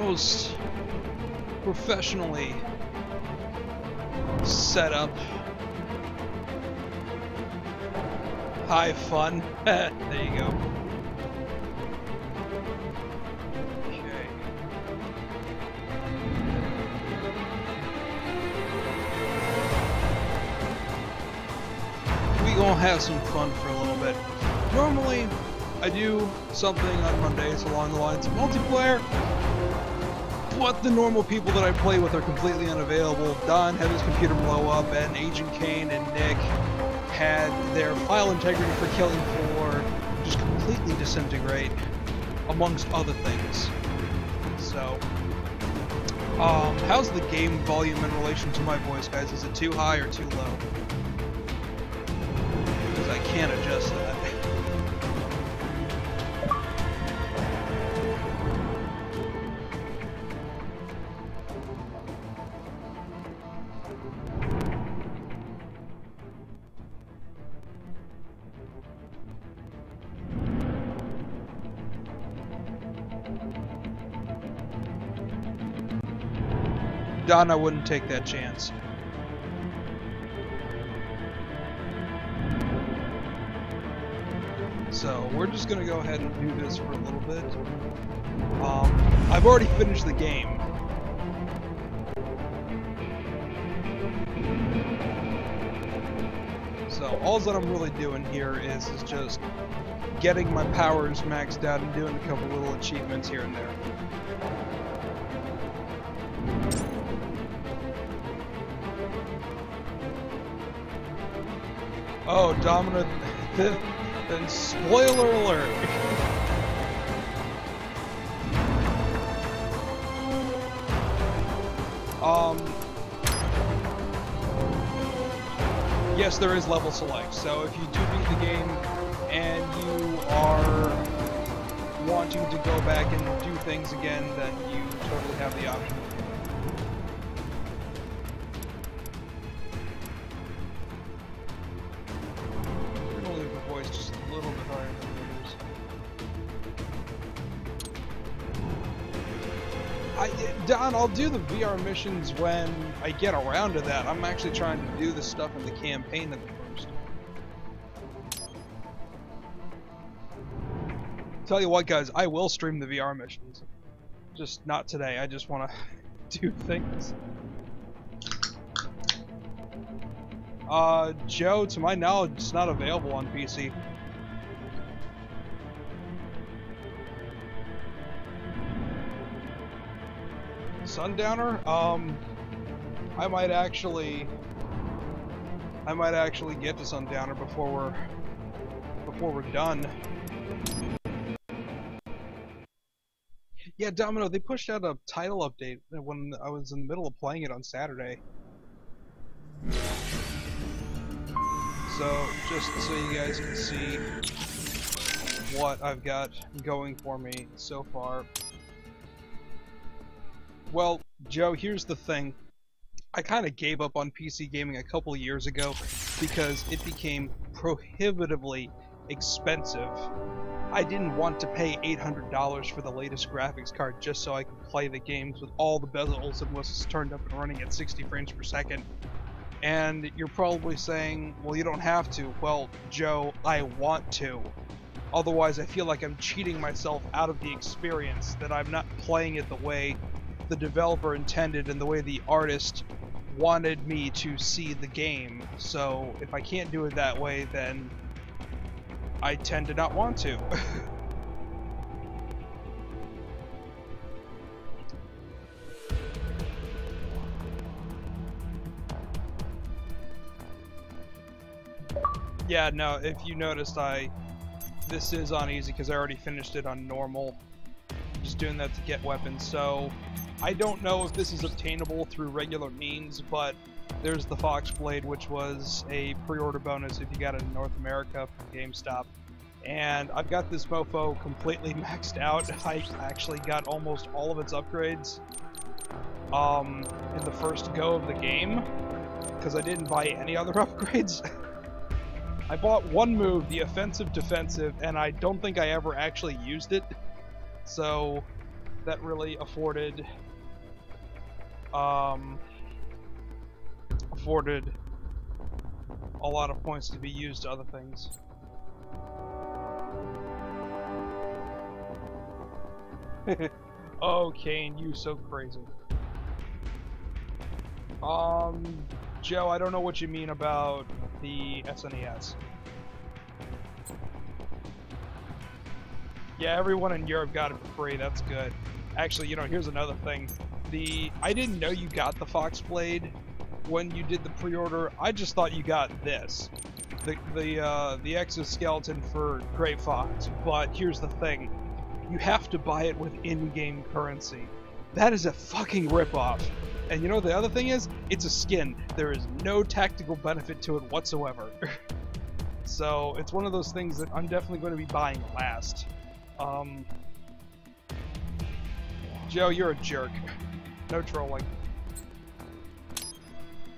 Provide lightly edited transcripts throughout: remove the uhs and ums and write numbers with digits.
most professionally set up high fun. There you go. Okay. We gonna have some fun for a little bit. Normally, I do something on Mondays along the lines of multiplayer, but the normal people that I play with are completely unavailable. Don had his computer blow up, and Agent Kane and Nick had their file integrity for Killing Floor just completely disintegrate, amongst other things. So, how's the game volume in relation to my voice, guys? Is it too high or too low? Because I can't adjust that. Don, I wouldn't take that chance. So, we're just gonna go ahead and do this for a little bit. I've already finished the game. So, all that I'm really doing here is just getting my powers maxed out and doing a couple little achievements here and there. Oh, Dominant, then spoiler alert. Yes, there is level select, so if you do beat the game and you are wanting to go back and do things again, then you totally have the option. Don, I'll do the VR missions when I get around to that. I'm actually trying to do the stuff in the campaign at the first. Tell you what, guys, I will stream the VR missions. Just not today. I just want to do things. Joe, to my knowledge, it's not available on PC. Sundowner? I might actually get to Sundowner before we're done. Yeah, Domino, they pushed out a title update when I was in the middle of playing it on Saturday. So, just so you guys can see what I've got going for me so far. Well, Joe, here's the thing. I kind of gave up on PC gaming a couple years ago because it became prohibitively expensive. I didn't want to pay $800 for the latest graphics card just so I could play the games with all the bezels and whistles turned up and running at 60 frames per second. And you're probably saying, well, you don't have to. Well, Joe, I want to. Otherwise, I feel like I'm cheating myself out of the experience, that I'm not playing it the way the developer intended and the way the artist wanted me to see the game. So if I can't do it that way, then I tend to not want to. Yeah, no, if you noticed, this is on easy because I already finished it on normal. Just doing that to get weapons, so I don't know if this is obtainable through regular means, but there's the Fox Blade, which was a pre-order bonus if you got it in North America from GameStop. And I've got this mofo completely maxed out. I actually got almost all of its upgrades in the first go of the game, because I didn't buy any other upgrades. I bought one move, the offensive defensive, and I don't think I ever actually used it. So that really afforded a lot of points to be used to other things. Oh, Kane, you so crazy. Joe, I don't know what you mean about the SNES. Yeah, everyone in Europe got it for free. That's good. Actually, you know, here's another thing. I didn't know you got the Fox Blade when you did the pre-order. I just thought you got this, the exoskeleton for Great Fox. But here's the thing: you have to buy it with in-game currency. That is a fucking ripoff. And you know the other thing is, it's a skin. There is no tactical benefit to it whatsoever. So it's one of those things that I'm definitely going to be buying last. Joe, you're a jerk. No trolling.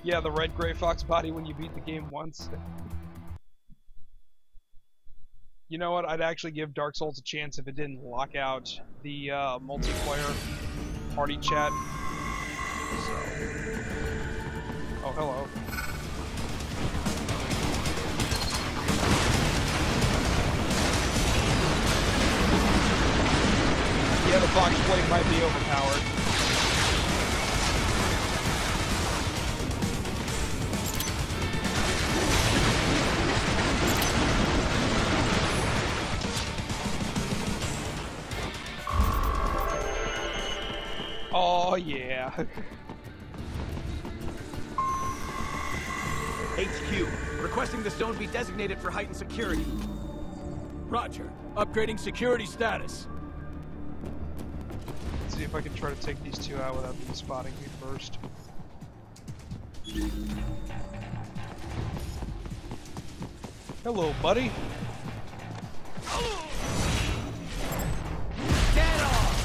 Yeah, the red Gray Fox body when you beat the game once. You know what? I'd actually give Dark Souls a chance if it didn't lock out the multiplayer party chat. So. Oh, hello. Yeah, the Fox Blade might be overpowered. Oh, yeah. HQ, requesting the zone be designated for heightened security. Roger. Upgrading security status. Let's see if I can try to take these two out without them spotting me first. Hello, buddy. Get off!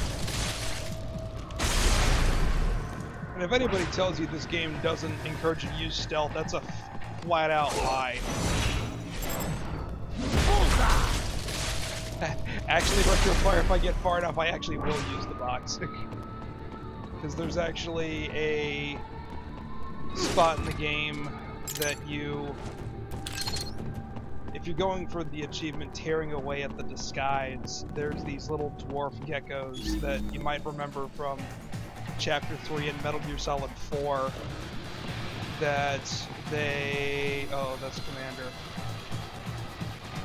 And if anybody tells you this game doesn't encourage you to use stealth, that's a flat-out lie. Actually, Retrofire, if I get far enough, I actually will use the box. Because there's actually a spot in the game that if you're going for the achievement tearing away at the disguise, there's these little dwarf geckos that you might remember from Chapter 3 in Metal Gear Solid 4 that oh, that's Commander.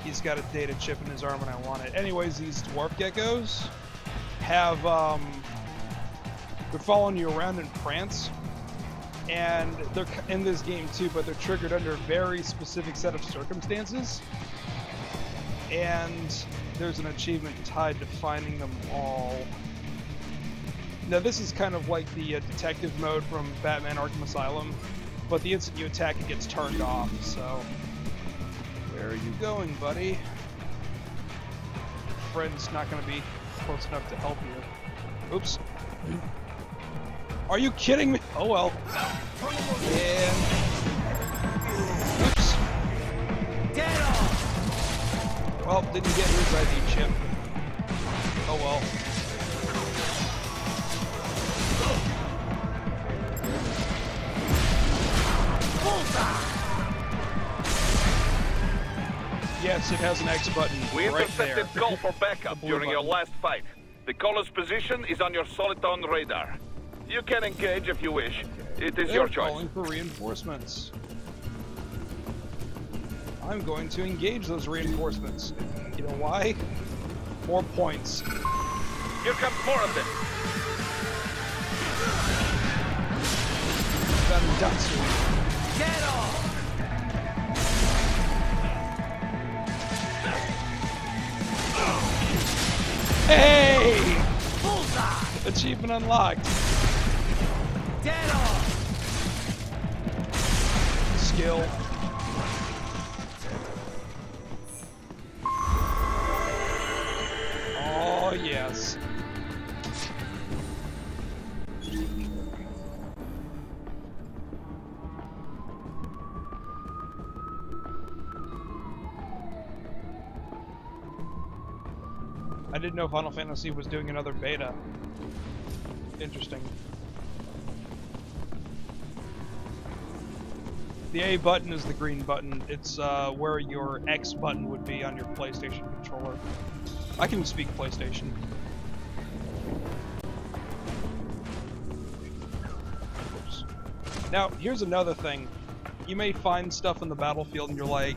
He's got a data chip in his arm and I want it. Anyways, these dwarf geckos have, they're following you around in France, and they're in this game too, but they're triggered under a very specific set of circumstances, and there's an achievement tied to finding them all. Now this is kind of like the detective mode from Batman Arkham Asylum, but the instant you attack it gets turned off, so... Where are you going, buddy? Your friend's not going to be close enough to help you. Oops. Are you kidding me? Oh well. And... Oops. Get off! Well, didn't get his ID chip. Oh well. Yes, it has an X button. We right intercepted there. call for backup during button. your last fight. The caller's position is on your Soliton radar. You can engage if you wish. It is your choice. Calling for reinforcements. I'm going to engage those reinforcements. You know why? More points. Here comes more of them. Get off! Hey! Bullseye! Achievement unlocked. Get off! Skill. Oh, yes. I didn't know Final Fantasy was doing another beta. Interesting. The A button is the green button. It's where your X button would be on your PlayStation controller. I can speak PlayStation. Oops. Now, here's another thing. You may find stuff in the battlefield and you're like,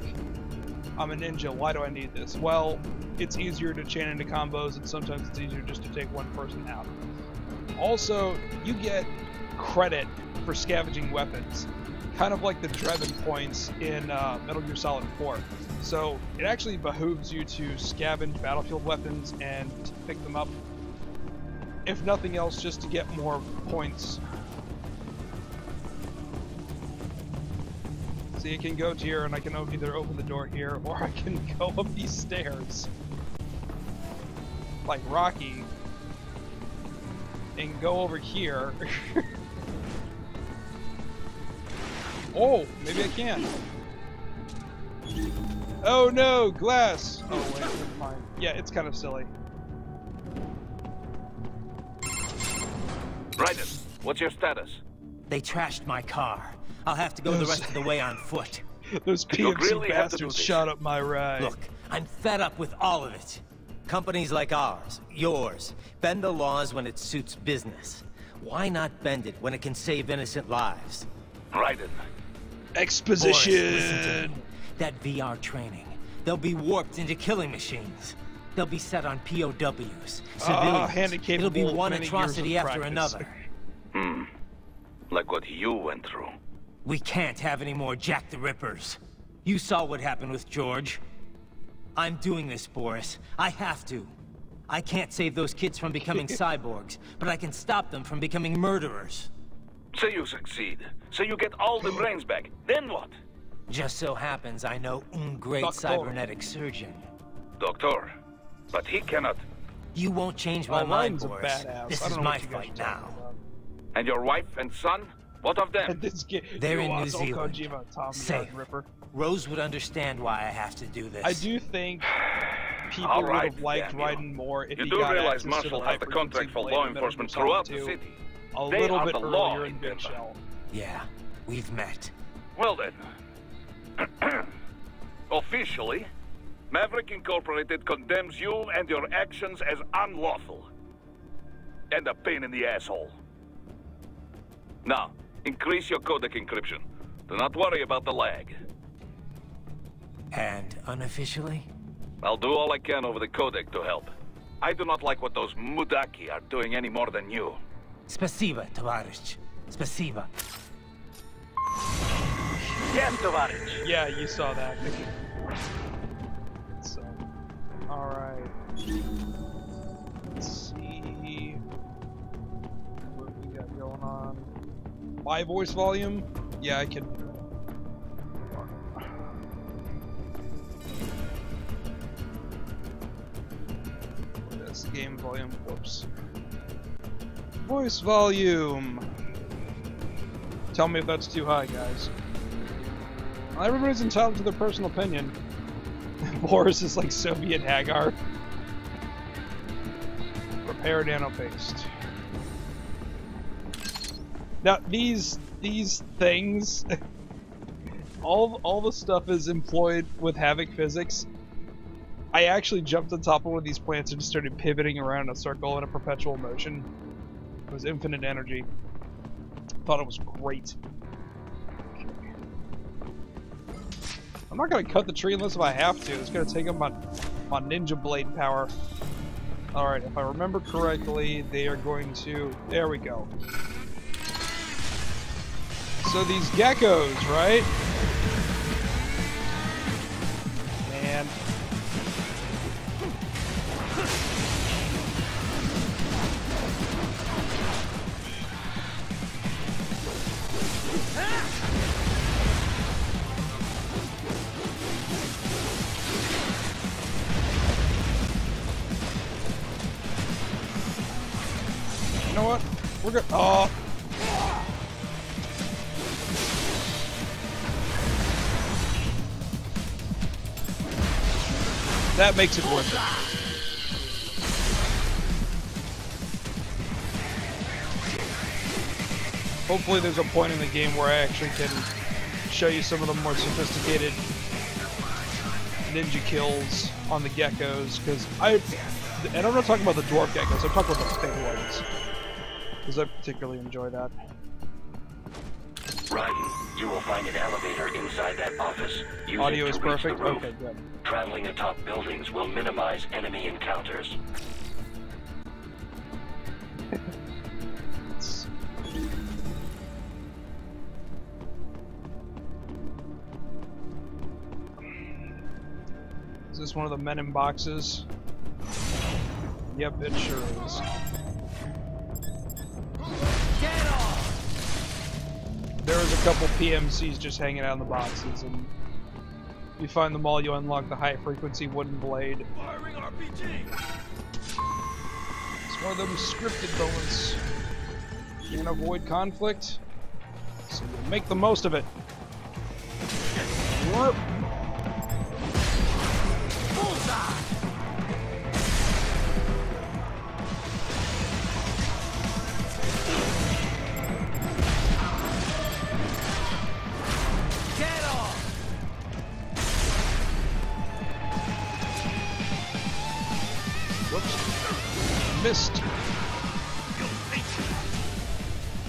I'm a ninja, why do I need this? Well, it's easier to chain into combos, and sometimes it's easier just to take one person out. Also, you get credit for scavenging weapons, kind of like the Drebin points in Metal Gear Solid 4. So it actually behooves you to scavenge battlefield weapons and pick them up, if nothing else, just to get more points. See, I can go to here and I can either open the door here or I can go up these stairs like Rocky and go over here. Oh, maybe I can. Oh no, glass! Oh wait, never mind. Yeah, it's kind of silly. Raiden, what's your status? They trashed my car. I'll have to go the rest of the way on foot. Those You PMC really have to do bastards this. shot up my ride. Look, I'm fed up with all of it. Companies like ours, yours, bend the laws when it suits business. Why not bend it when it can save innocent lives? Raiden. Exposition! Boris, listen to me. That VR training, they'll be warped into killing machines. They'll be set on POWs, civilians. It'll be one atrocity after another. Like what you went through. We can't have any more Jack the Rippers. You saw what happened with George. I'm doing this, Boris. I have to. I can't save those kids from becoming cyborgs, but I can stop them from becoming murderers. Say you succeed. Say you get all the brains back. Then what? Just so happens I know un great Doctor. cybernetic surgeon. Doctor. But he cannot. You won't change my Oh, mind, Ryan's a Boris. badass. This I is don't know my what you guys fight are talking now. about. And your wife and son? What of them? They're in New Yuazo Zealand. Kojima, Tom Safe. Ripper. Rose would understand why I have to do this. I do think people All would right, have liked Daniel. Raiden more if You he do got realize access Marshall to the has the contract for high-frequency law blade in enforcement Metal Gear throughout the Solid 2 city. a They little are bit the law earlier in Big in Shell. Yeah, we've met. Well then. Officially, Maverick Incorporated condemns you and your actions as unlawful. And a pain in the asshole. Now, increase your codec encryption. Do not worry about the lag. And unofficially? I'll do all I can over the codec to help. I do not like what those Mudaki are doing any more than you. Spasiba, Tovarich. Spasiba. Yes, Tovarich. Yeah, you saw that. So, alright. Let's see what we got going on. My voice volume? Yeah, I can. That's the game volume. Whoops. Voice volume. Tell me if that's too high, guys. Everybody's entitled to their personal opinion. Boris is like Soviet Hagar. Repair nano paste. Now these things, all the stuff is employed with Havoc physics. I actually jumped on top of one of these plants and just started pivoting around in a circle in a perpetual motion. It was infinite energy. Thought it was great. Okay. I'm not gonna cut the tree unless if I have to. It's gonna take up my ninja blade power. Alright, if I remember correctly, they are going to... There we go. So these geckos, right? And... You know what? We're good. Oh! That makes it worth it. Hopefully there's a point in the game where I actually can show you some of the more sophisticated ninja kills on the geckos, because and I'm not talking about the dwarf geckos, I'm talking about the big ones, because I particularly enjoy that. Raiden, you will find an elevator inside that office. Use Audio it is to reach perfect? the roof. Okay, good. Traveling atop buildings will minimize enemy encounters. Is this one of the men in boxes? Yep, it sure is. There was a couple PMCs just hanging out in the boxes, and if you find them all, you unlock the high-frequency wooden blade. Firing RPG. It's one of them scripted moments. You can avoid conflict, so you make the most of it. Whoop. Whoops. Missed.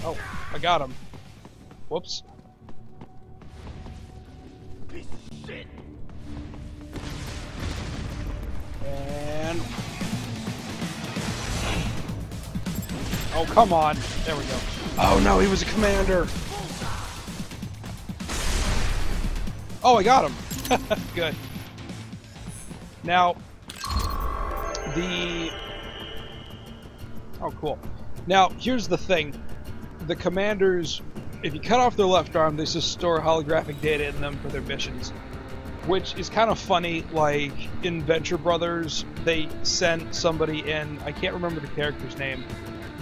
Oh, I got him. Whoops. And... oh, come on. There we go. Oh no, he was a commander. Oh, I got him. Good. Now, oh, cool. Now, here's the thing. The commanders, if you cut off their left arm, they just store holographic data in them for their missions. Which is kind of funny, like, in Venture Brothers, they sent somebody in, I can't remember the character's name,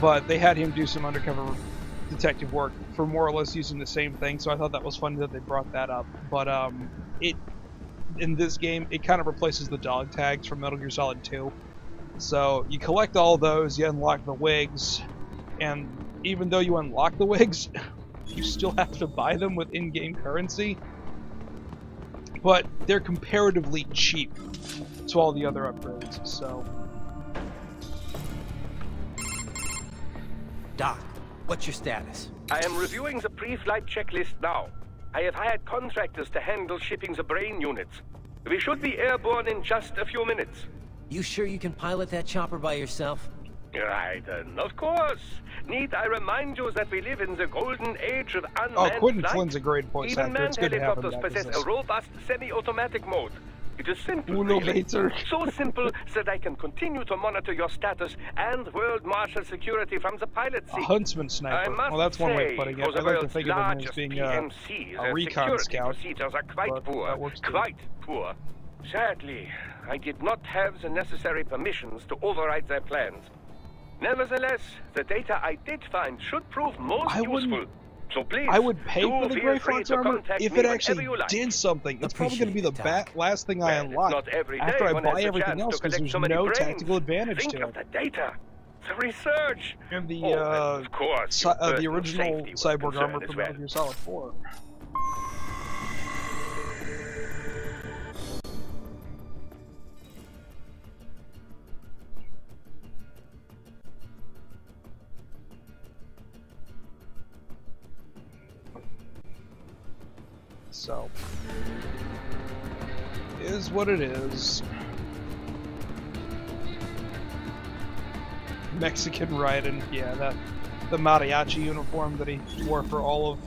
but they had him do some undercover detective work for more or less using the same thing, so I thought that was funny that they brought that up. But, in this game, it kind of replaces the dog tags from Metal Gear Solid 2. So, you collect all those, you unlock the wigs, and even though you unlock the wigs, you still have to buy them with in-game currency. But they're comparatively cheap to all the other upgrades, so... Doc, what's your status? I am reviewing the pre-flight checklist now. I have hired contractors to handle shipping the brain units. We should be airborne in just a few minutes. You sure you can pilot that chopper by yourself? Raiden, of course. Need I remind you that we live in the golden age of unmanned oh, Quentin flight? Flynn's a great voice Even actor. manned It's good to have him helicopters back as possess this. a robust semi-automatic mode. It is simple, Uno really. Bater. So simple that I can continue to monitor your status and world marshal security from the pilot A seat. huntsman sniper. Well, that's one way of putting it. I like to think of him as being a recon scout. Procedures are quite but poor. that works too. Quite poor. Sadly, I did not have the necessary permissions to override their plans. Nevertheless, the data I did find should prove most useful. So please, I would pay for the feel Grey free Fox to armor contact if me it whenever actually you like. did something. It's probably going to be the Appreciate it, Doc. last thing I Well, it's unlock not every day after I one has buy the everything chance else to because collect there's so many no brains. tactical advantage Think to of it. the data, the research, And the and of course, the your original personal safety was cyborg concerned armor as from well. Metal Gear Solid 4. So, is what it is. Mexican Raiden, yeah, the mariachi uniform that he wore for all of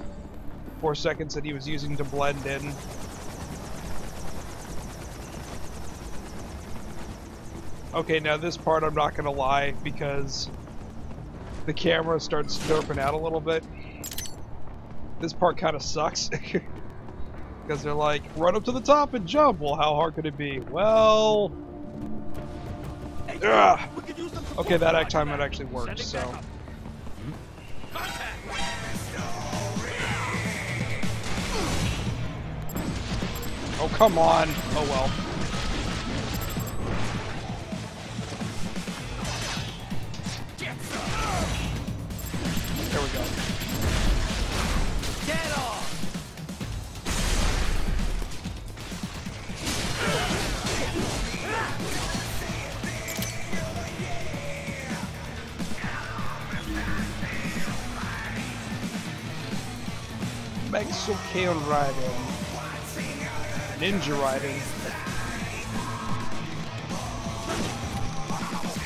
4 seconds that he was using to blend in. Okay, now this part I'm not gonna lie, because the camera starts derping out a little bit. This part kind of sucks. Because they're like, run up to the top and jump. Well, how hard could it be? Well... ugh. Okay, that time it actually worked, so... oh, come on! Oh well. There we go. Mexican riding. Ninja riding.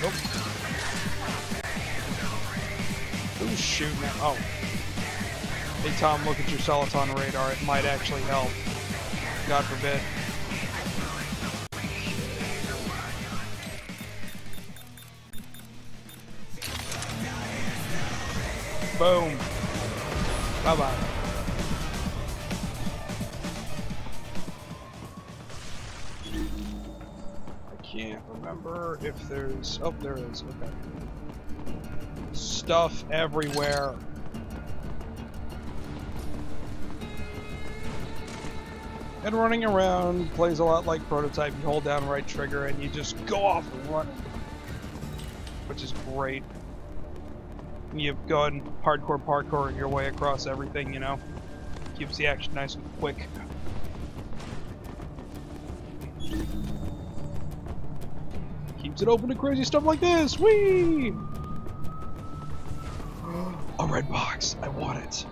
Nope. Who's shooting at? Oh. Hey Tom, look at your Soliton radar. It might actually help. God forbid. Boom. Bye-bye. I can't remember if there's... Oh, there is. Okay. Stuff everywhere. And running around plays a lot like Prototype. You hold down right trigger and you just go off and run. Which is great. You've gone hardcore parkour your way across everything, you know? Keeps the action nice and quick. Keeps it open to crazy stuff like this! Whee! A red box. I want it.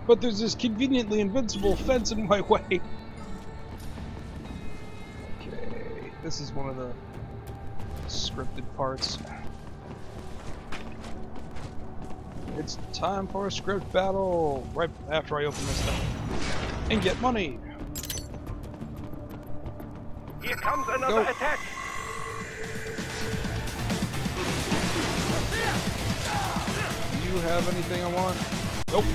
But there's this conveniently invincible fence in my way. Okay, this is one of the scripted parts. It's time for a script battle! Right after I open this thing. And get money! Here comes another attack! Do you have anything I want? Nope.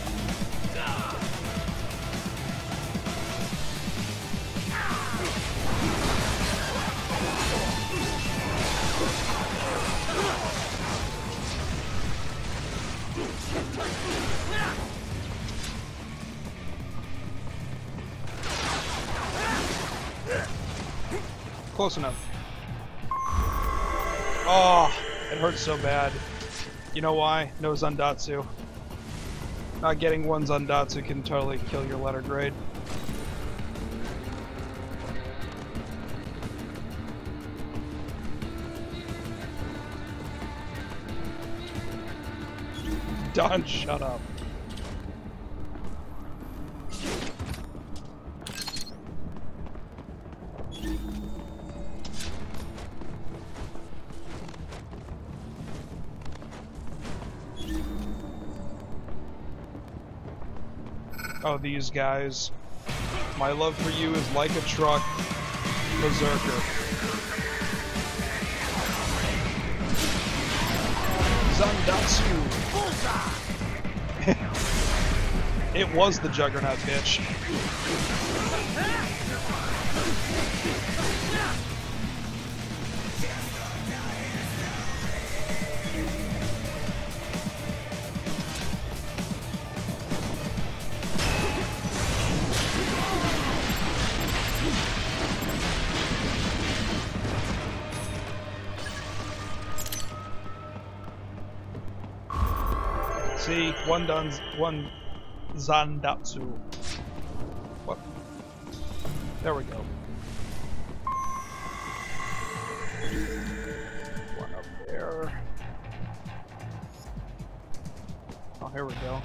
Close enough. Oh, it hurts so bad. You know why? No Zandatsu. Not getting one Zandatsu can totally kill your letter grade. Don, shut up. Oh, these guys. My love for you is like a truck. Berserker. Zandatsu! It was the Juggernaut, bitch. See, one Zandatsu. What? There we go. One up there. Oh, here we go.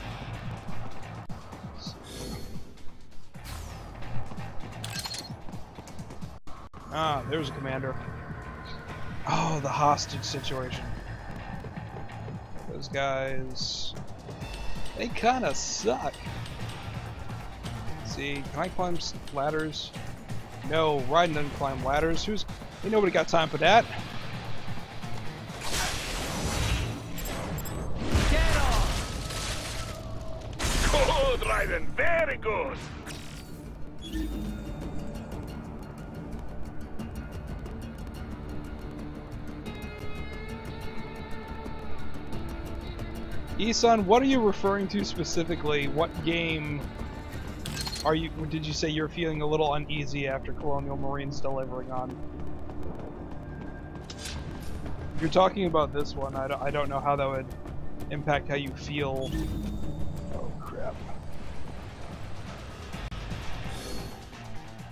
Ah, there's a commander. Oh, the hostage situation. Those guys... they kinda suck. See, can I climb ladders? No, Raiden doesn't climb ladders. Ain't nobody got time for that. Get off! Good, Raiden, very good. Isan, what are you referring to specifically? What game are you? Did you say you're feeling a little uneasy after Colonial Marines delivering on? If you're talking about this one, I don't know how that would impact how you feel. Oh crap!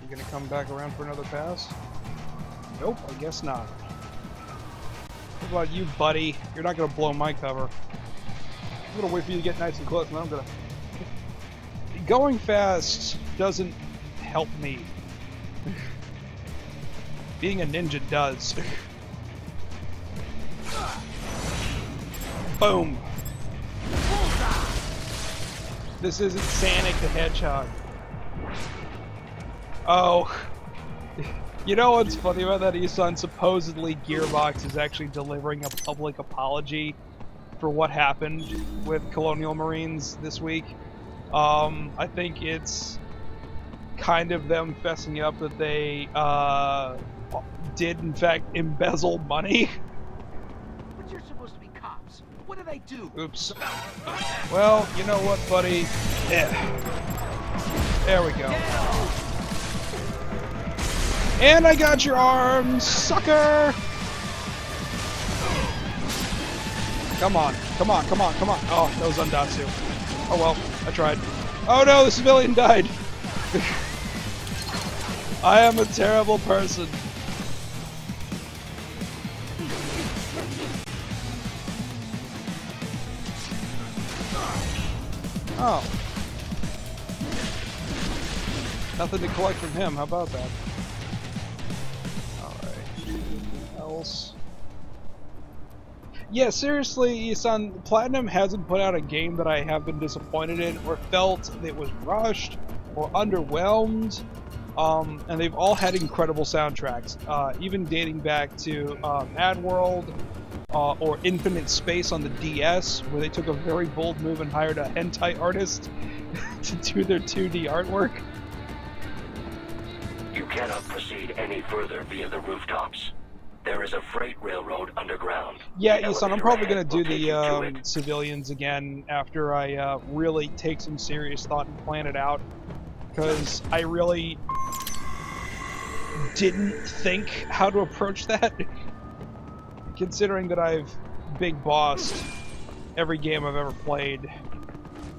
You gonna come back around for another pass? Nope, I guess not. What about you, buddy? You're not gonna blow my cover. I'm gonna wait for you to get nice and close, and then I'm gonna going fast doesn't help me. Being a ninja does. Boom. This isn't Sonic the Hedgehog. Oh. You know what's funny about that, Isan? Supposedly Gearbox is actually delivering a public apology for what happened with Colonial Marines this week. I think it's kind of them fessing up that they did in fact embezzle money. But you're supposed to be cops. What do they do? Oops. Well, you know what, buddy? Yeah. There we go. And I got your arm, sucker! Come on, come on, come on, come on. Oh, that was Undatsu. Oh well, I tried. Oh no, the civilian died! I am a terrible person. Oh. Nothing to collect from him, how about that? Else. Yeah, seriously, Isan, Platinum hasn't put out a game that I have been disappointed in or felt that was rushed or underwhelmed. And they've all had incredible soundtracks, even dating back to Mad World or Infinite Space on the DS, where they took a very bold move and hired a hentai artist to do their 2D artwork. You cannot proceed any further via the rooftops. There is a freight railroad underground. Yeah, Isan, I'm probably going to do the civilians again after I really take some serious thought and plan it out. Because I really didn't think how to approach that. Considering that I've big bossed every game I've ever played.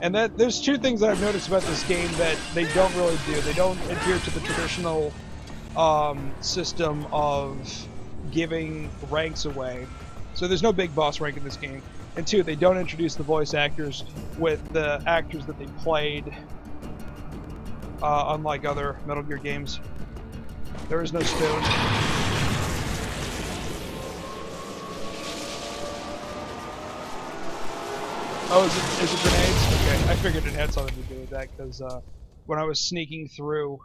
And that there's two things that I've noticed about this game that they don't really do. They don't adhere to the traditional system of giving ranks away. So there's no big boss rank in this game. And two, they don't introduce the voice actors with the actors that they played, unlike other Metal Gear games. There is no spoon. Oh, is it grenades? Okay, I figured it had something to do with that, because when I was sneaking through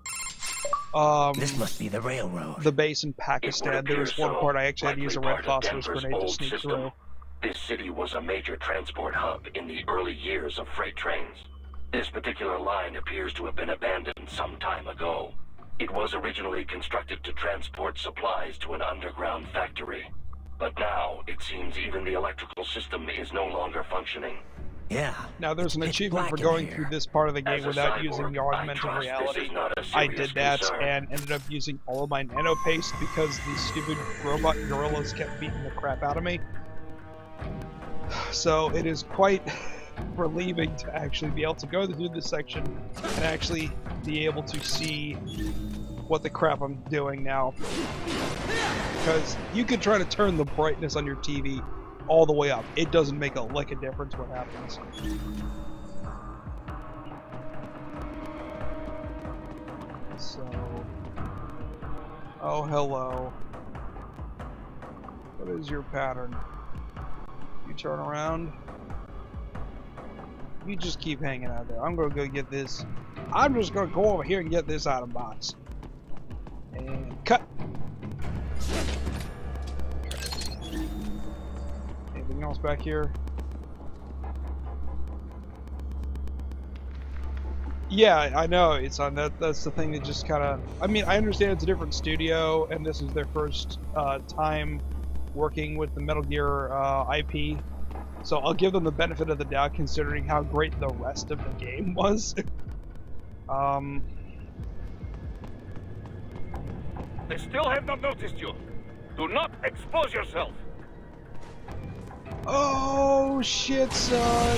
this must be the railroad. The base in Pakistan, there was one part I actually had to use a red phosphorus grenade to sneak through. This city was a major transport hub in the early years of freight trains. This particular line appears to have been abandoned some time ago. It was originally constructed to transport supplies to an underground factory. But now, it seems even the electrical system is no longer functioning. Yeah. Now there's an achievement for going through this part of the game without using the augmented reality. I did that and ended up using all of my nano paste because these stupid robot gorillas kept beating the crap out of me. So it is quite relieving to actually be able to go through this section and actually be able to see what the crap I'm doing now. Because you could try to turn the brightness on your TV all the way up. It doesn't make a lick of difference what happens. So... oh, hello. What is your pattern? You turn around. You just keep hanging out there. I'm gonna go get this. I'm just gonna go over here and get this item box. And cut! Anything else back here? Yeah, I know, it's on that's the thing that just kinda, I mean, I understand it's a different studio and this is their first time working with the Metal Gear IP. So I'll give them the benefit of the doubt considering how great the rest of the game was. They still have not noticed you. Do not expose yourself. Oh shit, son.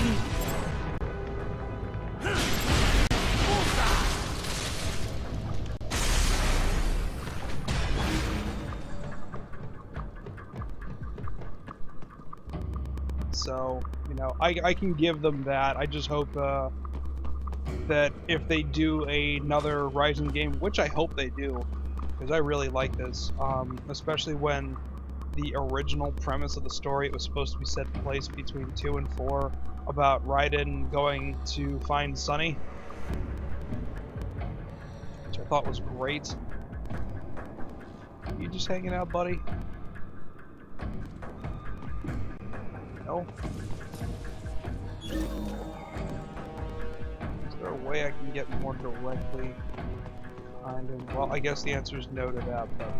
So, you know, I can give them that. I just hope that if they do another Ryzen game, which I hope they do, because I really like this, especially when the original premise of the story, it was supposed to be set in place between 2 and 4, about Raiden going to find Sunny, which I thought was great. You just hanging out, buddy? No? Is there a way I can get more directly behind him? Well, I guess the answer is no to that, but...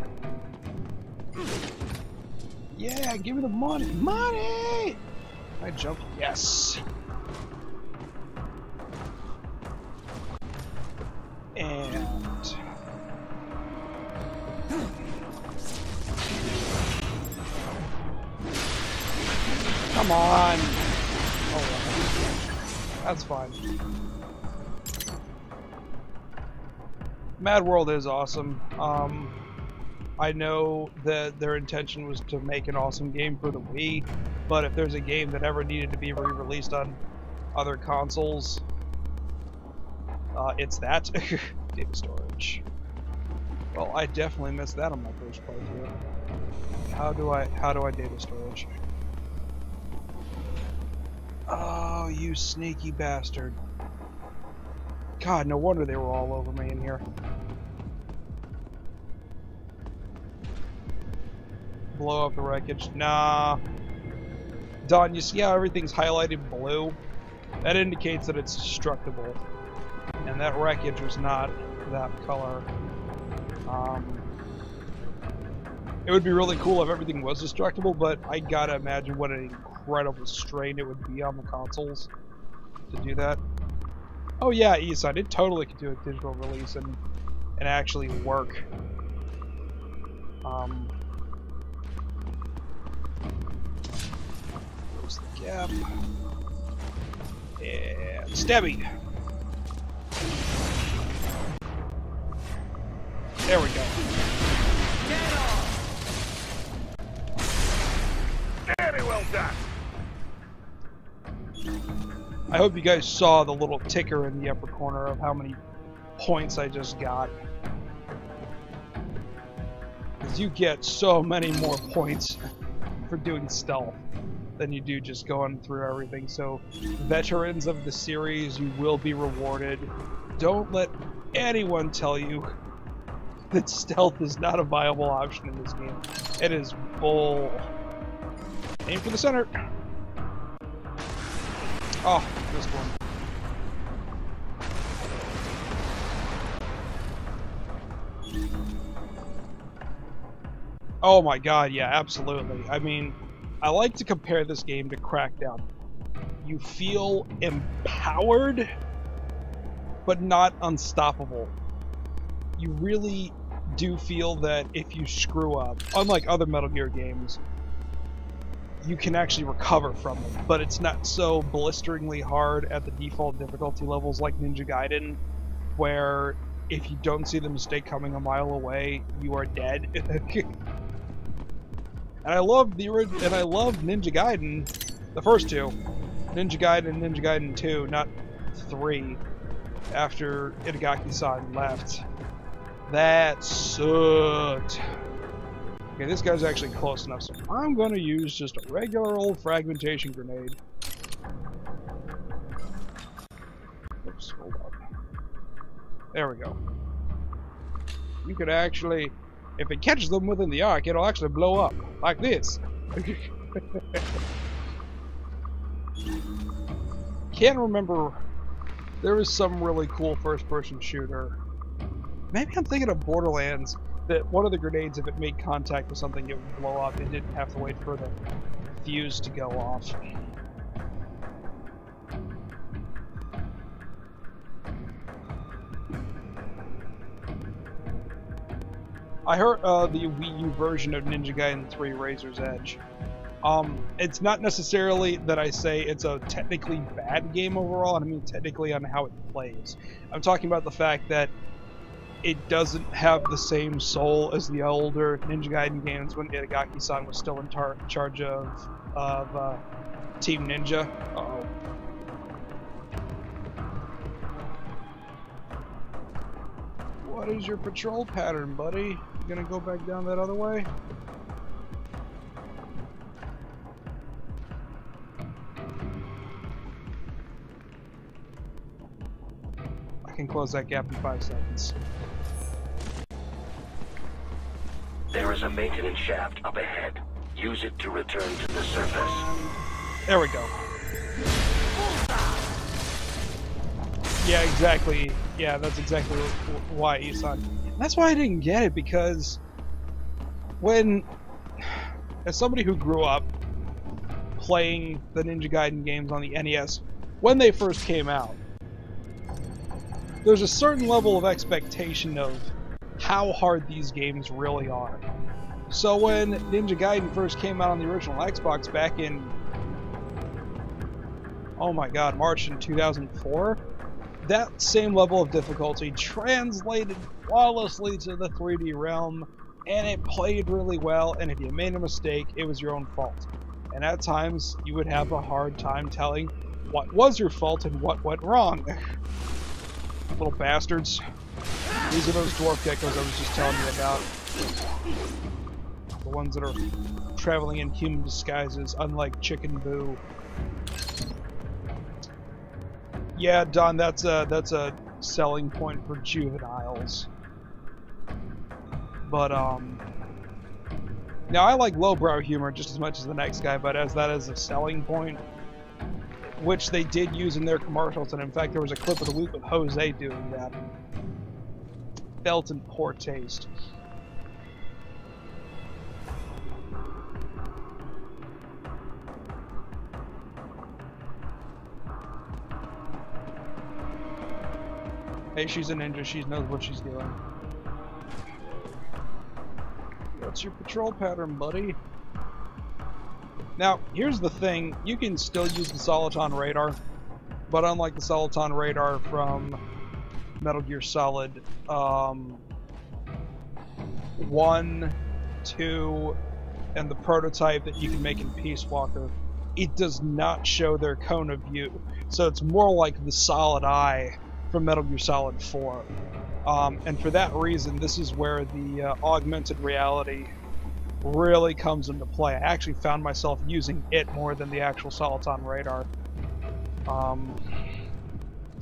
Yeah, give me the money! Money! I jumped. Yes! And... Come on! Oh, that's fine. Mad World is awesome. I know that their intention was to make an awesome game for the Wii, but if there's a game that ever needed to be re-released on other consoles, it's that. Data storage. Well, I definitely missed that on my first playthrough. How do I data storage? Oh, you sneaky bastard. God, no wonder they were all over me in here. Blow up the wreckage. Nah. Don, you see how everything's highlighted blue? That indicates that it's destructible. And that wreckage was not that color. It would be really cool if everything was destructible, but I gotta imagine what an incredible strain it would be on the consoles to do that. Oh yeah, Eastside, it totally could do a digital release and actually work. Close the gap. And stabby. There we go. Very well done. I hope you guys saw the little ticker in the upper corner of how many points I just got. Because you get so many more points for doing stealth than you do just going through everything. So, veterans of the series, you will be rewarded. Don't let anyone tell you that stealth is not a viable option in this game. It is bull. Aim for the center. Oh, this one. Oh my god, yeah, absolutely. I mean, I like to compare this game to Crackdown. You feel empowered, but not unstoppable. You really do feel that if you screw up, unlike other Metal Gear games, you can actually recover from it, but it's not so blisteringly hard at the default difficulty levels like Ninja Gaiden, where if you don't see the mistake coming a mile away, you are dead. And I love Ninja Gaiden, the first two, Ninja Gaiden and Ninja Gaiden 2, not 3, after Itagaki-san left. That sucked. Okay, this guy's actually close enough, so I'm gonna use just a regular old fragmentation grenade. Oops, hold up. There we go. You could actually, if it catches them within the arc, it'll actually blow up, like this. Can't remember, there was some really cool first-person shooter. Maybe I'm thinking of Borderlands, that one of the grenades, if it made contact with something, it would blow up. It didn't have to wait for the fuse to go off. I heard the Wii U version of Ninja Gaiden 3 Razor's Edge. It's not necessarily that I say it's a technically bad game overall, and I mean technically on how it plays. I'm talking about the fact that it doesn't have the same soul as the older Ninja Gaiden games when Itagaki-san was still in charge of Team Ninja. Uh-oh. What is your patrol pattern, buddy? You gonna go back down that other way? I can close that gap in 5 seconds. There is a maintenance shaft up ahead. Use it to return to the surface. There we go. Yeah, exactly. Yeah, that's exactly why, Isan. That's why I didn't get it, because when, as somebody who grew up playing the Ninja Gaiden games on the NES, when they first came out, there's a certain level of expectation of how hard these games really are. So when Ninja Gaiden first came out on the original Xbox back in, oh my god, March in 2004, that same level of difficulty translated flawlessly to the 3D realm, and it played really well, and if you made a mistake, it was your own fault. And at times, you would have a hard time telling what was your fault and what went wrong. Little bastards. These are those dwarf geckos I was just telling you about. The ones that are traveling in human disguises, unlike Chicken Boo. Yeah, Don, that's a selling point for juveniles. But now I like lowbrow humor just as much as the next guy, but as that is a selling point, which they did use in their commercials, and in fact there was a clip of the week with Jose doing that. Felt in poor taste. Hey, she's a ninja, she knows what she's doing. What's your patrol pattern, buddy? Now, here's the thing, you can still use the Soliton radar, but unlike the Soliton radar from Metal Gear Solid 1, 2, and the prototype that you can make in Peace Walker, it does not show their cone of view. So it's more like the Solid Eye from Metal Gear Solid 4. And for that reason, this is where the augmented reality really comes into play. I actually found myself using it more than the actual Soliton radar.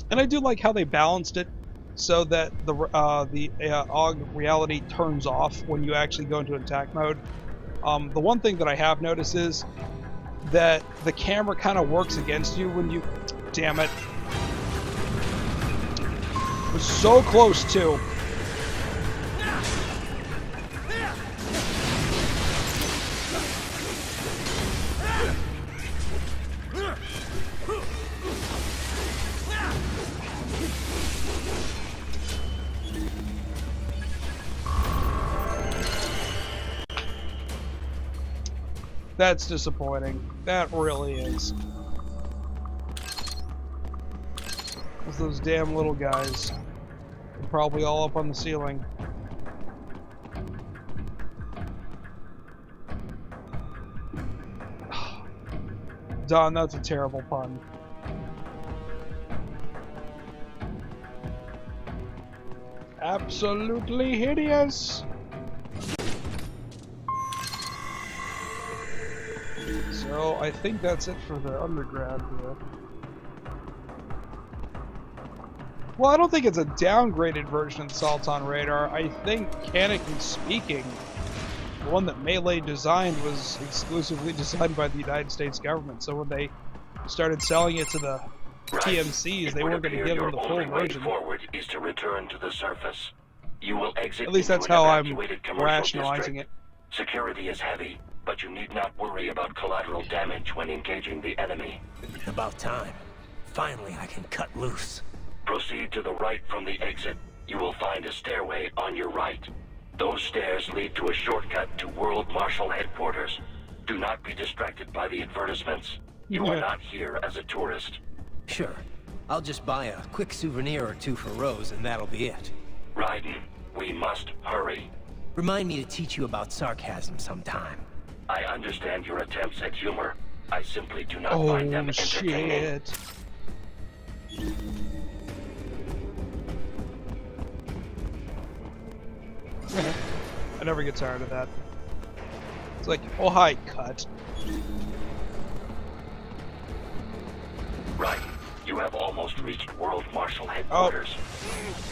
And I do like how they balanced it so that the aug reality turns off when you actually go into attack mode. The one thing that I have noticed is that the camera kind of works against you when you... Damn it. It was so close to. That's disappointing. That really is. It's those damn little guys. They're probably all up on the ceiling. Don, that's a terrible pun. Absolutely hideous! So, I think that's it for the underground here. Well, I don't think it's a downgraded version of the Soliton radar. I think, canonically speaking, the one that Melee designed was exclusively designed by the United States government. So when they started selling it to the TMCs, they weren't going to give them the full version. Forward is to return to the surface. You will exit. At least that's how I'm rationalizing it. Security is heavy, but you need not worry about collateral damage when engaging the enemy. About time. Finally, I can cut loose. Proceed to the right from the exit. You will find a stairway on your right. Those stairs lead to a shortcut to World Marshal Headquarters. Do not be distracted by the advertisements. You are not here as a tourist. Sure. I'll just buy a quick souvenir or two for Rose, and that'll be it. Raiden, we must hurry. Remind me to teach you about sarcasm sometime. I understand your attempts at humor. I simply do not find them entertaining. Shit. I never get tired of that. It's like, oh hi, cut. Right. You have almost reached World Marshal headquarters. Oh.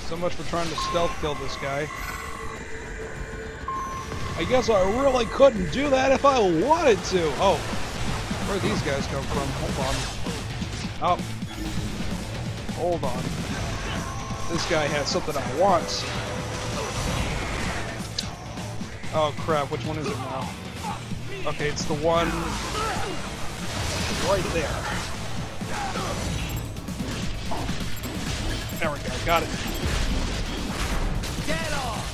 So much for trying to stealth kill this guy. I guess I really couldn't do that if I wanted to. Oh. Where'd these guys come from? Hold on. Oh. Hold on. This guy has something I want. Oh crap, which one is it now? Okay, it's the one right there. There we go, got it. Get off!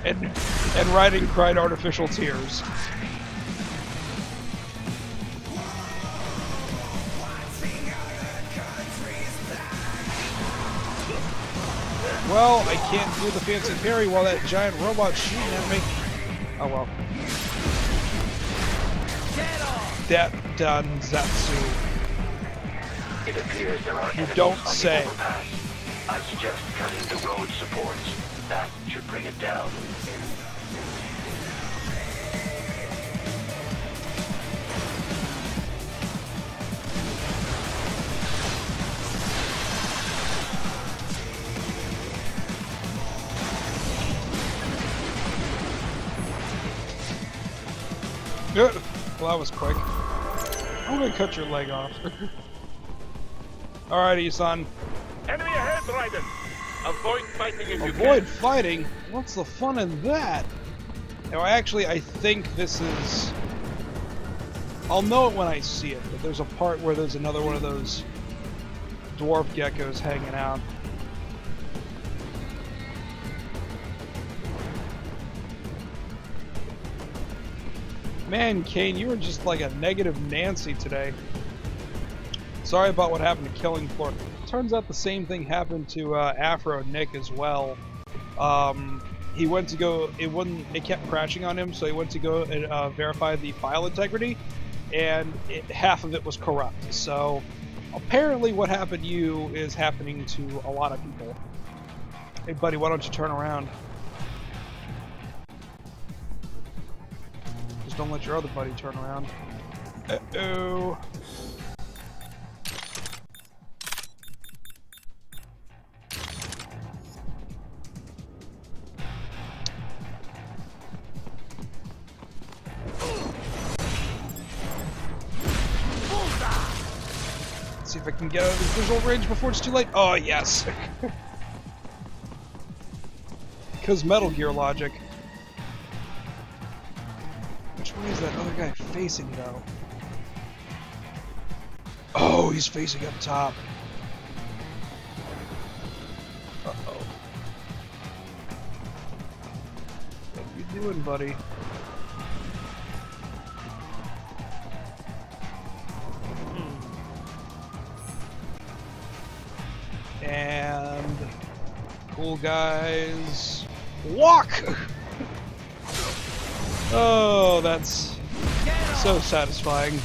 and Riding cried artificial tears. Well, I can't do the fancy parry while that giant robot's shooting at me. Oh well. That Danzatsu. It appears there are You don't say. I suggest cutting the road supports. That should bring it down. Good. Well, that was quick. I'm gonna cut your leg off. Alrighty, son. Enemy ahead, Raiden. Avoid fighting if you can. Avoid fighting? What's the fun in that? No, actually, I think this is... I'll know it when I see it, but there's a part where there's another one of those dwarf geckos hanging out. Man, Kane, you were just like a negative Nancy today. Sorry about what happened to Killing Floor. Turns out the same thing happened to Afro Nick as well. He went to go, it kept crashing on him, so he went to go and verify the file integrity, and half of it was corrupt. So apparently what happened to you is happening to a lot of people. Hey buddy, why don't you turn around? Just don't let your other buddy turn around. Uh-oh. See if I can get out of this visual range before it's too late. Oh, yes. Because Metal Gear logic. Which way is that other guy facing, though? Oh, he's facing up top. Uh-oh. What are you doing, buddy? And cool guys walk. Oh, that's so satisfying.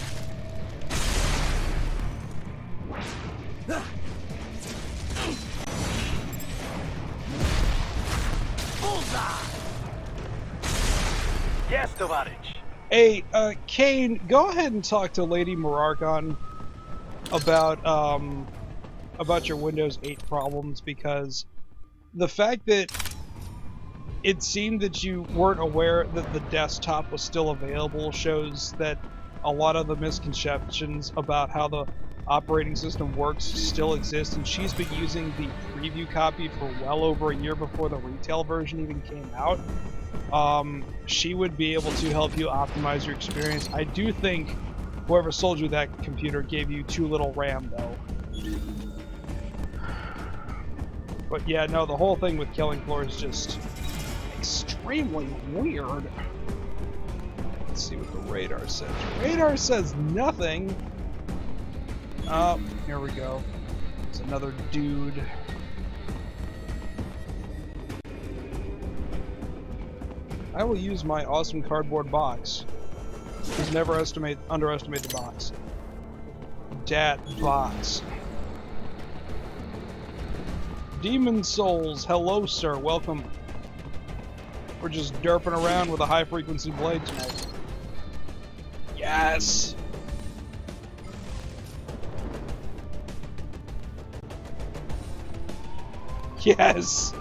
Yes, Tovarich. Hey, Kane, go ahead and talk to Lady Mararkon about your Windows 8 problems, because the fact that it seemed that you weren't aware that the desktop was still available shows that a lot of the misconceptions about how the operating system works still exist, and she's been using the preview copy for well over a year before the retail version even came out. She would be able to help you optimize your experience. I do think whoever sold you that computer gave you too little RAM, though. But yeah, no, the whole thing with Killing Floor is just extremely weird. Let's see what the radar says. Radar says nothing. Oh, here we go. It's another dude. I will use my awesome cardboard box. Just never underestimate the bots. Dat bots. Demon Souls, hello sir, welcome. We're just derping around with a high frequency blade tonight. Yes! Yes!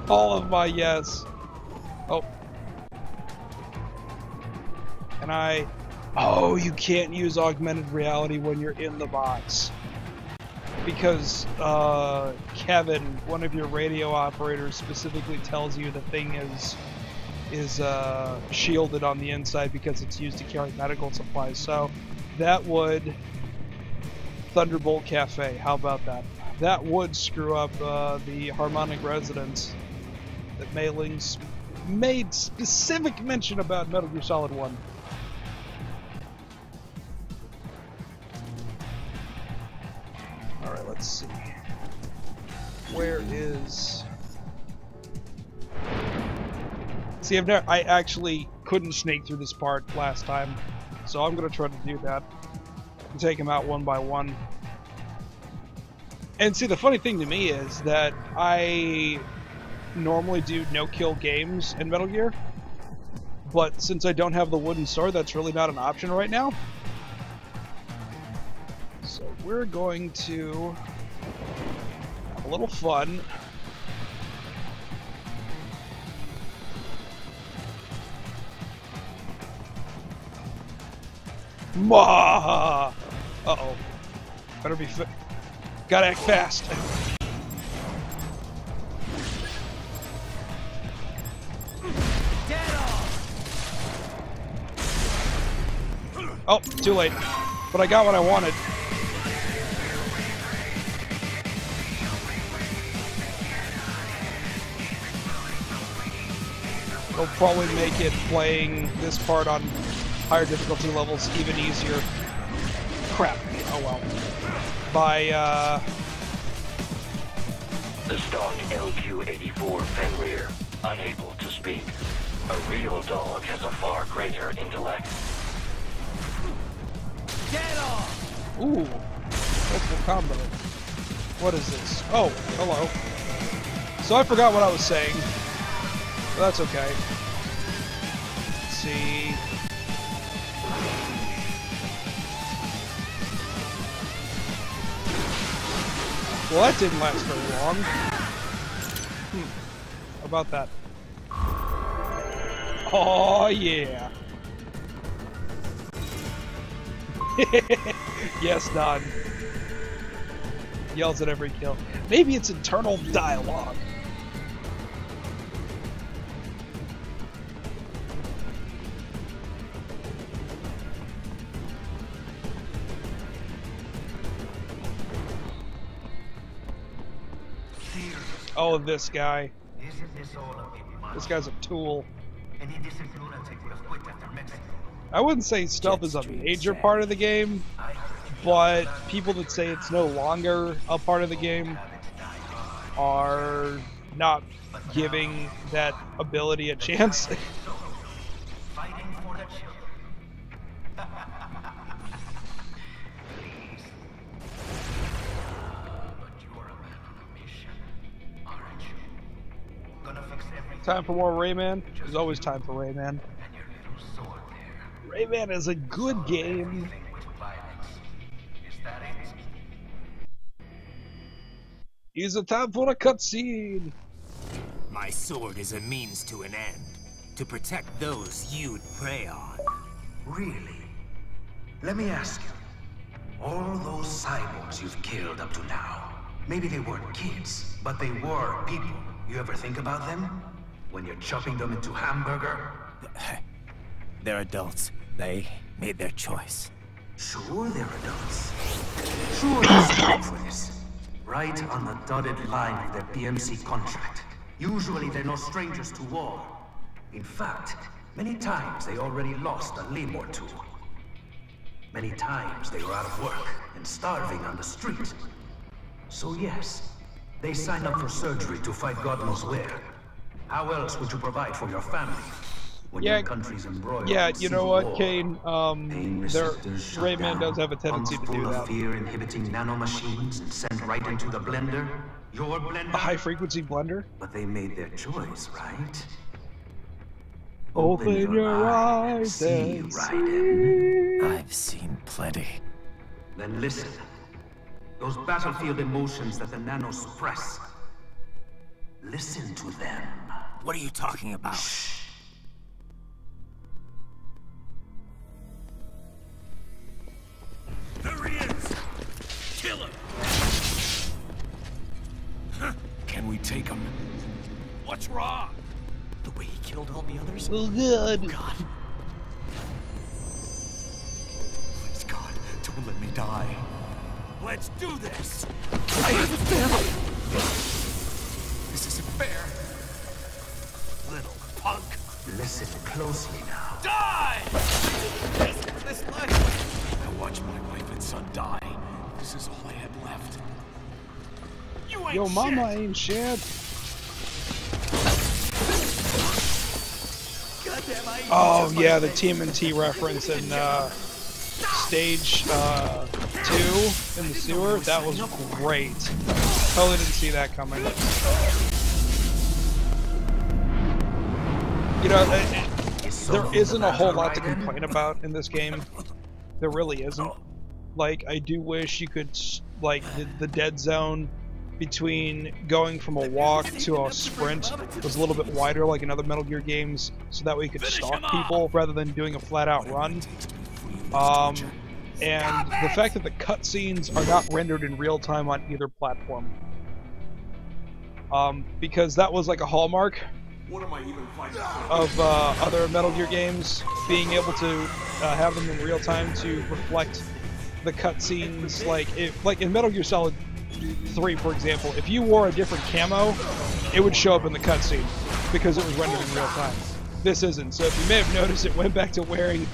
All of my yes. Oh. And oh, you can't use augmented reality when you're in the box. Because, Kevin, one of your radio operators, specifically tells you the thing is shielded on the inside because it's used to carry medical supplies. So, that would... Thunderbolt Cafe, how about that? That would screw up, the harmonic resonance that Mailings made specific mention about Metal Gear Solid 1. Alright, let's see. Where is... See, I actually couldn't snake through this part last time, so I'm gonna try to do that. And take them out one by one. And see, the funny thing to me is that I normally do no-kill games in Metal Gear, but since I don't have the wooden sword, that's really not an option right now. So we're going to have a little fun. Mwah! Uh-oh. Better be fit. Gotta act fast. Oh, too late. But I got what I wanted. It'll probably make it playing this part on higher difficulty levels even easier. Crap. Oh well. By, The stock LQ-84 Fenrir, unable to speak. A real dog has a far greater intellect. Get off! ooh, multiple combo. What is this? Oh, hello. So I forgot what I was saying. But that's okay. Let's see. Well, that didn't last very long. How about that? Oh, yeah. Yes, Don. Yells at every kill. Maybe it's internal dialogue. Oh, this guy. This guy's a tool. I wouldn't say stealth is a major part of the game, but people that say it's no longer a part of the game are not giving that ability a chance. Time for more Rayman? There's always time for Rayman. Rayman is a good game. Is it time for a cutscene? My sword is a means to an end. To protect those you'd prey on. Really? Let me ask you. All those cyborgs you've killed up to now, maybe they weren't kids, but they were people. You ever think about them? When you're chopping them into hamburger? They're adults. They made their choice. Sure they're adults. Sure they signed up for this. Right on the dotted line of their PMC contract. Usually they're no strangers to war. In fact, many times they already lost a limb or two. Many times they were out of work and starving on the street. So yes, they signed up for surgery to fight God knows where. How else would you provide for your family? When Yeah, your country's embroiled yeah, in you know civil what, war, Kane? pain receptors shut Rayman down, does have a tendency to pumps do full that. of fear-inhibiting nanomachines and sent right into the blender. Your blender. The high-frequency blender? But they made their choice, right? Open your eyes see, and Raiden. I've seen plenty. Then listen. Those battlefield emotions that the nanos suppress. Listen to them. What are you talking about? Shh. There he is! Kill him! Can we take him? What's wrong? The way he killed all the others? Oh, good. God. Please, God, don't let me die. Let's do this! I have a family! This isn't fair. Little punk. Listen closely now. Die! This life. I watched my wife and son die. This is all I had left. You ain't Yo, mama shit. ain't shit. Goddamn, I ain't Oh just yeah, like the this. TMNT reference in stage 2 in the sewer. That was great. Totally didn't see that coming. You know, there isn't a whole lot to complain about in this game. There really isn't. Like, I do wish you could, like, the dead zone between going from a walk to a sprint was a little bit wider, like in other Metal Gear games, so that way you could stalk people rather than doing a flat-out run. And the fact that the cutscenes are not rendered in real time on either platform. Because that was like a hallmark of other Metal Gear games, being able to have them in real time to reflect the cutscenes. Like in Metal Gear Solid 3, for example, if you wore a different camo, it would show up in the cutscene because it was rendered in real time. This isn't. So if you may have noticed, it went back to wearing,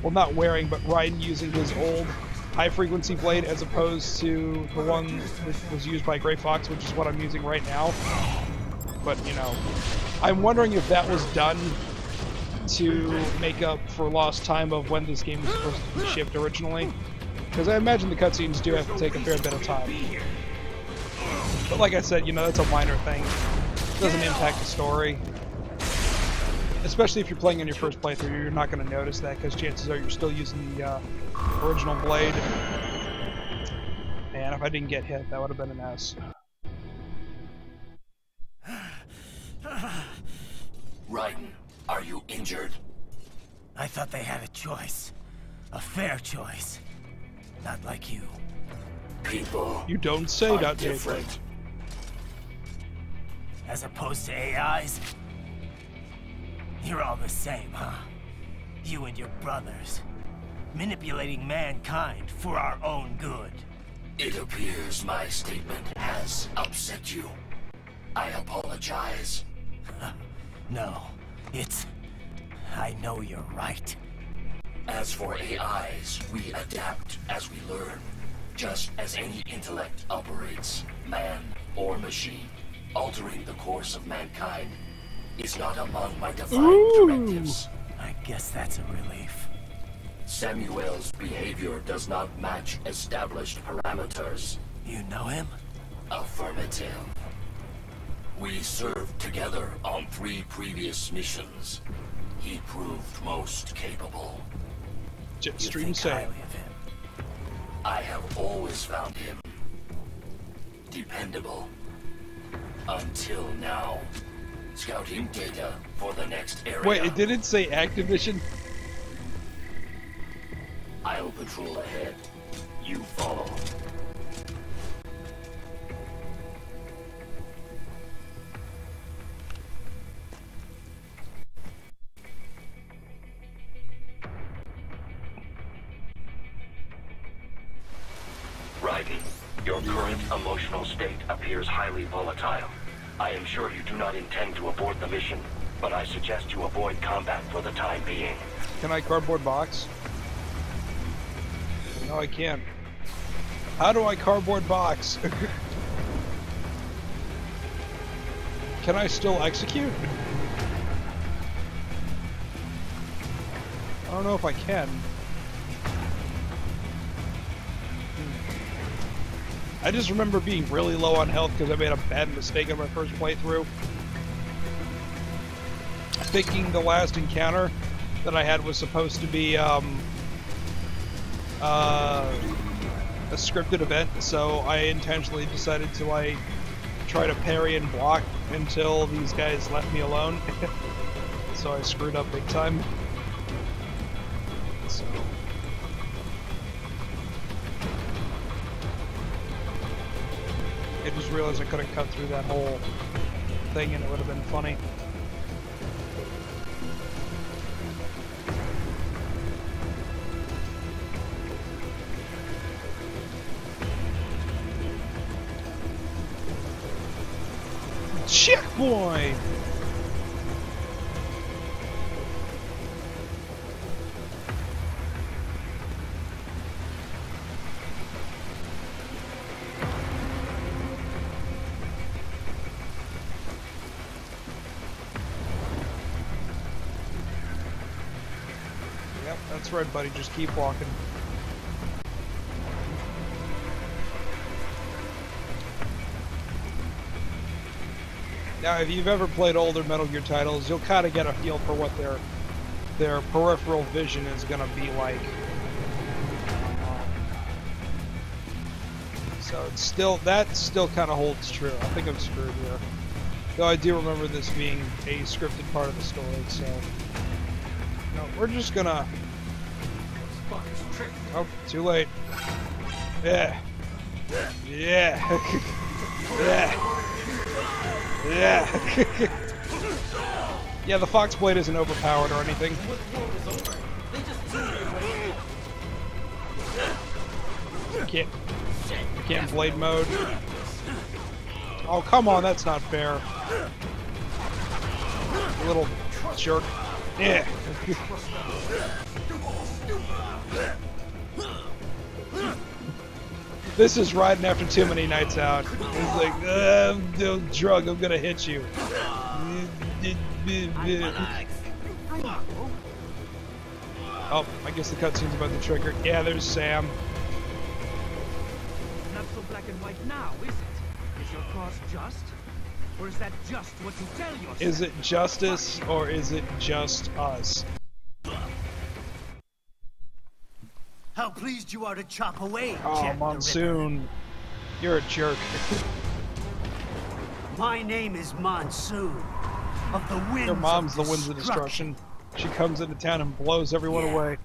well, not wearing, but Raiden using his old high-frequency blade as opposed to the one that was used by Gray Fox, which is what I'm using right now. But, you know, I'm wondering if that was done to make up for lost time of when this game was supposed to be shipped originally. Because I imagine the cutscenes do have to take a fair bit of time. But like I said, you know, that's a minor thing. It doesn't impact the story. Especially if you're playing on your first playthrough, you're not going to notice that, because chances are you're still using the original blade. And if I didn't get hit, that would have been an S. Raiden, are you injured? I thought they had a choice. A fair choice. Not like you. People You don't say are that, different. As opposed to AIs? You're all the same, huh? You and your brothers. Manipulating mankind for our own good. It appears my statement has upset you. I apologize. No, it's... I know you're right. As for AIs, we adapt as we learn. Just as any intellect operates, man or machine, altering the course of mankind is not among my defined directives. I guess that's a relief. Samuel's behavior does not match established parameters. You know him? Affirmative. We served together on 3 previous missions. He proved most capable. You Jetstream think say. highly of him. I have always found him dependable. Until now. Scouting data for the next area. Wait, it didn't say Activision? I'll patrol ahead. You follow. Raiden, your current emotional state appears highly volatile. I am sure you do not intend to abort the mission, but I suggest you avoid combat for the time being. Can I cardboard box? No, I can't. How do I cardboard box? Can I still execute? don't know if I can. I just remember being really low on health because I made a bad mistake on my first playthrough. Thinking the last encounter that I had was supposed to be a scripted event, so I intentionally decided to like try to parry and block until these guys left me alone. So I screwed up big time. So I just realized I could have cut through that whole thing and it would have been funny. Checkpoint! Yep, that's right, buddy. Just keep walking. Now, if you've ever played older Metal Gear titles, you'll kind of get a feel for what their peripheral vision is going to be like. So it's still, that still kind of holds true. I think I'm screwed here. Though I do remember this being a scripted part of the story, so no, we're just gonna. Oh, too late. Yeah. Yeah. Yeah. Yeah. Yeah, the Fox Blade isn't overpowered or anything. Can't blade mode. Oh, come on, that's not fair. Little jerk. Yeah. This is riding after too many nights out. It's like, I'm drunk, I'm gonna hit you. Oh, I guess the cutscene's about the trigger. Yeah, there's Sam. Not so black and white now, is it? Is your cause just? Or is that just what you tell yourself? Is it justice, or is it just us? How pleased you are to chop away, Oh, Jack Monsoon. You're a jerk. My name is Monsoon. Of the winds. Your mom's the of winds of destruction. She comes into town and blows everyone away.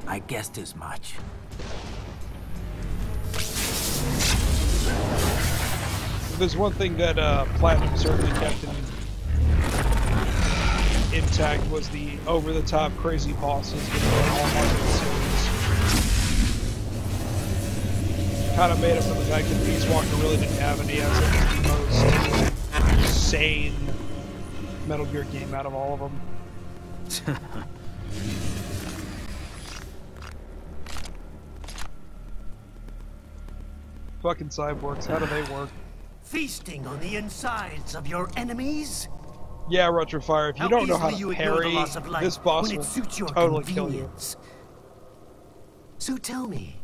I guessed as much. There's one thing that Platinum certainly kept intact was the over-the-top crazy bosses with all series. Kind of made up for the fact that Peace Walker really didn't have any as the most sane Metal Gear game out of all of them. Fucking cyborgs, how do they work? Feasting on the insides of your enemies? Yeah, Retrofire, if you don't know how to parry, this boss will totally kill you. So tell me,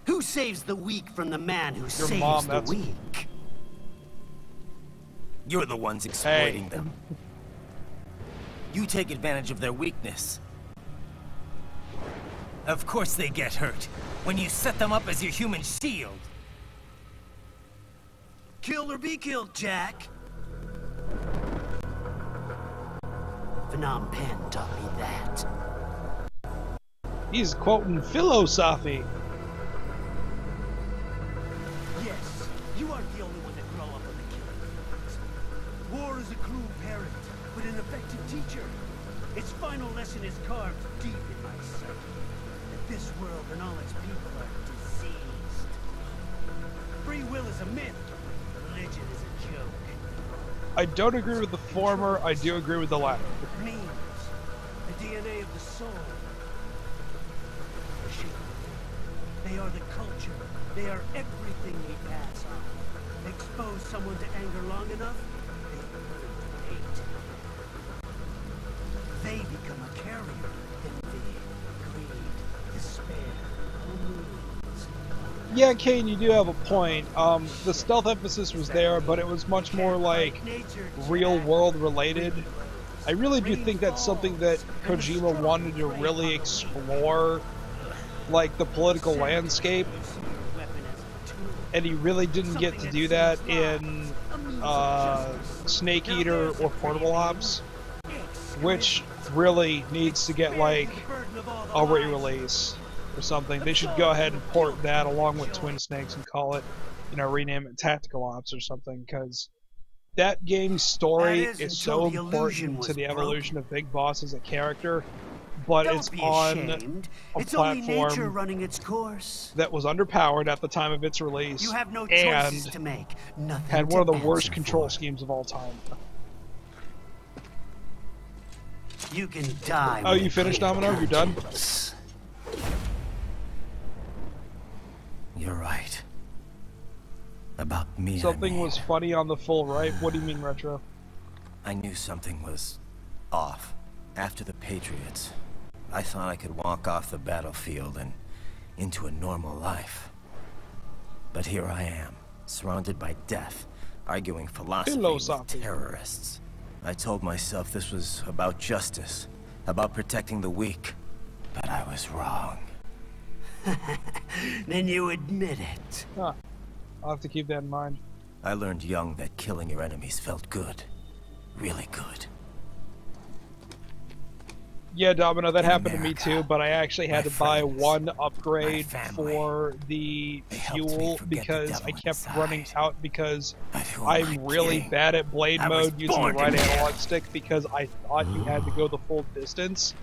who saves the weak from the man who saves mom, the weak? You're the ones exploiting them. You take advantage of their weakness. Of course they get hurt when you set them up as your human shield. Kill or be killed, Jack. Phnom Penh taught me that. He's quoting philosophy. Yes, you aren't the only one that grew up on the killing fields. War is a cruel parent, but an effective teacher. Its final lesson is carved deep in my psyche. That this world and all its people are diseased. Free will is a myth. Religion is a joke. I don't agree with the former, I do agree with the latter. Memes, the DNA of the soul. They are the culture. They are everything we pass on. Expose someone to anger long enough, they learn to hate. They become a carrier, then Yeah, Kane, you do have a point. The stealth emphasis was there, but it was much more like real-world related. I really do think that's something that Kojima wanted to really explore, like the political landscape, and he really didn't get to do that in Snake Eater or Portable Ops, which really needs to get like a re-release or something. They should go ahead and port that along with Twin Snakes and call it, you know, rename it Tactical Ops or something, because that game's story is so important to the evolution of Big Boss as a character, but it's on a platform running its course. that was underpowered at the time of its release You have no and choices to make. Nothing had one of to the worst answer control for. schemes of all time. You can die. Oh, you finished, Domino? You're done? You're right. About me, Something was funny on the full right? What do you mean, Retro? I knew something was off. After the Patriots, I thought I could walk off the battlefield and into a normal life. But here I am, surrounded by death, arguing philosophy with terrorists. I told myself this was about justice, about protecting the weak, but I was wrong. Then you admit it. Huh. I'll have to keep that in mind. I learned young that killing your enemies felt good. Really good. Yeah, Domino, that happened to me America, too, but I actually had to buy friends, one upgrade family, for the fuel because I kept running out because who am I'm I really kidding? bad at blade I was mode using the born to right live. analog stick because I thought you had to go the full distance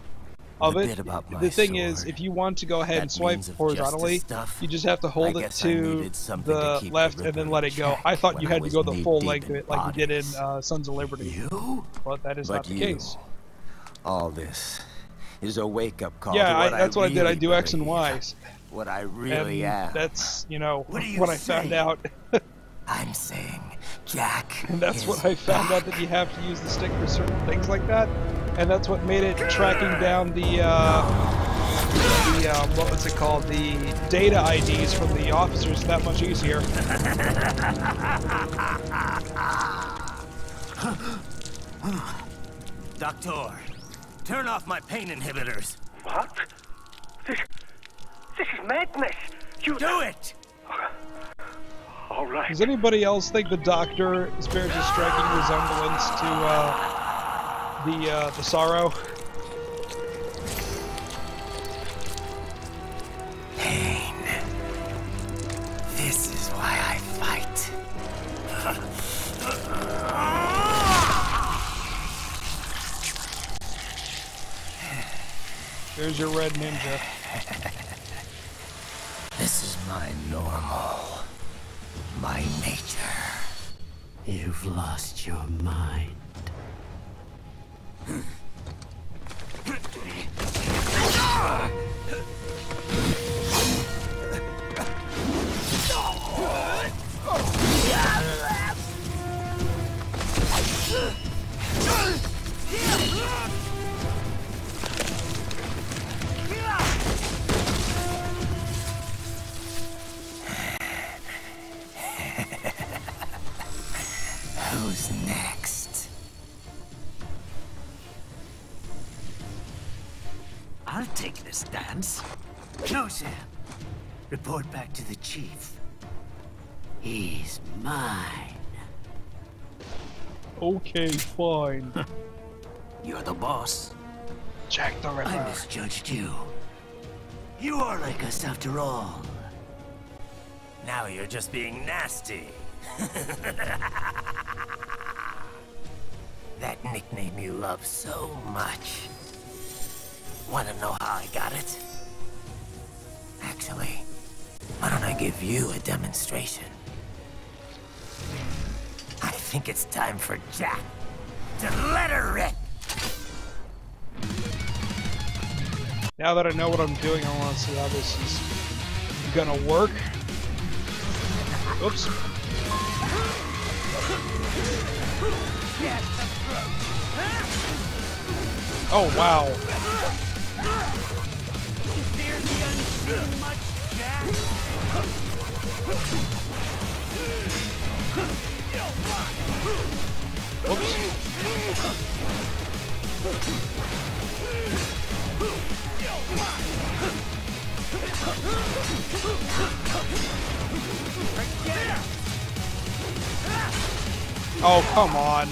of The it. bit about my The thing is, sword, if you want to go ahead and that swipe means of horizontally, justice stuff, you just have to I hold it guess I to needed something to the keep left the and then Ripper let in it go. check I thought when you I had to was go the full knee-deep length of in it like you did in bodies. Sons of Liberty. You? But that is But not the you, case. all this is a wake-up call Yeah, to what that's what I did. I really do X and believe, Y's. What I really And am. that's, you know, What are you when I found saying? out. I'm saying Jack And that's is what I found out, back. that you have to use the stick for certain things like that. And that's what made it tracking down the what was it called? The data IDs from the officers that much easier. Doctor, turn off my pain inhibitors. What? This is madness. You Do it! All right. Does anybody else think the Doctor bears a striking resemblance to the Sorrow? Pain. This is why I fight. There's your red ninja. This is my normal. My nature. You've lost your mind. Who's next? I'll take this dance. No, Sam. Report back to the chief. He's mine. Okay, fine. You're the boss. Jack the I Ripper. misjudged you. You are like us after all. Now you're just being nasty. That nickname you love so much. Want to know how I got it? Actually, why don't I give you a demonstration? I think it's time for Jack to let her rip. Now that I know what I'm doing, I want to see how this is gonna work. Oops. Oh, wow. Oh, come on.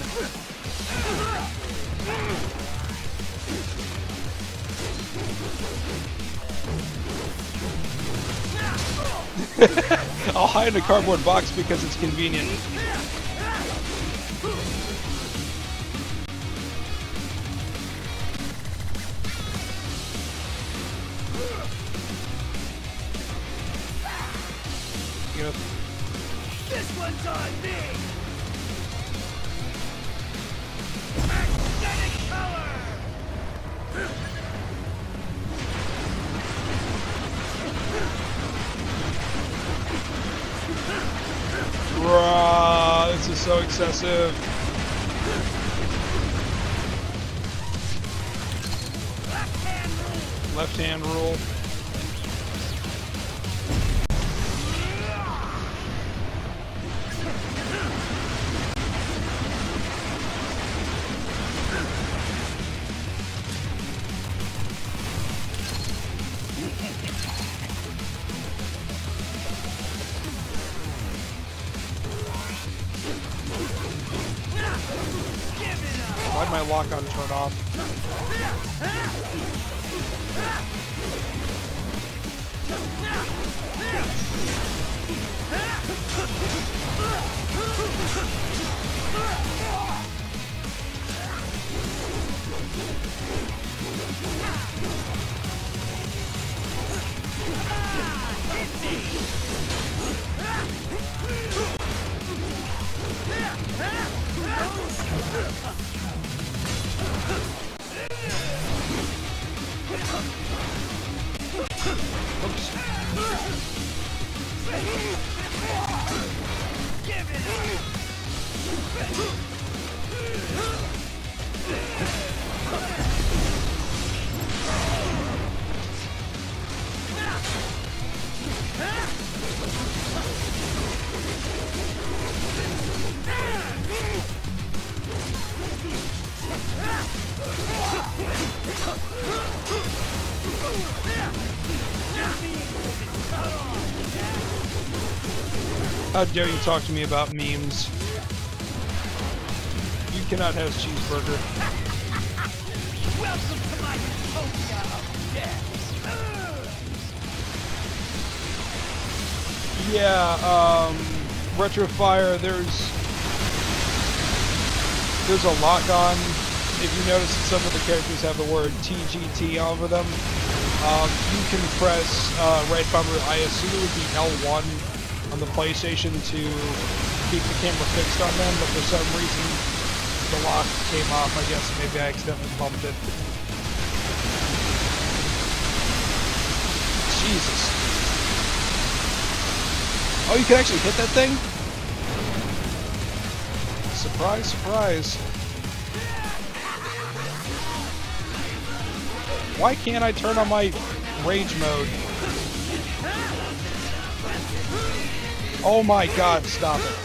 I'll hide in a cardboard box because it's convenient. This one's on me! Magnetic color! Bruh, this is so excessive. Left hand rule. Why'd my lock-on turn off? How dare you talk to me about memes? You cannot have cheeseburger. Welcome to my utopia of death! Yeah, Retrofire, there's a lock-on. If you notice that some of the characters have the word TGT over them, you can press right bumper, I assume it would be L1 on the PlayStation to keep the camera fixed on them, but for some reason the lock came off. I guess maybe I accidentally bumped it. Jesus. Oh, you can actually hit that thing? Surprise, surprise. Why can't I turn on my rage mode? Oh my god, stop it.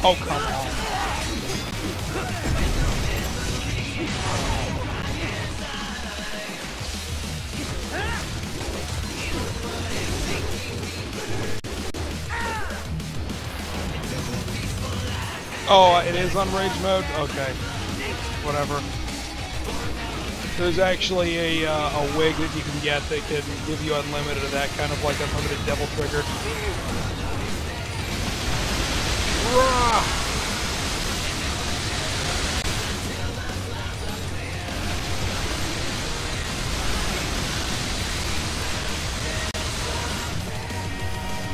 Oh, come on. Oh, it is on rage mode? Okay. Whatever. There's actually a wig that you can get that can give you unlimited of that, kind of like unlimited devil trigger.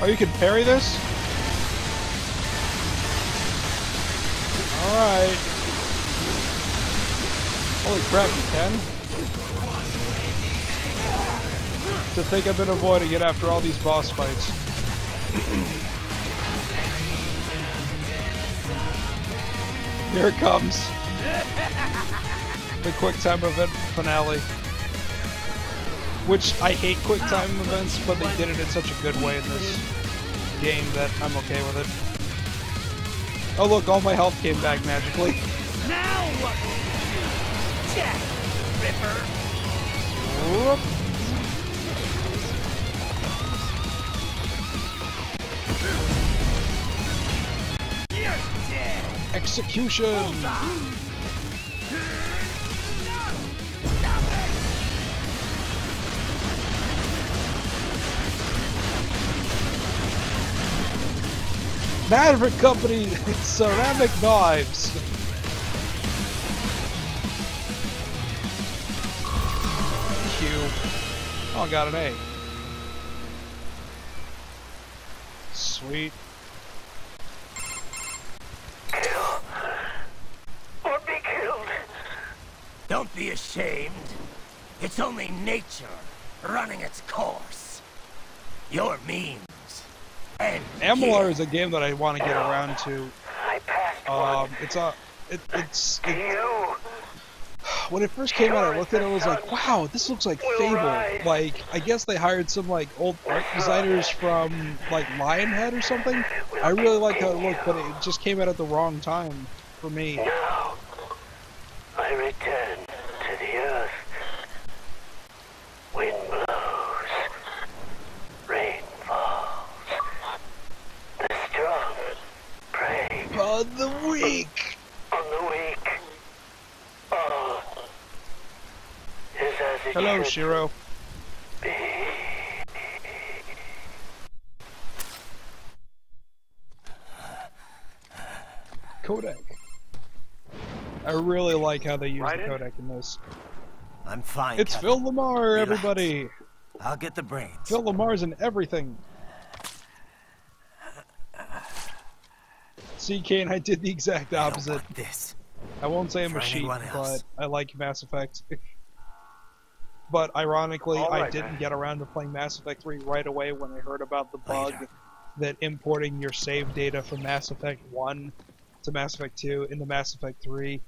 Oh, you can parry this? Alright. Holy crap, you can? To think I've been avoiding it after all these boss fights. Here it comes. The quick time event finale. Which, I hate quick time events, but they did it in such a good way in this game that I'm okay with it. Oh look, all my health came back magically. Now what will you do? Jack Ripper! Whoop. You're dead! Execution! Maverick Company ceramic knives. Q. Oh, got an A. Sweet. Kill. Or be killed. Don't be ashamed. It's only nature running its course. Your memes. And Amalar is a game that I want to get around to. I passed It's you. when it first came out, I looked at it and was like, wow, this looks like Fable. Like, I guess they hired some like old art designers from like Lionhead or something. I really like how it looked, but it just came out at the wrong time for me. Now, I return to the earth. Wind blows. Rain falls. The strong prey On the weak. on the weak. All is as it Hello, should Shiro. be. Codec. I really like how they use Right the in? codec in this. I'm fine. It's Kevin. Phil Lamar, Relax. everybody. I'll get the brains. Phil Lamar's in everything. See, Kane, I did the exact I don't opposite. want this. I won't say I'm For a sheep, anyone else. but I like Mass Effect. But ironically, All I right, didn't man. get around to playing Mass Effect 3 right away when I heard about the bug Later. that importing your save data from Mass Effect 1 to Mass Effect 2 into Mass Effect 3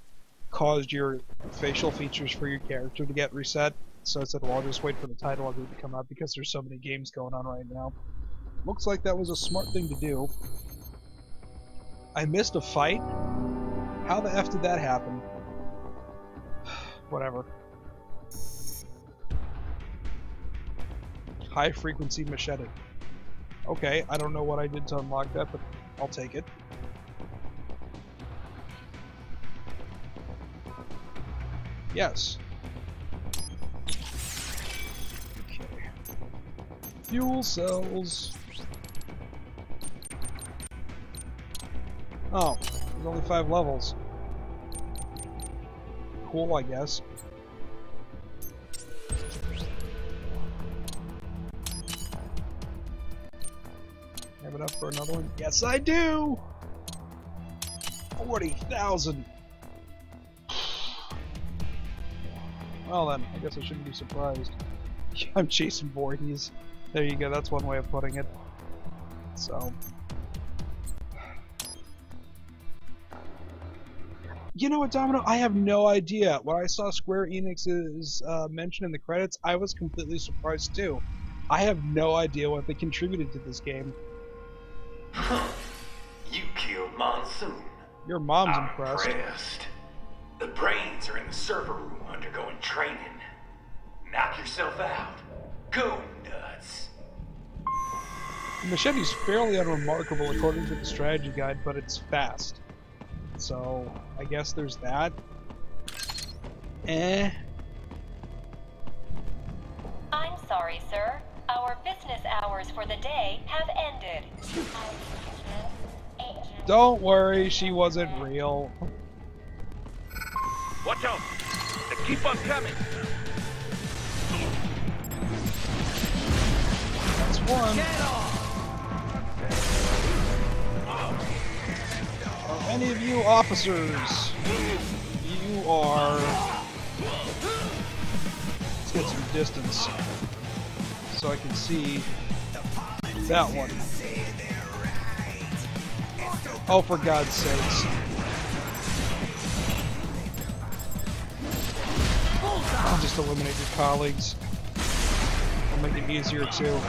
caused your facial features for your character to get reset. So I said, well, I'll just wait for the title of it to come out because there's so many games going on right now. Looks like that was a smart thing to do. I missed a fight? How the F did that happen? Whatever. High frequency machete. Okay, I don't know what I did to unlock that, but I'll take it. Yes. Okay. Fuel cells. Oh, there's only 5 levels. Cool, I guess. Have enough for another one? Yes, I do! 40,000! Well then, I guess I shouldn't be surprised. I'm chasing Voorhees. There you go, that's one way of putting it. So... You know what, Domino? I have no idea. When I saw Square Enix's mention in the credits, I was completely surprised too. I have no idea what they contributed to this game. You killed Monsoon. Your mom's I'm impressed. The brains are in the server room undergoing training. Knock yourself out. Go nuts. The machete's fairly unremarkable according to the strategy guide, but it's fast. So, I guess there's that. I'm sorry, sir. Our business hours for the day have ended. Don't worry, she wasn't real. Watch out! They keep on coming! That's one. Are any of you officers? You are... Let's get some distance so I can see that one. Oh, for God's sakes. I'll just eliminate your colleagues. I'll make it easier too.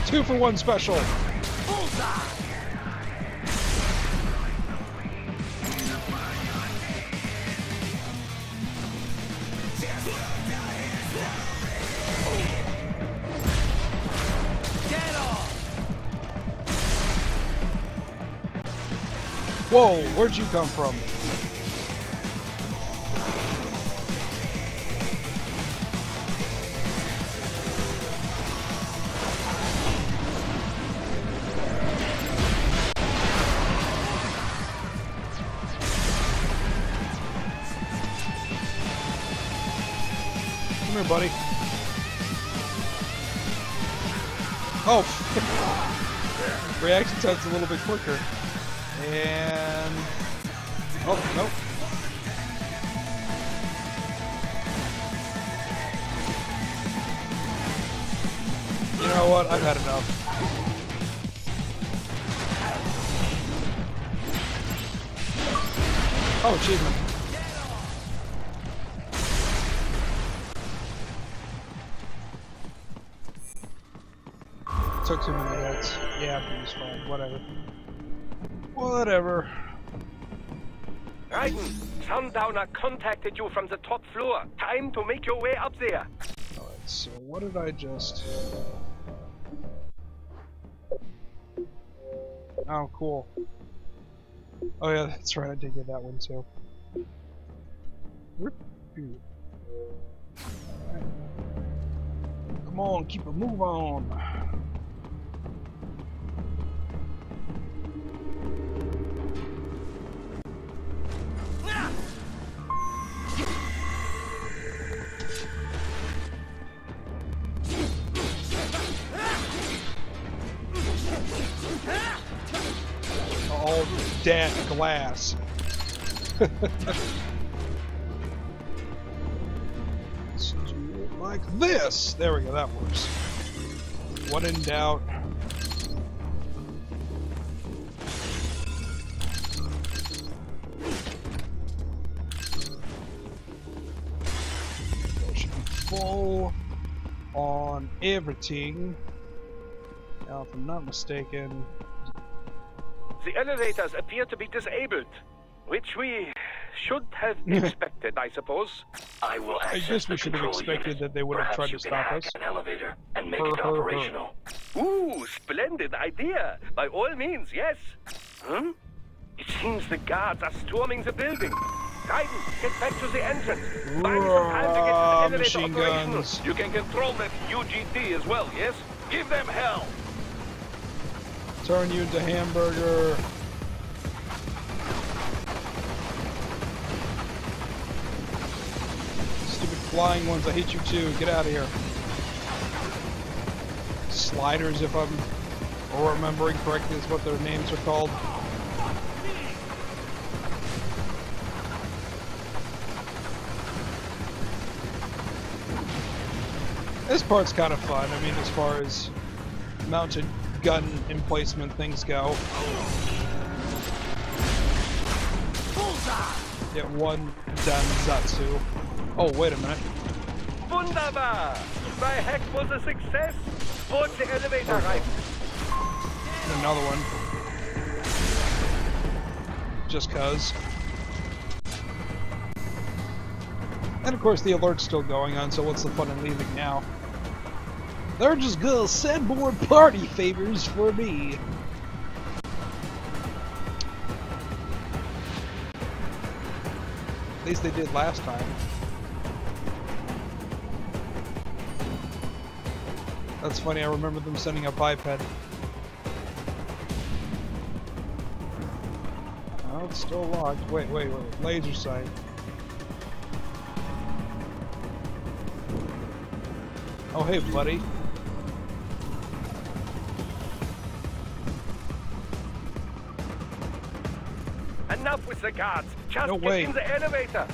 Two for one special. Whoa, where'd you come from? Come here, buddy. Oh! Reaction time's a little bit quicker. And... oh, nope. You know what? I've had enough. Oh, achievement. Took too many hits. Yeah, but it was fine. Whatever. Whatever. Raiden, Sundowner contacted you from the top floor. Time to make your way up there. Alright, so what did I just... oh, cool. Oh yeah, that's right, I did get that one too. Alright. Come on, keep a move on. All that glass. Let's do it like this. There we go, that works. When in doubt. That should be full on everything. Now, if I'm not mistaken. The elevators appear to be disabled, which we should have expected, I suppose. I will I guess we should have expected that they would have tried to stop us. An elevator and make it operational. Ooh, splendid idea. By all means, yes. Hmm? It seems the guards are storming the building. Raiden, get back to the entrance. Buy me some time to get the elevator machine operational. guns. You can control that UGT as well, yes? Give them hell! Turn you into hamburger. Stupid flying ones, I hate you too. Get out of here. Sliders, if I'm remembering correctly, is what their names are called. This part's kind of fun. I mean, as far as mounted gun emplacement things go. Get one Danzatsu. Oh, wait a minute. Wunderbar! My hack was a success. Board the elevator, right? Another one. Just cause. And of course the alert's still going on, so what's the fun in leaving now? They're just gonna send more party favors for me. At least they did last time. That's funny, I remember them sending a biped. Oh, it's still locked. Wait. Laser sight. Oh, hey, buddy. Enough with the guards. Just No get way. in the elevator.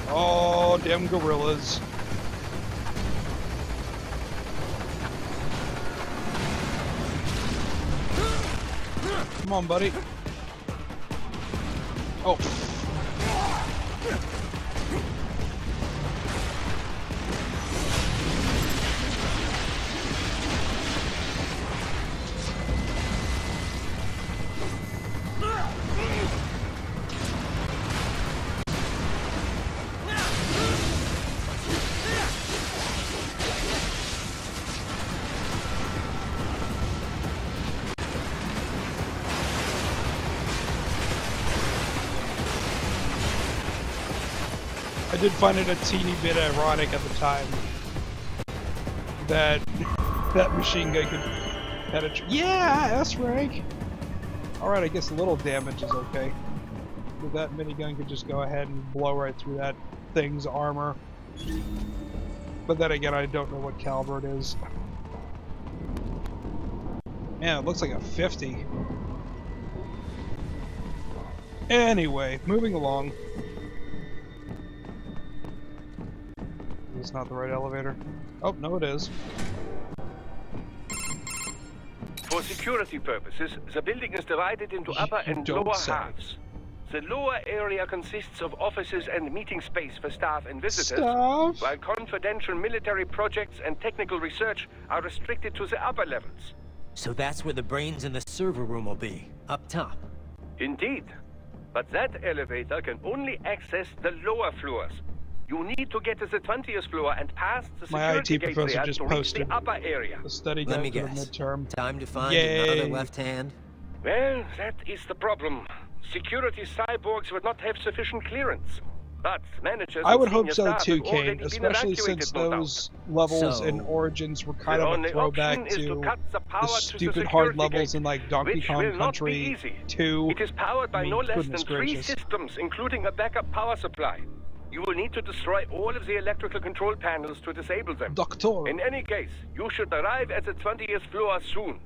Oh, damn gorillas. Come on, buddy. Oh. I did find it a teeny bit ironic at the time that that machine gun could penetrate. Yeah, S rank. All right, I guess a little damage is okay. But that minigun could just go ahead and blow right through that thing's armor. But then again, I don't know what caliber it is. Man, it looks like a 50. Anyway, moving along. It's not the right elevator. Oh, no it is. For security purposes, the building is divided into upper and don't lower say. halves. The lower area consists of offices and meeting space for staff and visitors, Staff? while confidential military projects and technical research are restricted to the upper levels. So that's where the brains in the server room will be, up top. Indeed. But that elevator can only access the lower floors. You need to get to the 20th floor and pass the My security IT gate professor there just to reach posted the upper area. the study Let me guide for the guess. midterm. Time to find Yay. another left hand? Well, that is the problem. Security cyborgs would not have sufficient clearance. But managers I and would hope senior so staff too, have already Kane, been especially evacuated, since no doubt. those levels So, in Origins were kind The of a only throwback option is to to cut the power the to stupid the hard security levels gate, in like Donkey which Kong will not be Country easy. 2. It is powered by I mean, no less than goodness 3 gracious. systems, including a backup power supply. You will need to destroy all of the electrical control panels to disable them. Doctor. In any case, you should arrive at the 20th floor soon.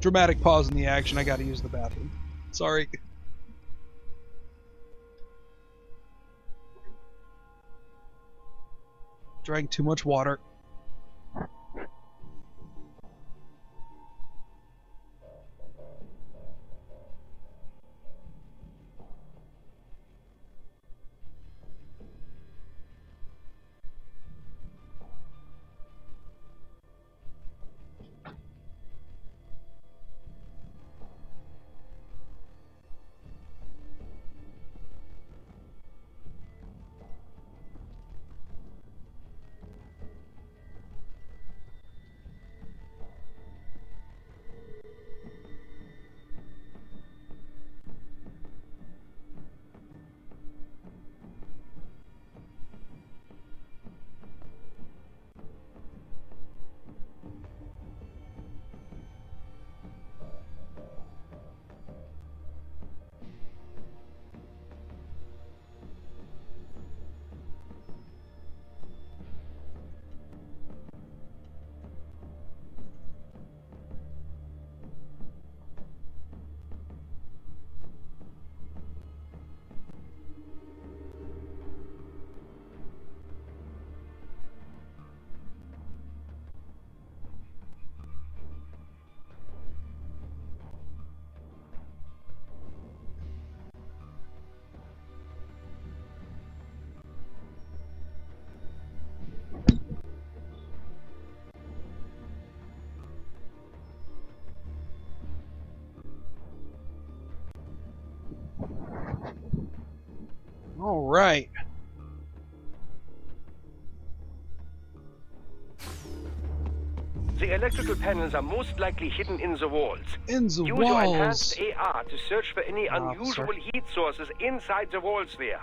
Dramatic pause in the action. I gotta use the bathroom. Sorry. Drank too much water. All right. The electrical panels are most likely hidden in the walls. In the Use walls. your enhanced AR to search for any Officer. unusual heat sources inside the walls there.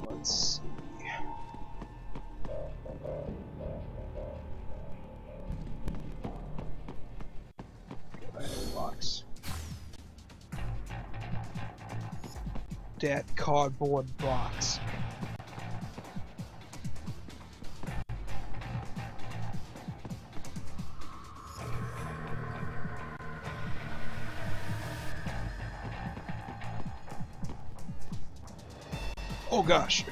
Let's see. Box. That cardboard box. Oh gosh.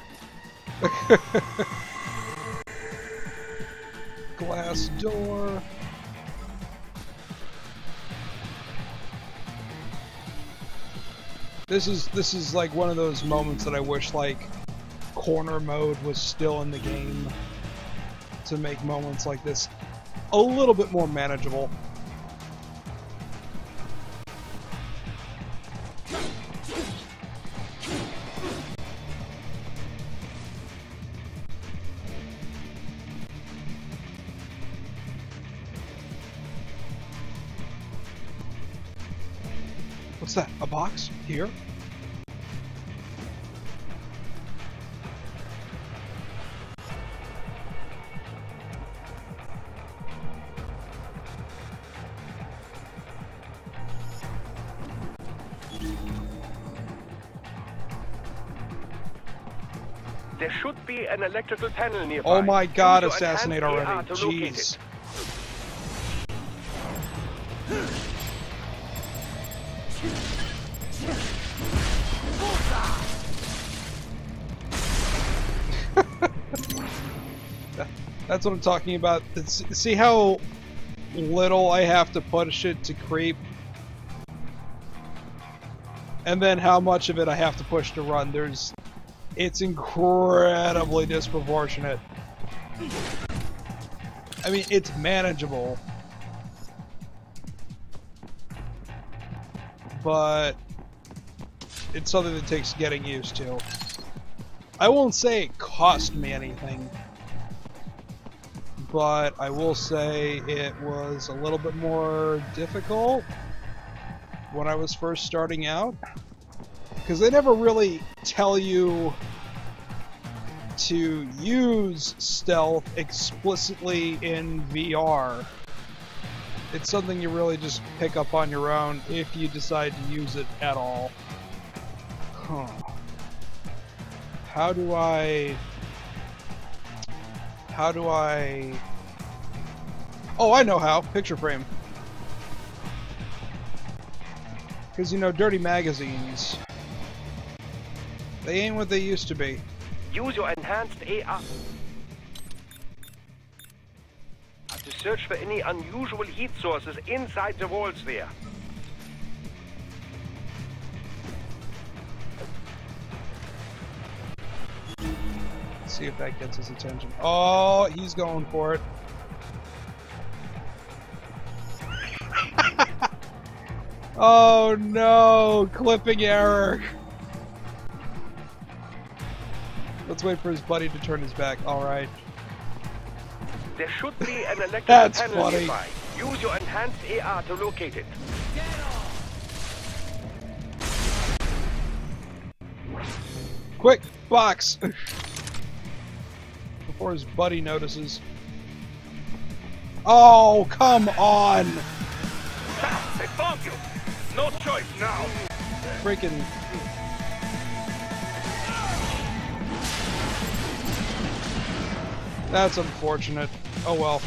Glass door. This is like one of those moments that I wish like corner mode was still in the game to make moments like this a little bit more manageable. What's that? A box? Here? There should be an electrical panel nearby. Oh my god, Use your assassinate enhanced AR already. to locate Jeez. it. That's what I'm talking about. See how little I have to push it to creep? And then how much of it I have to push to run. It's incredibly disproportionate. I mean, it's manageable. But it's something that takes getting used to. I won't say it cost me anything, but I will say it was a little bit more difficult when I was first starting out, because they never really tell you to use stealth explicitly in VR. It's something you really just pick up on your own if you decide to use it at all. Huh. How do I... Oh, I know how. Picture frame. Because, you know, dirty magazines, they ain't what they used to be. Use your enhanced AR to search for any unusual heat sources inside the walls there. Let's see if that gets his attention. Oh, he's going for it. Oh no, clipping error. Let's wait for his buddy to turn his back. Alright. There should be an electrical That's panel funny. nearby. Use your enhanced AR to locate it. Quick, box! Before his buddy notices. Oh, come on! They found you! No choice now! Freaking... That's unfortunate. Oh well.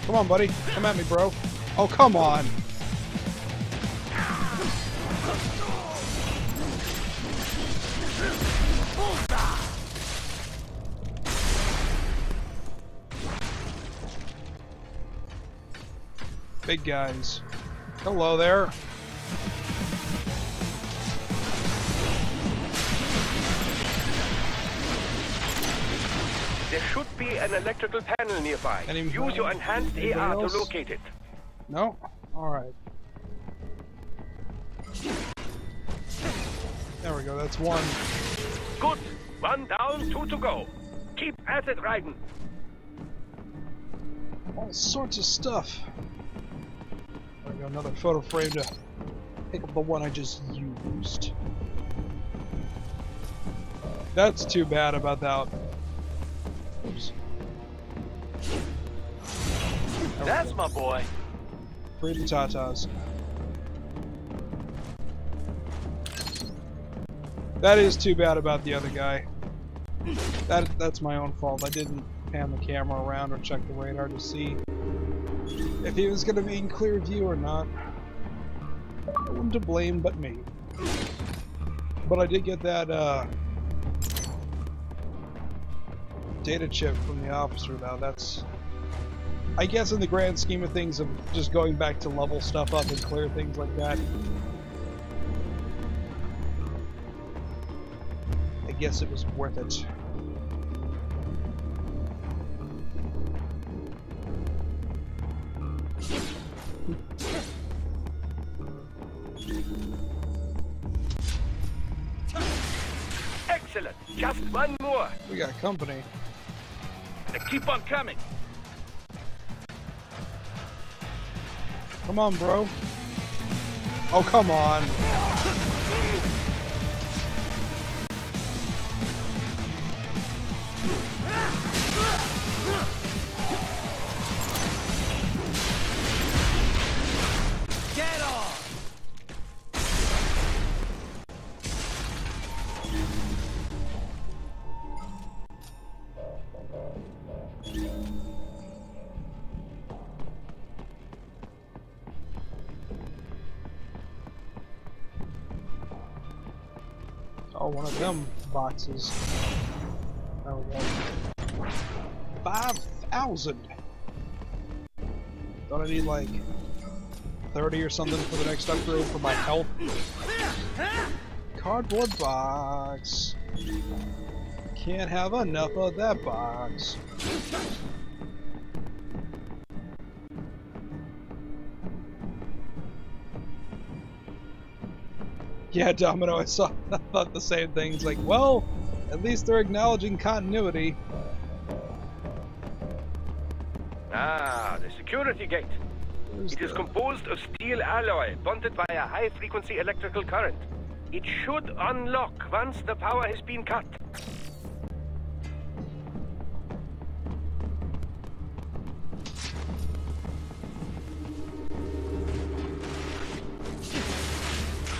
Come on, buddy. Come at me, bro. Oh, come on! Big guys. Hello there. There should be an electrical panel nearby. Use your enhanced AR else? to locate it. No? Alright. There we go, that's one. Good. 1 down, 2 to go. Keep at it, Raiden. All sorts of stuff. There we go, another photo frame to pick up the one I just used. That's too bad about that. Oops. That's my boy. Free the tatas. That is too bad about the other guy. That's my own fault. I didn't pan the camera around or check the radar to see if he was gonna be in clear view or not. No one to blame but me. But I did get that data chip from the officer though. That's, I guess, in the grand scheme of things of just going back to level stuff up and clear things like that, I guess it was worth it. Excellent. Just one more. We got company. Keep on coming. Come on, bro. Oh, come on. Get off! Oh, one of them boxes. There we go. 5,000! Don't I need like 30 or something for the next upgrade for my health? Cardboard box. Can't have enough of that box. Yeah, Domino, I thought the same thing. It's like, well, at least they're acknowledging continuity. Ah, the security gate. It is composed of steel alloy bonded by a high-frequency electrical current. It should unlock once the power has been cut.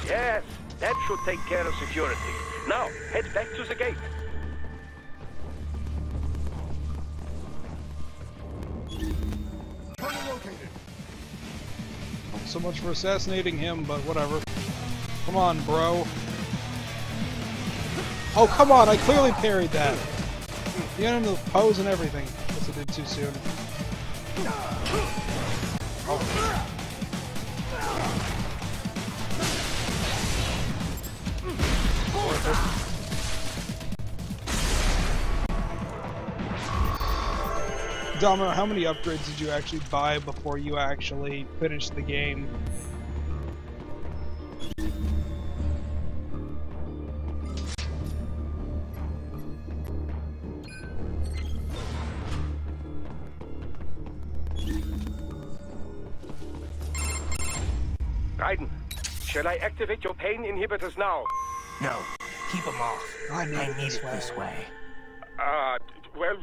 Yes, that should take care of security. Now, head back to the gate. So much for assassinating him, but whatever. Come on, bro. Oh, come on, I clearly parried that. You got into the pose and everything. Guess I did too soon. Oh. Domino, how many upgrades did you actually buy before you actually finished the game? Raiden, shall I activate your pain inhibitors now? No, keep them off. I need it it this way. Well,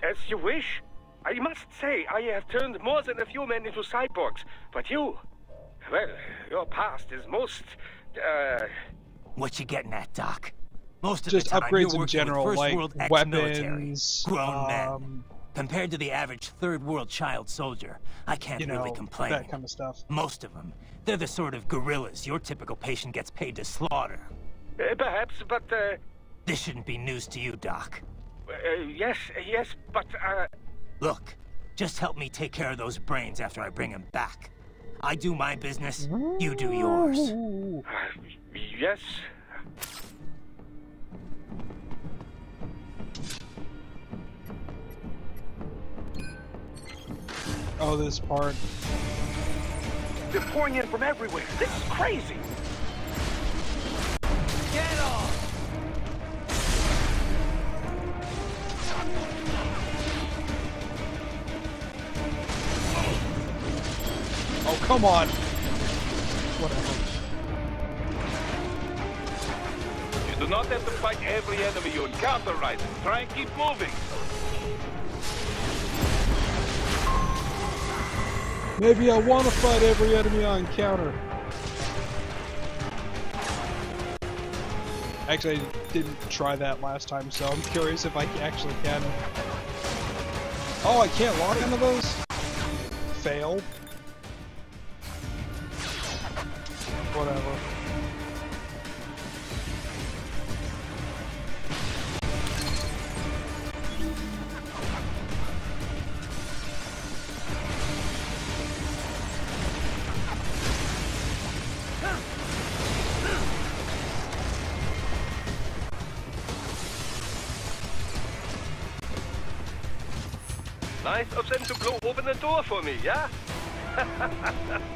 as you wish. I must say, I have turned more than a few men into cyborgs, but you... Well, your past is most, What you getting at, Doc? Most of just the time, upgrades you're in general, with like first-world ex-military, weapons, grown men. Compared to the average third-world child soldier, I can't really complain. That kind of stuff. Most of them, they're the sort of guerrillas your typical patient gets paid to slaughter. perhaps, but, This shouldn't be news to you, Doc. yes, but, Look, just help me take care of those brains after I bring them back. I do my business, you do yours. yes. Oh, this part. They're pouring in from everywhere. This is crazy. Get off! Oh, come on! Whatever. You do not have to fight every enemy you encounter, Raiden. Try and keep moving. Maybe I want to fight every enemy I encounter. Actually, I didn't try that last time, so I'm curious if I actually can. Oh, I can't lock into those? Fail. Whatever. Nice of them to blow open the door for me, yeah?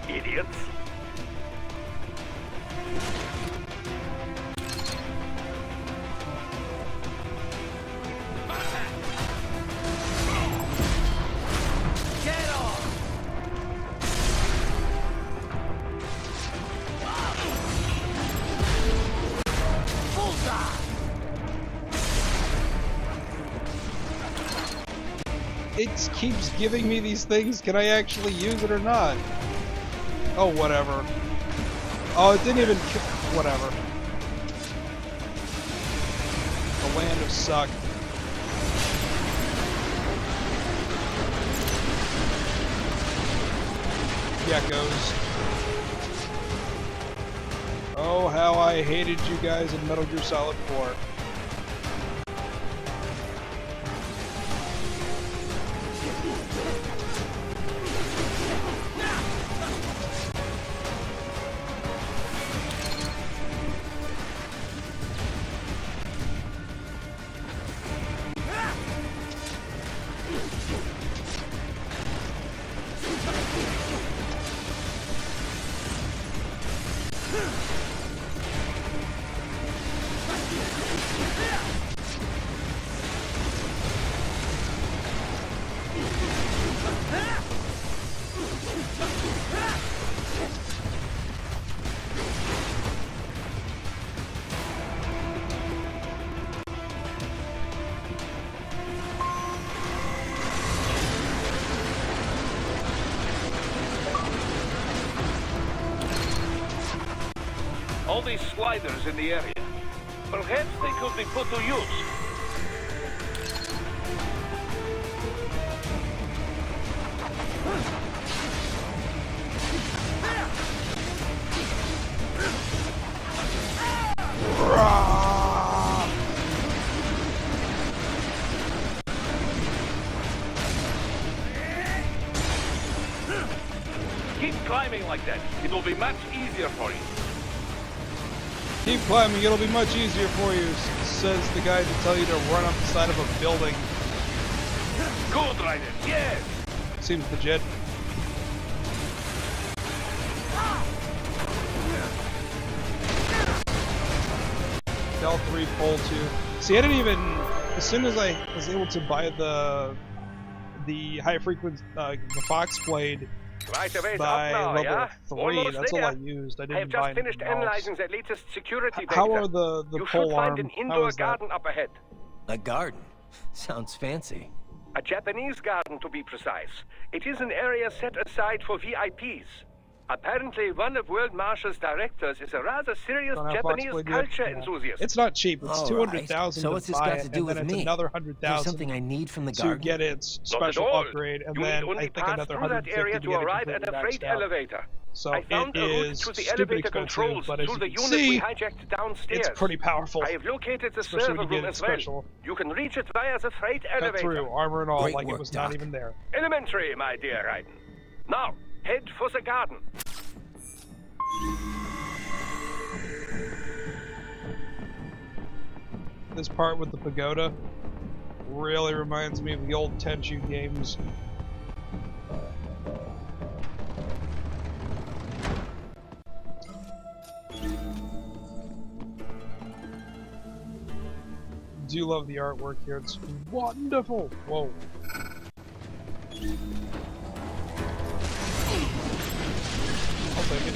Idiots. Get off! Bullseye! It keeps giving me these things. Can I actually use it or not? Oh, whatever. Oh, it didn't even... Whatever. The land of suck. Geckos. Oh, how I hated you guys in Metal Gear Solid 4. All these sliders in the area. Perhaps they could be put to use. Keep climbing like that. It will be much easier for you. Keep climbing, it'll be much easier for you, says the guy to tell you to run up the side of a building. Good, Raiden, yes! Seems legit. L3 pole 2. See, I didn't even... As soon as I was able to buy the high frequency, the Fox Blade Right away, by now, level yeah? 3, Almost that's there. all I used. I I didn't have buy just anything finished else. analyzing the latest security data. How are the You pole should find arm? an How indoor is that? garden up ahead. A garden? Sounds fancy. A Japanese garden, to be precise. It is an area set aside for VIPs. Apparently, one of World Marshall's directors is a rather serious Don't have Fox Japanese Blade yet? culture Yeah. enthusiast. It's not cheap. It's All 200,000 So to what's this buy got it, to do and with then it's me? another Is there 100,000 something I need from the to garden? get its Not at special all. upgrade, and You then need only I think pass another through that 150 area to to get it arrive at completely a freight maxed out. elevator. So I found it a route is to the stupid elevator expensive, controls but as through the you can unit we see, hijacked downstairs. it's pretty powerful. I have located the Especially server when you room get as it well. special. You can reach it via the freight Cut elevator. through, armor and all, Great like work, it was Doc. not even there. Elementary, my dear Raiden. Now, head for the garden. This part with the pagoda really reminds me of the old Tenchu games. do love the artwork here. It's wonderful. Whoa. I'll take it.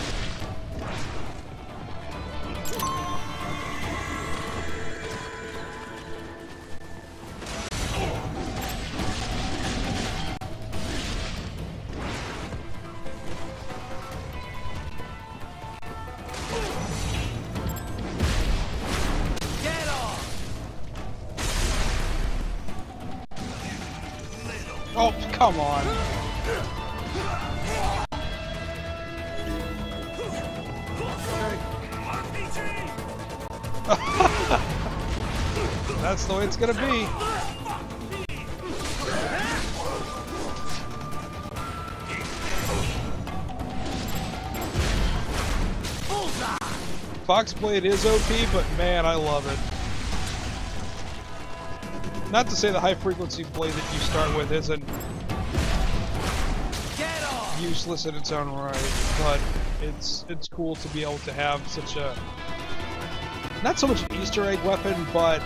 Oh, come on. That's the way it's gonna be. Foxblade is OP, but man, I love it. Not to say the high frequency blade that you start with isn't useless in its own right, but it's cool to be able to have such a, not so much an Easter egg weapon, but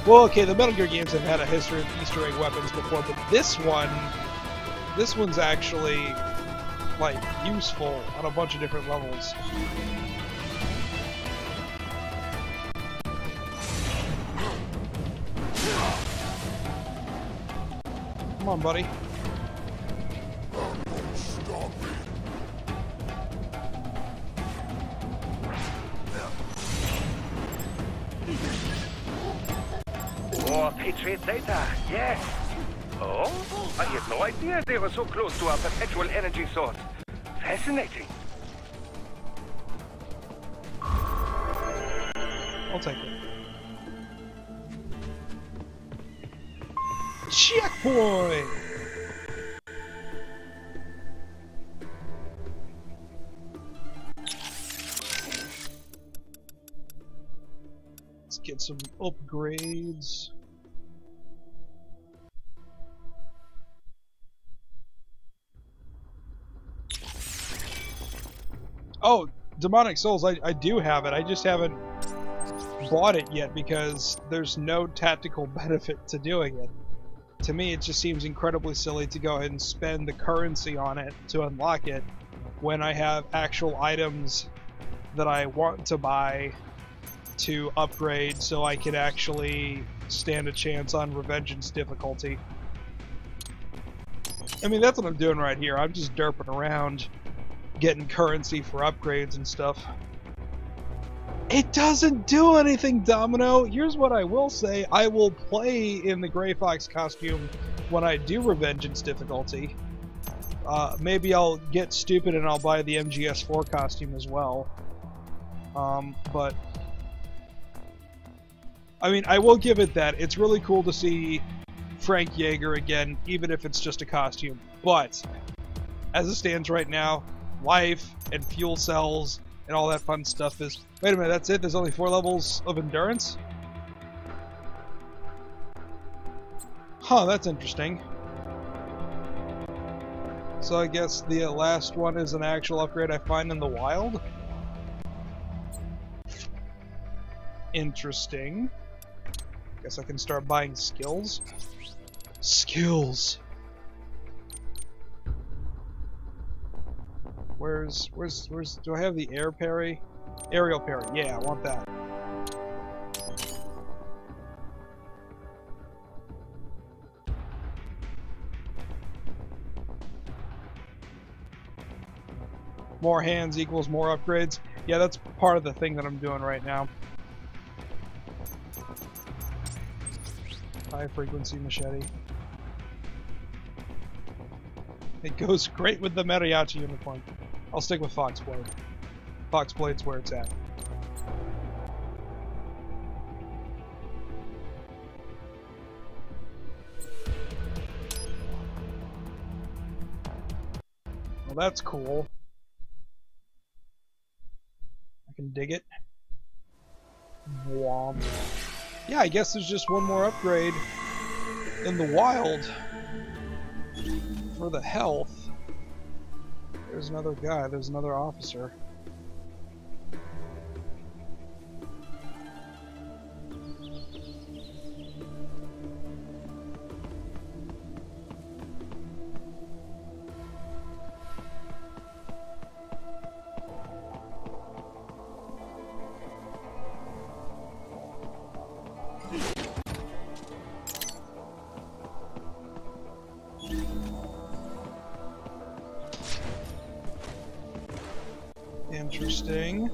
well, okay, the Metal Gear games have had a history of Easter egg weapons before, but this one's actually like useful on a bunch of different levels. Come on, buddy. More Patriot data, yes. Oh, I had no idea they were so close to our perpetual energy source. Fascinating. I'll take it. Checkpoint! Let's get some upgrades. Oh, Demonic Souls, I do have it. I just haven't bought it yet because there's no tactical benefit to doing it. To me, it just seems incredibly silly to go ahead and spend the currency on it to unlock it when I have actual items that I want to buy to upgrade so I can actually stand a chance on Revengeance difficulty. I mean, that's what I'm doing right here. I'm just derping around, getting currency for upgrades and stuff. It doesn't do anything, Domino! Here's what I will say. I will play in the Gray Fox costume when I do Revengeance difficulty. Maybe I'll get stupid and I'll buy the MGS4 costume as well. But I mean, I will give it that. It's really cool to see Frank Yeager again, even if it's just a costume. But as it stands right now, life and fuel cells and all that fun stuff is... Wait a minute, that's it? There's only 4 levels of endurance? Huh, that's interesting. So I guess the last one is an actual upgrade I find in the wild? Interesting. Guess I can start buying skills. Skills! Where's, do I have the air parry? Aerial parry, yeah, I want that. More hands equals more upgrades. Yeah, that's part of the thing that I'm doing right now. High frequency machete. It goes great with the mariachi uniform. I'll stick with Foxblade. Foxblade's where it's at. Well, that's cool. I can dig it. Womp. Yeah, I guess there's just one more upgrade in the wild for the health. There's another guy, there's another officer. Interesting.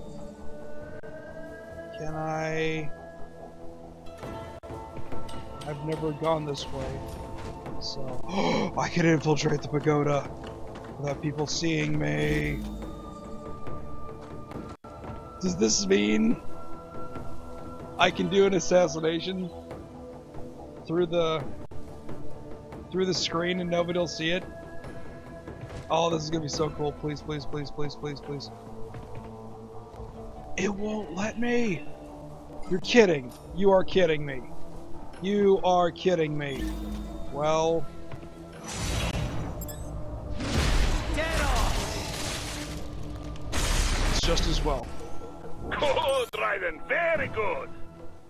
Can I... I've never gone this way. So... I can infiltrate the pagoda without people seeing me. Does this mean I can do an assassination through the screen and nobody'll see it? Oh, this is gonna be so cool. Please, please, please, please, please, please. It won't let me! You're kidding. You are kidding me. You are kidding me. Well... Dead off! It's just as well. Good, Raiden, very good.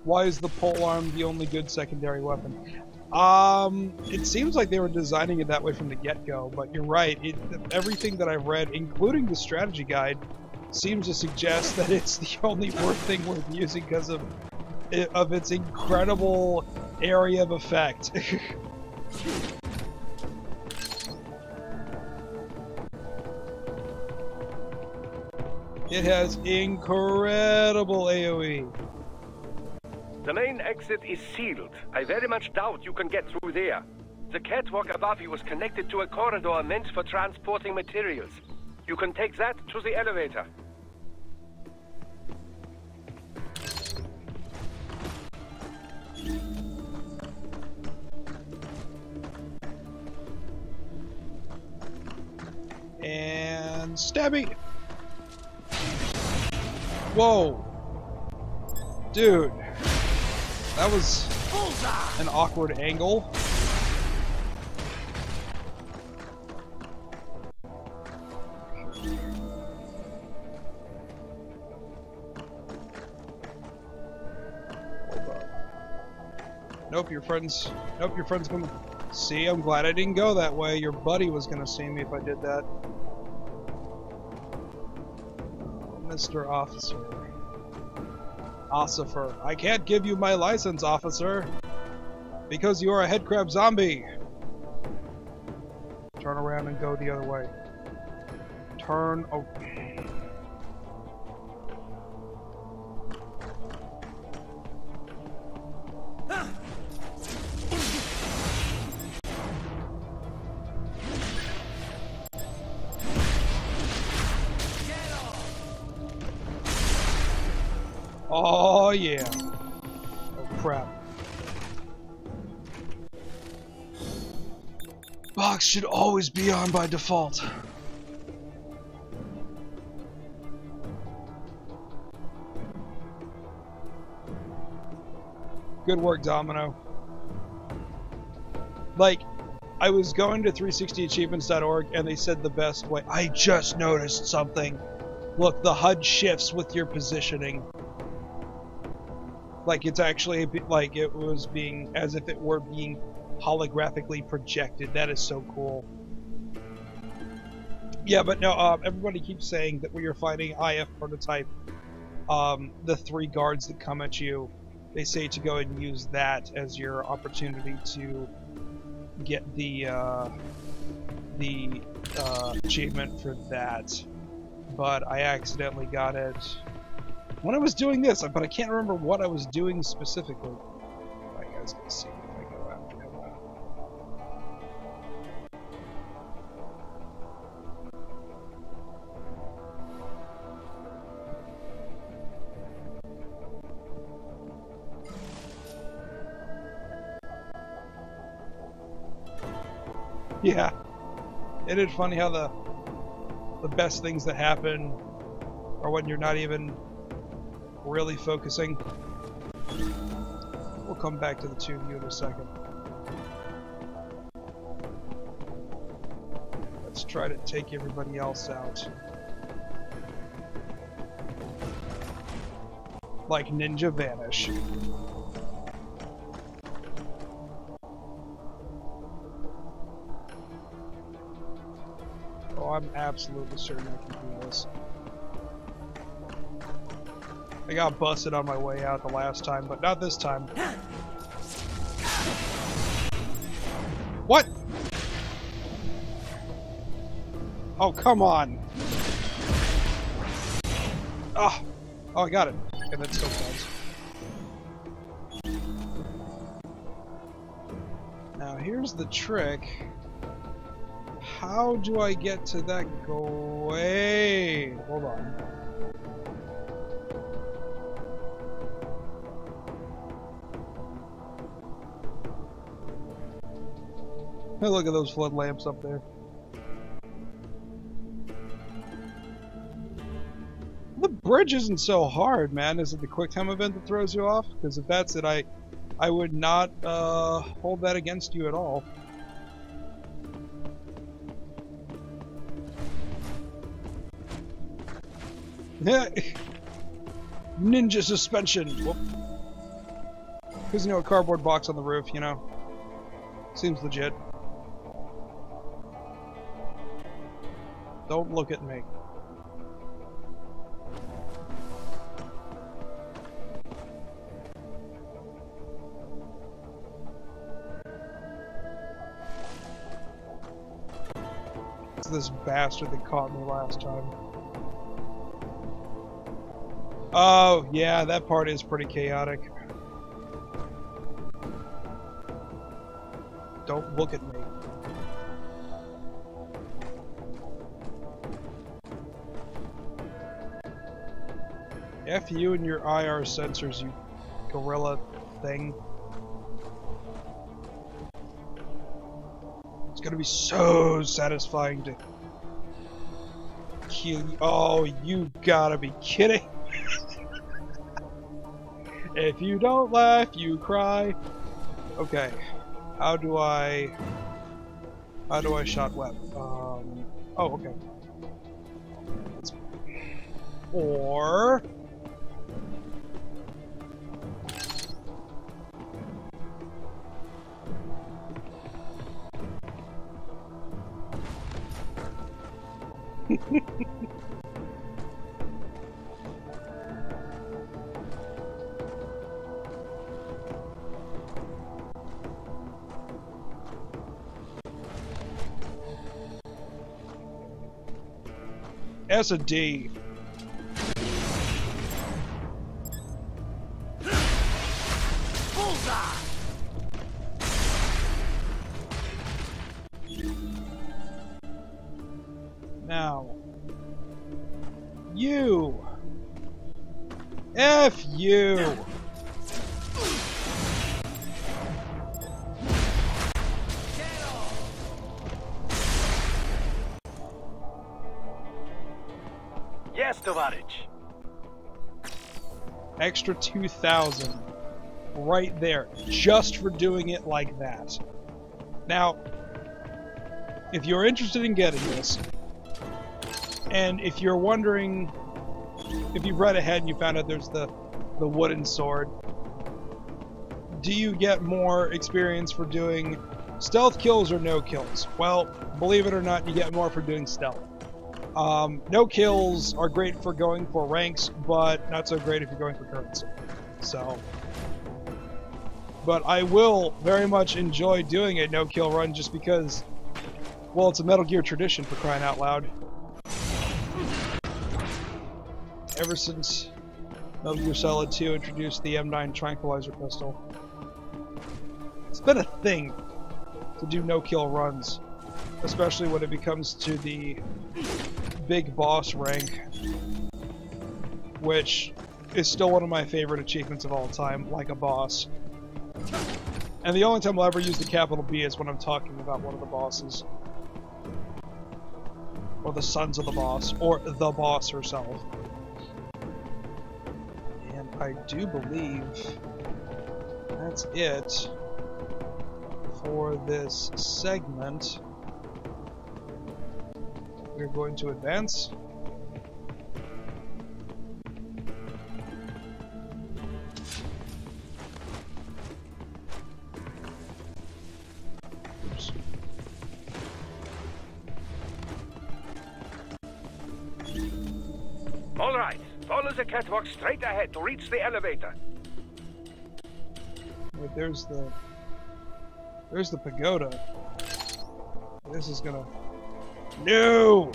Why is the polearm the only good secondary weapon? It seems like they were designing it that way from the get-go, but you're right. Everything that I've read, including the strategy guide, seems to suggest that it's the only thing worth using because of its incredible area of effect. It has incredible AoE. The main exit is sealed. I very much doubt you can get through there. The catwalk above you is connected to a corridor meant for transporting materials. You can take that to the elevator. And stabby. Whoa. Dude. That was an awkward angle. Nope, your friend's gonna see. I'm glad I didn't go that way. Your buddy was gonna see me if I did that. Mr. Officer. Ossifer. I can't give you my license, officer. Because you are a headcrab zombie. Turn around and go the other way. Turn away. Oh yeah. Oh crap. Box should always be on by default. Good work, Domino. Like, I was going to 360achievements.org and they said the best way. I just noticed something. Look, the HUD shifts with your positioning. Like it's actually like it was being, as if it were being holographically projected. That is so cool. Yeah, but no, everybody keeps saying that when you're fighting IF prototype, the 3 guards that come at you, they say to go and use that as your opportunity to get the achievement for that. But I accidentally got it when I was doing this, but I can't remember what I was doing specifically. You guys can see if I go out. Yeah. Isn't it funny how the best things that happen are when you're not even really focusing? We'll come back to the 2 of you in a second. Let's try to take everybody else out. Like Ninja Vanish. Oh, I'm absolutely certain I can do this. I got busted on my way out the last time, but not this time. What? Oh, come on. Oh! Oh, I got it. Okay, that still counts. Now, here's the trick. How do I get to that goal? Wait, hold on. Hey, look at those flood lamps up there. The bridge isn't so hard, man. Is it the quick time event that throws you off? Because if that's it, I would not hold that against you at all. Ninja suspension. Whoop. Because, you know, a cardboard box on the roof, you know. Seems legit. Don't look at me. It's this bastard that caught me last time. Oh, yeah, that part is pretty chaotic. Don't look at me. F you and your IR sensors, you gorilla thing. It's gonna be so satisfying to kill you. Oh, you gotta be kidding. If you don't laugh, you cry. Okay. How do I shot web? Oh, okay. Or S a D. Bullseye! Now, you. F you. Yes, Tovarich. Extra 2,000 right there, just for doing it like that. Now, if you're interested in getting this, and if you're wondering, if you've read ahead and you found out there's the wooden sword, do you get more experience for doing stealth kills or no kills? Well, believe it or not, you get more for doing stealth. No kills are great for going for ranks, but not so great if you're going for currency. So, but I will very much enjoy doing a no-kill run just because, well, it's a Metal Gear tradition, for crying out loud. Ever since Metal Gear Solid 2 introduced the M9 tranquilizer pistol, it's been a thing to do no-kill runs, especially when it becomes to the big boss rank, which is still one of my favorite achievements of all time, like a boss. And the only time I'll ever use the capital B is when I'm talking about one of the bosses. Or the sons of the boss, or the boss herself. And I do believe that's it for this segment. We're going to advance. Oops. All right, follow the catwalk straight ahead to reach the elevator. Wait, there's the pagoda. This is gonna... No!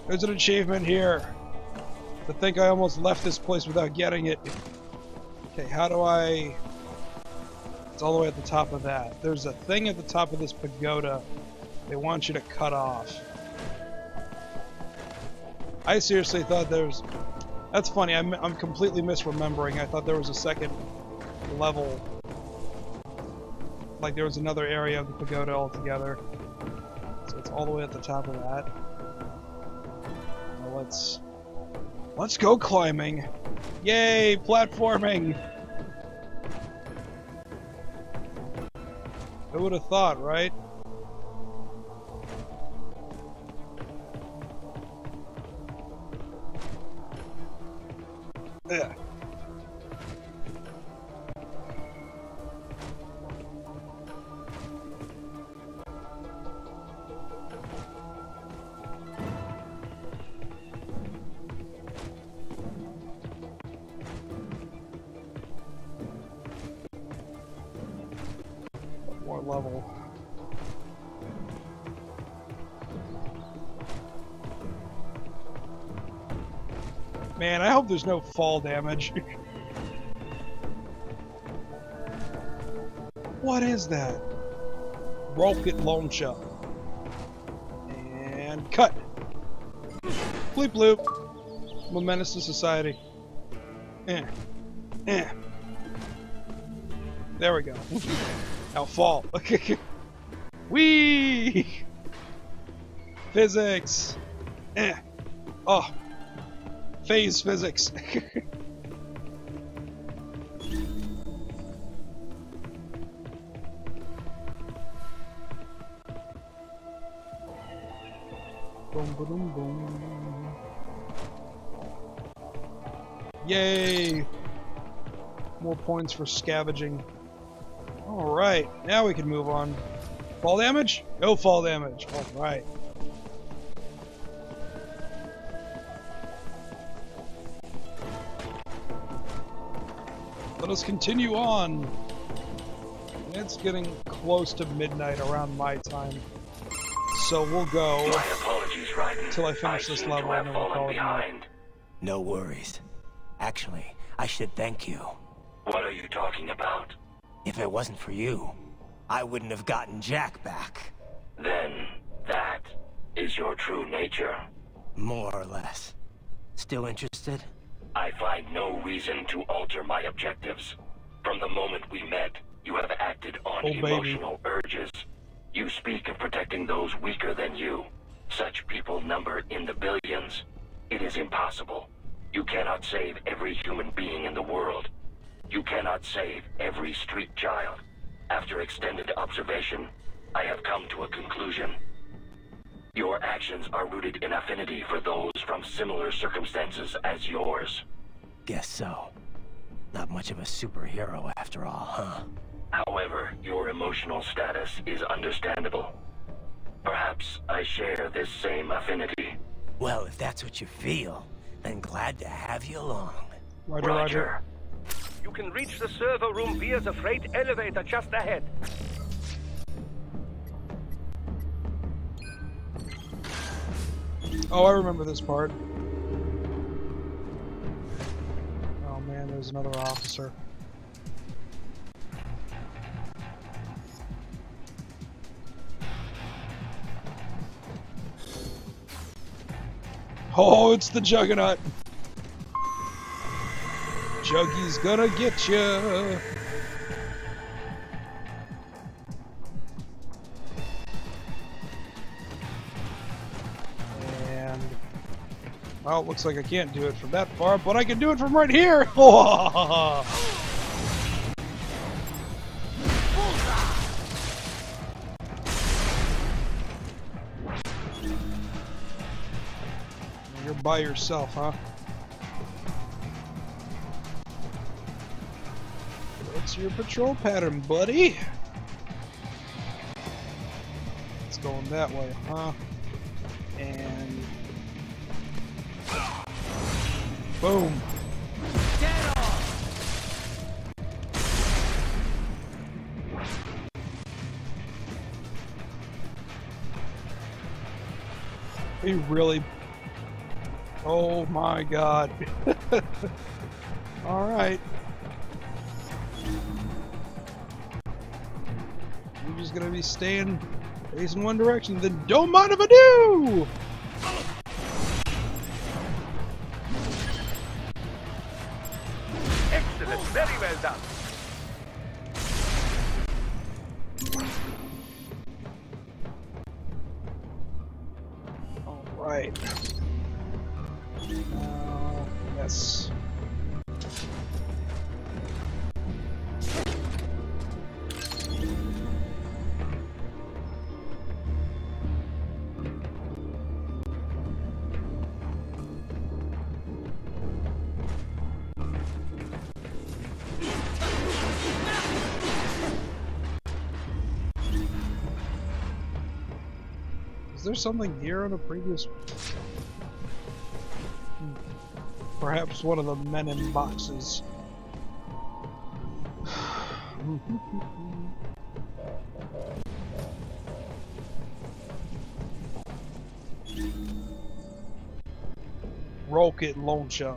There's an achievement here To think I almost left this place without getting it. Okay, how do I... It's all the way at the top of that. There's a thing at the top of this pagoda they want you to cut off. I seriously thought there was... That's funny, I'm completely misremembering. I thought there was a second level. Like there was another area of the pagoda altogether. So it's all the way at the top of that. Now let's go climbing. Yay, platforming! Who would have thought, right? Yeah. More level. Man, I hope there's no fall damage. What is that? Rocket launcher. And cut. Bleep bloop. Momentous to society. There we go. Now fall. Whee! Physics. Oh. Phase physics. Boom, boom, boom. Yay! More points for scavenging. Alright, now we can move on. Fall damage? No fall damage. Alright. Let us continue on. It's getting close to midnight around my time. So we'll go until I finish this level and then we'll call it night. No worries. Actually, I should thank you. What are you talking about? If it wasn't for you, I wouldn't have gotten Jack back. Then that is your true nature. More or less. Still interested? I find no reason to alter my objectives. From the moment we met, you have acted on emotional urges. You speak of protecting those weaker than you. Such people number in the billions. It is impossible. You cannot save every human being in the world. You cannot save every street child. After extended observation, I have come to a conclusion. Your actions are rooted in affinity for those from similar circumstances as yours. Guess so. Not much of a superhero after all, huh? However, your emotional status is understandable. Perhaps I share this same affinity. Well, if that's what you feel, then glad to have you along. Roger. You can reach the server room via the freight elevator just ahead. Oh, I remember this part. Oh man, there's another officer. Oh, it's the Juggernaut. Juggy's gonna get ya. And well, it looks like I can't do it from that far, but I can do it from right here. You're by yourself, huh? What's your patrol pattern, buddy? It's going that way, huh? And boom. Get off! We really Oh my god. Alright. You're just gonna be staying facing one direction, then don't mind if I do! Excellent, very well done. Alright. Yes. Is there something here on a previous... Perhaps one of the men in boxes. Rocket launcher.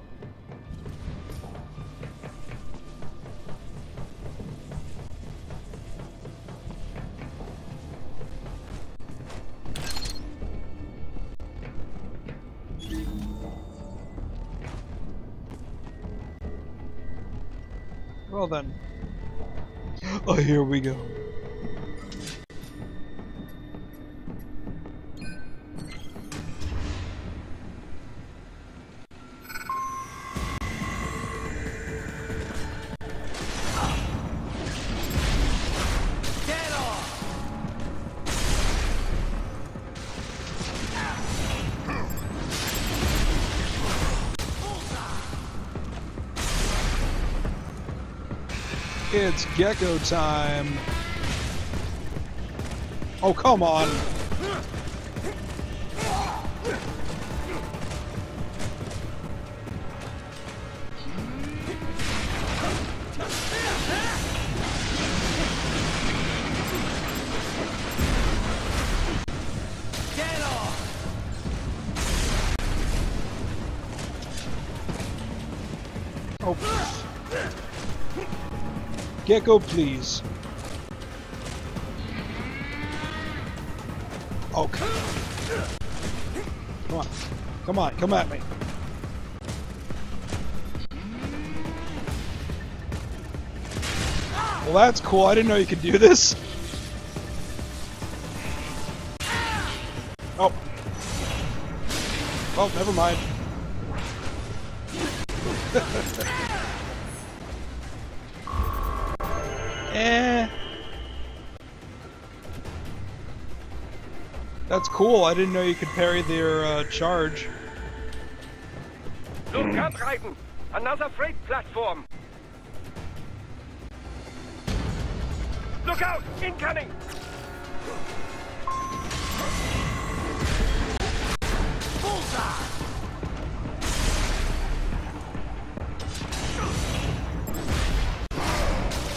Well then. Oh, here we go. It's gecko time. Oh, come on. Oh. Gecko, please. Okay. Come on. Come on, come at me. Well, that's cool. I didn't know you could do this. Oh. Oh, never mind. That's cool. I didn't know you could parry their charge. Look out, Raiden! Another freight platform! Look out! Incoming! Bullseye!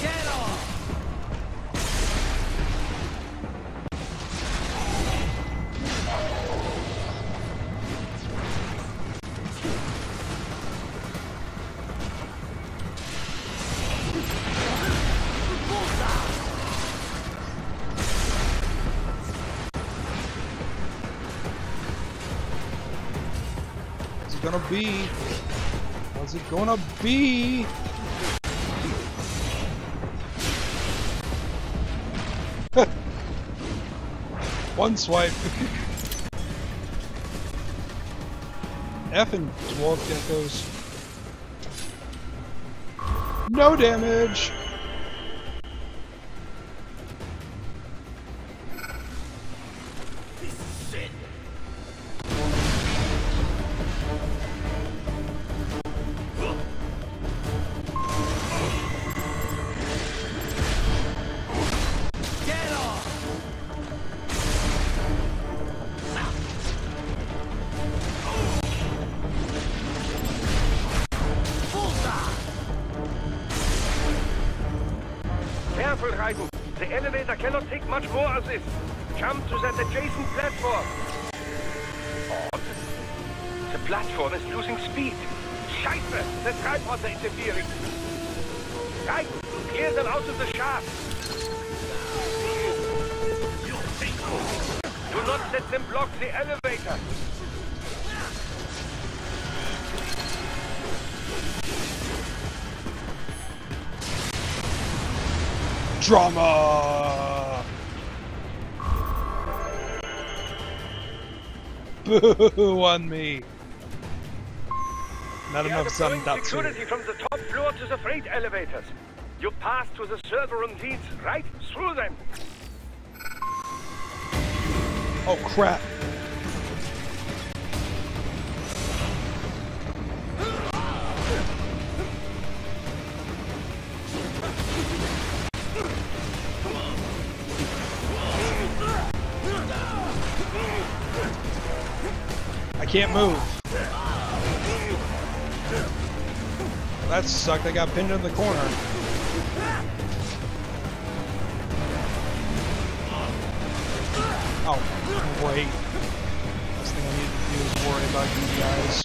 Get off! Gonna be? What's it gonna be? One swipe. Effing dwarf geckos. No damage. Careful, Raiden. The elevator cannot take much more of this. Jump to that adjacent platform. Odd. The platform is losing speed. Scheiße! The tripods are interfering. Titan, clear them out of the shaft. Do not let them block the elevator. Drama! Boo on me. Not enough sun security from the top floor to the freight elevators. Your path to the server room leads right through them. Oh crap. I can't move. That sucked. I got pinned in the corner. Oh, great. Last thing I need to do is worry about you guys.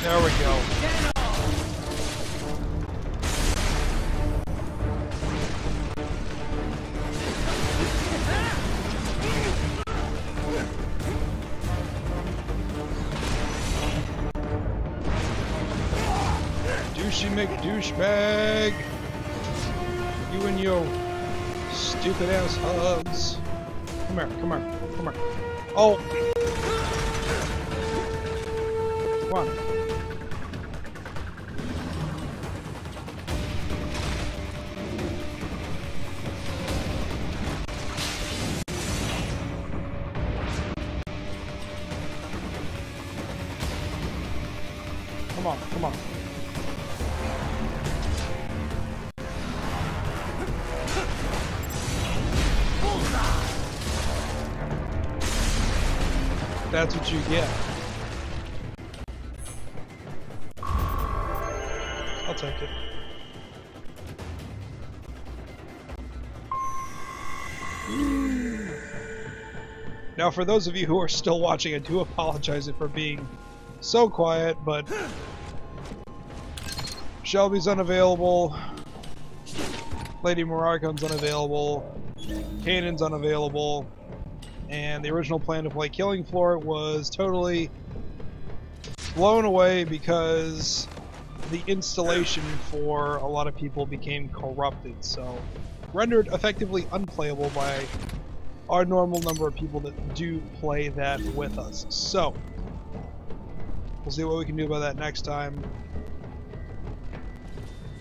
There we go. Douchey McDouchebag! You and your stupid ass hugs. Come here, come here, come here. Oh! Come on. Come on, come on. That's what you get. I'll take it. Now, for those of you who are still watching, I do apologize for being so quiet, but Shelby's unavailable, Lady Maracon's unavailable, Kanan's unavailable, and the original plan to play Killing Floor was totally blown away because the installation for a lot of people became corrupted, so rendered effectively unplayable by our normal number of people that do play that with us. So we'll see what we can do about that next time.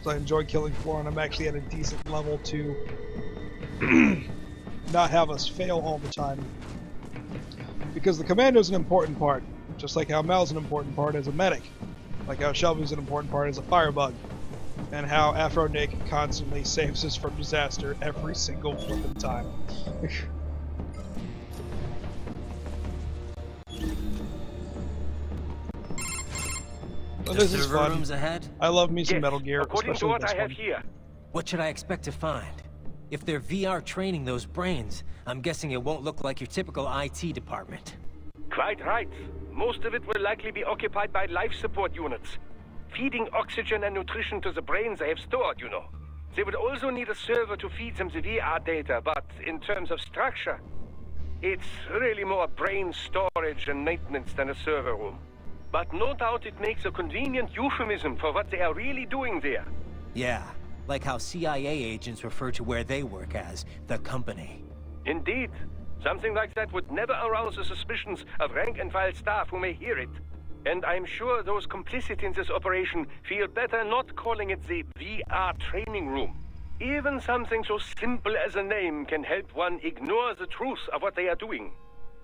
So I enjoy Killing Floor, and I'm actually at a decent level to not have us fail all the time. Because the commando's an important part, just like how Mel's an important part as a medic, like how Shelby's an important part as a firebug, and how Afro Nick constantly saves us from disaster every single flippin' time. Well, this is fun. Rooms ahead? I love me some Metal Gear, according to especially what this I have one. here. What should I expect to find? If they're VR training those brains, I'm guessing it won't look like your typical IT department. Quite right. Most of it will likely be occupied by life support units, feeding oxygen and nutrition to the brains they have stored, you know. They would also need a server to feed them the VR data, but in terms of structure, it's really more brain storage and maintenance than a server room. But no doubt it makes a convenient euphemism for what they are really doing there. Yeah, like how CIA agents refer to where they work as the company. Indeed. Something like that would never arouse the suspicions of rank-and-file staff who may hear it. And I'm sure those complicit in this operation feel better not calling it the VR training room. Even something so simple as a name can help one ignore the truth of what they are doing.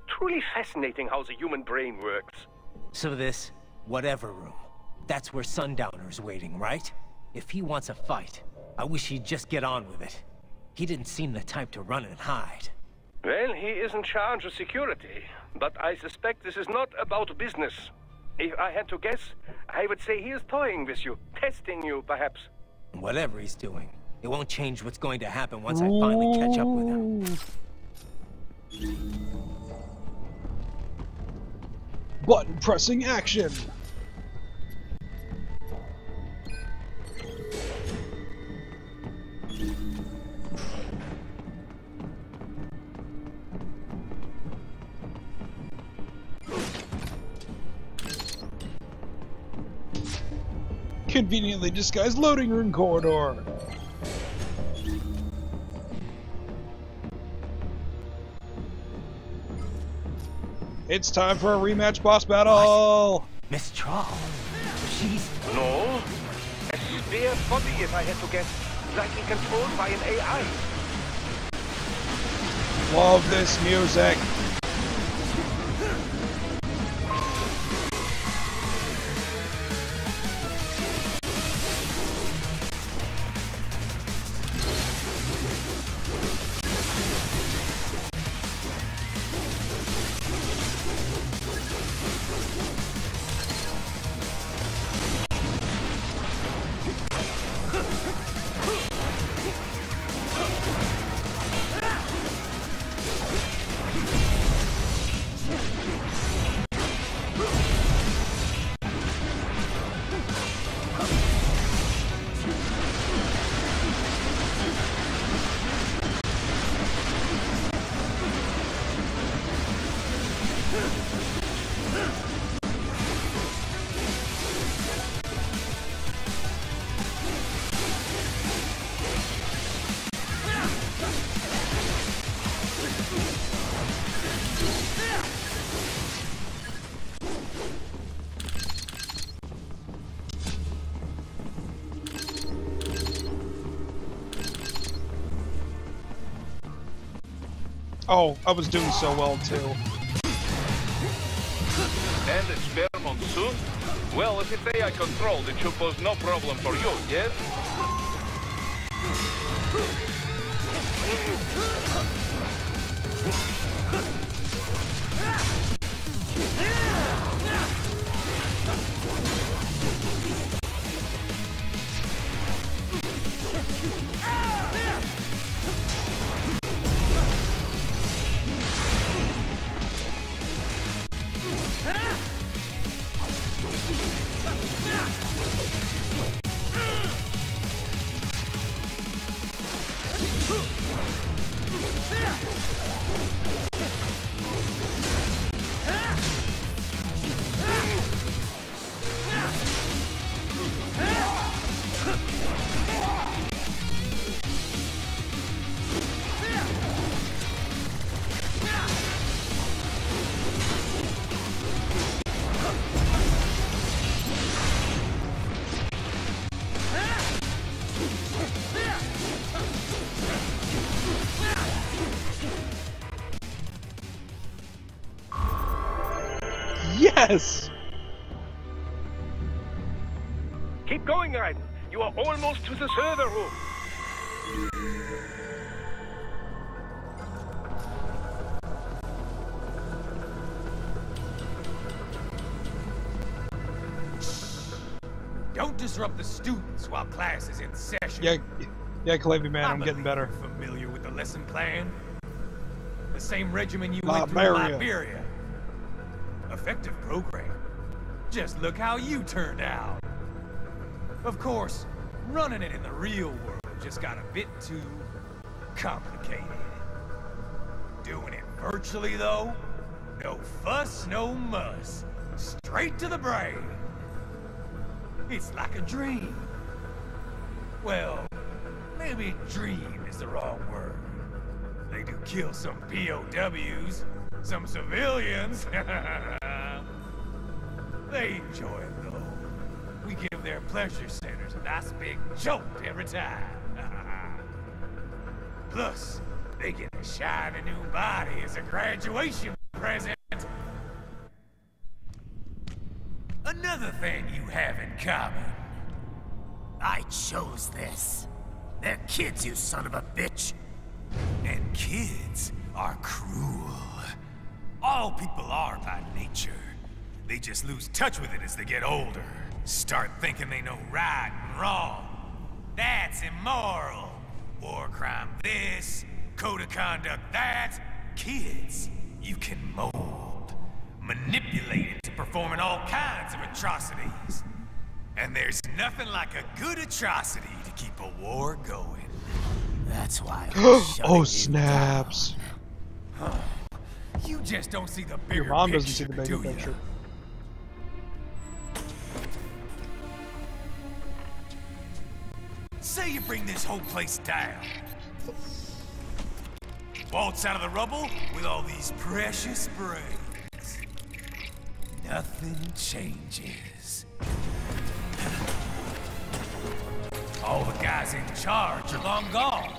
Truly fascinating how the human brain works. So this, whatever room, that's where Sundowner's waiting, right? If he wants a fight, I wish he'd just get on with it. He didn't seem the type to run and hide. Well, he is in charge of security, but I suspect this is not about business. If I had to guess, I would say he is toying with you, testing you, perhaps. Whatever he's doing, it won't change what's going to happen once I finally catch up with him. Button pressing action. Conveniently disguised loading room corridor. It's time for a rematch boss battle! What? Miss Troll? She's... No. A spare body, if I had to guess. Likely controlled by an AI. Love this music. Oh, I was doing so well too. And it's spare monsoon? Well, if it's AI controlled, it should pose no problem for you, yes? Yes! Keep going, Raiden. You are almost to the server room. Don't disrupt the students while class is in session. Yeah, Clavy man, I'm getting better. Familiar with the lesson plan? The same regimen you Liberia. went through in Liberia. Effective program. Just look how you turned out. Of course, running it in the real world just got a bit too complicated. Doing it virtually, though, no fuss, no muss. Straight to the brain. It's like a dream. Well, maybe dream is the wrong word. They do kill some POWs, some civilians. They enjoy it, though. We give their pleasure centers a nice big jolt every time. Plus, they get a shiny new body as a graduation present. Another thing you have in common. I chose this. They're kids, you son of a bitch. And kids are cruel. All people are by nature. They just lose touch with it as they get older. Start thinking they know right and wrong. That's immoral. War crime this, code of conduct that. Kids, you can mold, manipulate into performing all kinds of atrocities. And there's nothing like a good atrocity to keep a war going. That's why oh, snaps. You just don't see the bigger Your mom picture, doesn't see the bigger picture. Say you bring this whole place down. Waltz out of the rubble with all these precious brains. Nothing changes. All the guys in charge are long gone.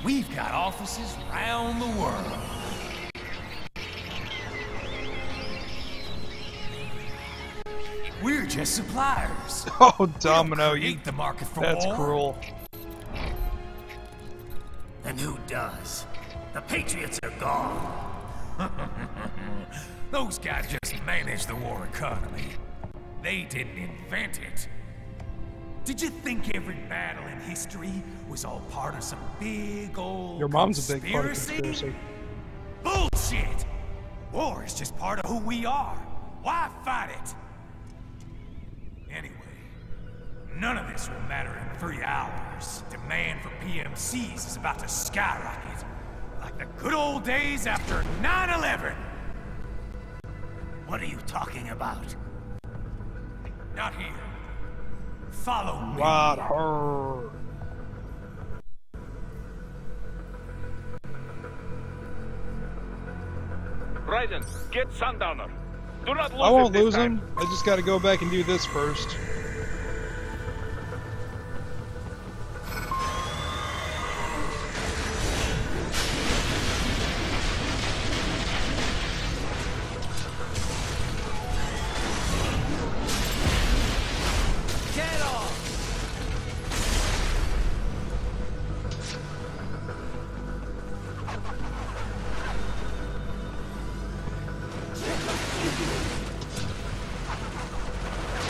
We've got offices round the world. We're just suppliers. Oh, Domino, you the market for that's war. cruel. And who does? The Patriots are gone. Those guys just manage the war economy. They didn't invent it. Did you think every battle in history was all part of some big old Your mom's a big part of conspiracy? conspiracy. Bullshit! War is just part of who we are. Why fight it? Anyway, none of this will matter in 3 hours. Demand for PMCs is about to skyrocket. Like the good old days after 9/11. What are you talking about? Not here. Follow me. Not her. Raiden, get Sundowner. Do not lose I won't it this lose time. him. I just gotta go back and do this first. Get off!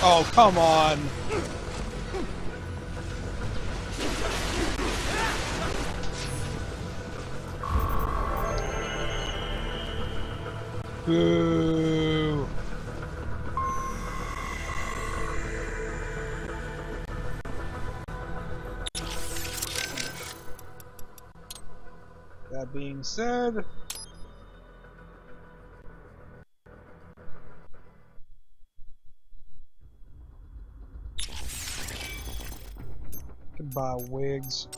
Oh, come on. Boo. That being said, can buy wigs.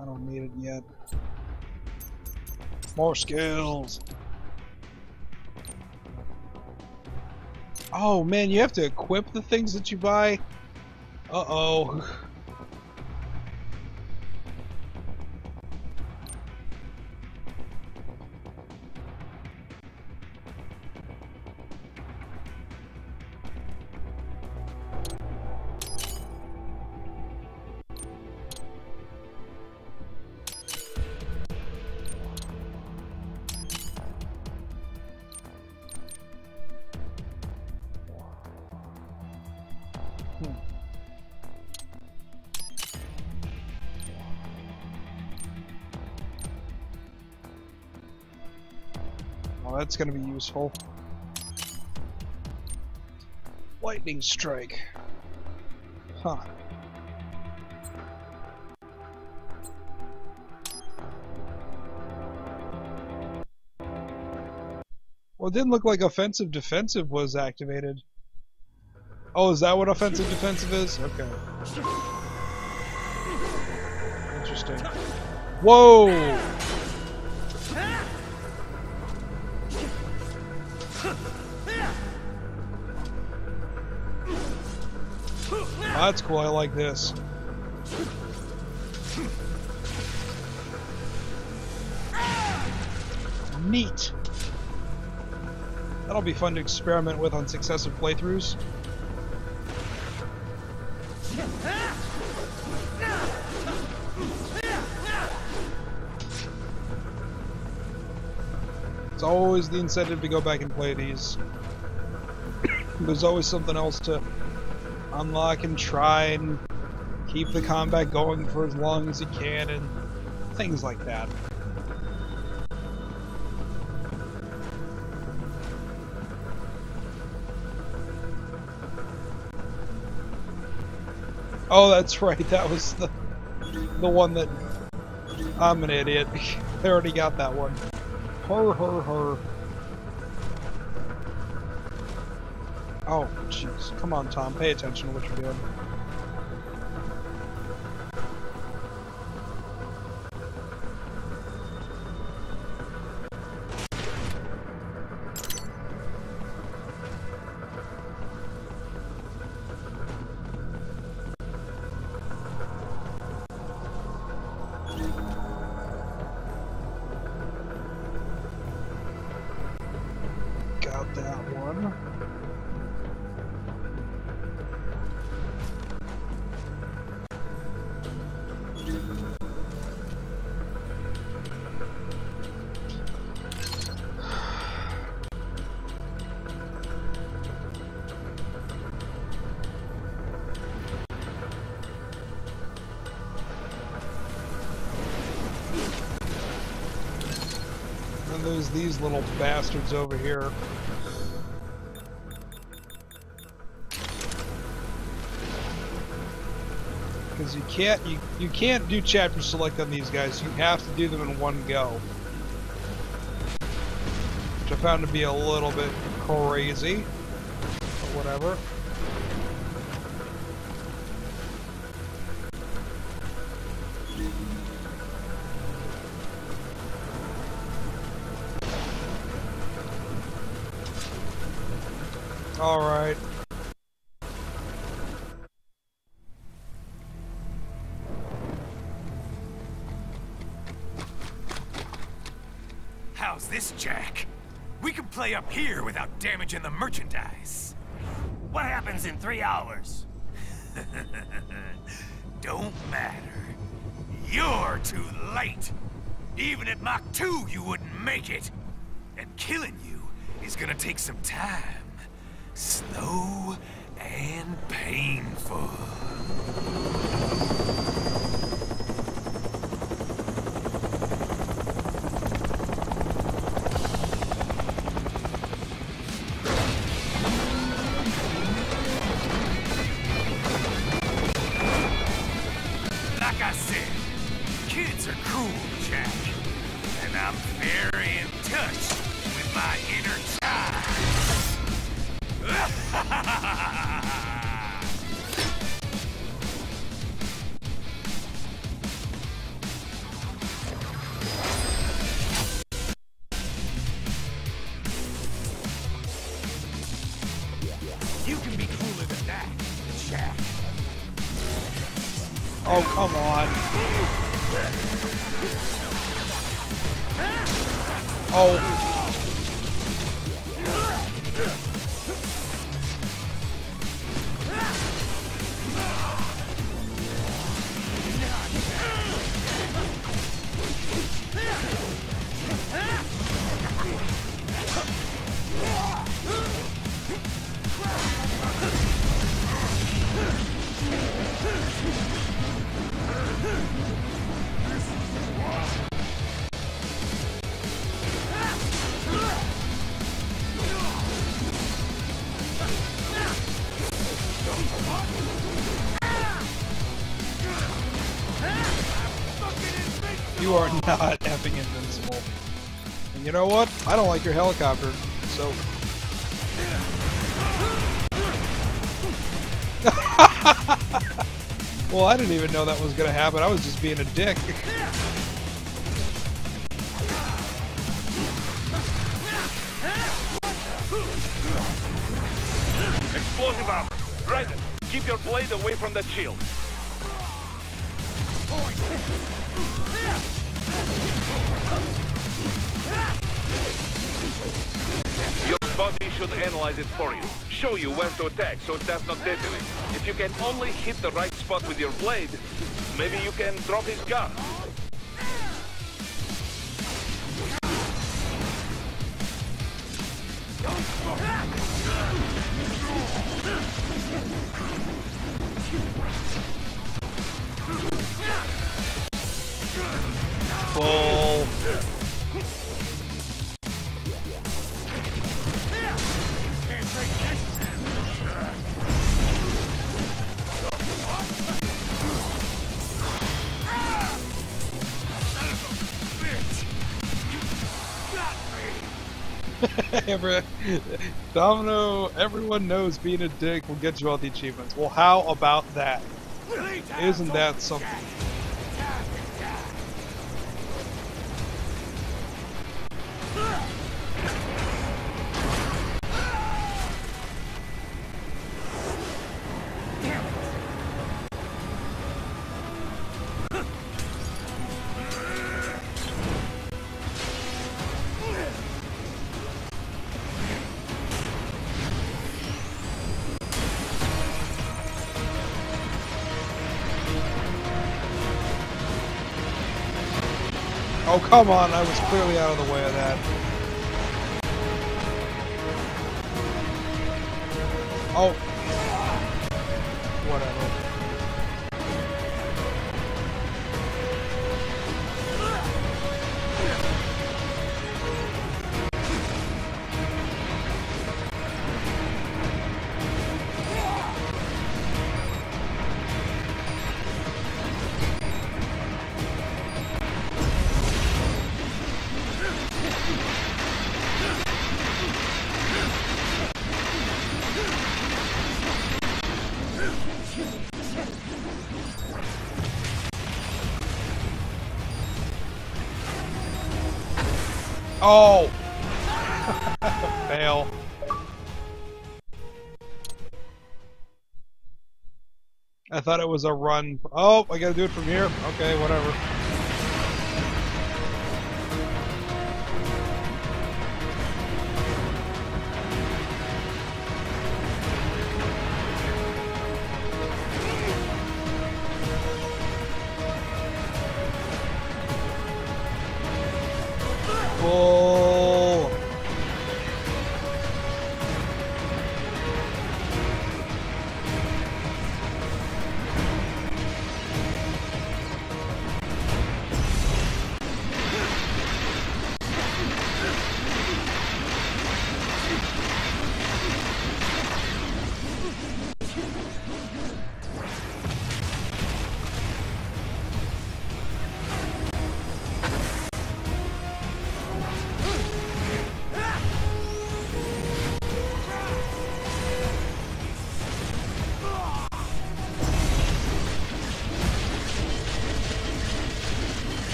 I don't need it yet. More skills. Oh man, you have to equip the things that you buy? Uh-oh. Well, that's going to be useful. Lightning strike. Huh. Well, it didn't look like offensive defensive was activated. Oh, is that what offensive defensive is? Okay. Interesting. Whoa! Oh, that's cool, I like this. Neat. That'll be fun to experiment with on successive playthroughs. It's always the incentive to go back and play these. There's always something else to unlock and try and keep the combat going for as long as you can and things like that. Oh, that's right. That was the one that... I'm an idiot. I already got that one. Her. Oh, jeez. Come on, Tom. Pay attention to what you're doing. Got that one. And there's these little bastards over here. Because you can't do chapter select on these guys. You have to do them in one go. Which I found to be a little bit crazy. But whatever. Alright. How's this, Jack? We can play up here without damaging the merchandise. What happens in 3 hours? Don't matter. You're too late. Even at Mach 2, you wouldn't make it. And killing you is gonna take some time. Slow and painful. Like I said, kids are cool, Jack. And I'm very in touch with my inner child. You can be cooler than that, Jack. Oh, come on. Oh. You are not effing invincible. And you know what? I don't like your helicopter, so... Well, I didn't even know that was gonna happen. I was just being a dick. Explosive armor. Raiden, keep your blade away from the shield. Your body should analyze it for you. Show you when to attack so it does not detonate. If you can only hit the right spot with your blade, maybe you can drop his gun. Domino, everyone knows being a dick will get you all the achievements. Well, how about that? Isn't that something? Oh, come on, I was clearly out of the way of that. Oh. Whatever. Oh! Fail. I thought it was a run. Oh, I gotta do it from here? Okay, whatever. Bull.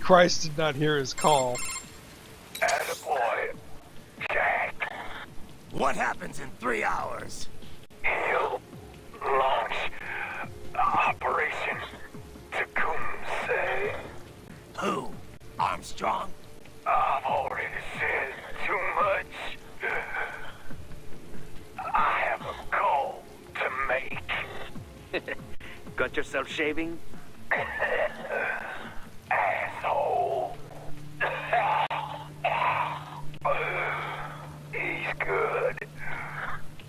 Christ did not hear his call. Attaboy, Jack. What happens in 3 hours? He'll launch Operation Tecumseh. Who? Armstrong? I've already said too much. I have a call to make. Got yourself shaving? Asshole. He's good.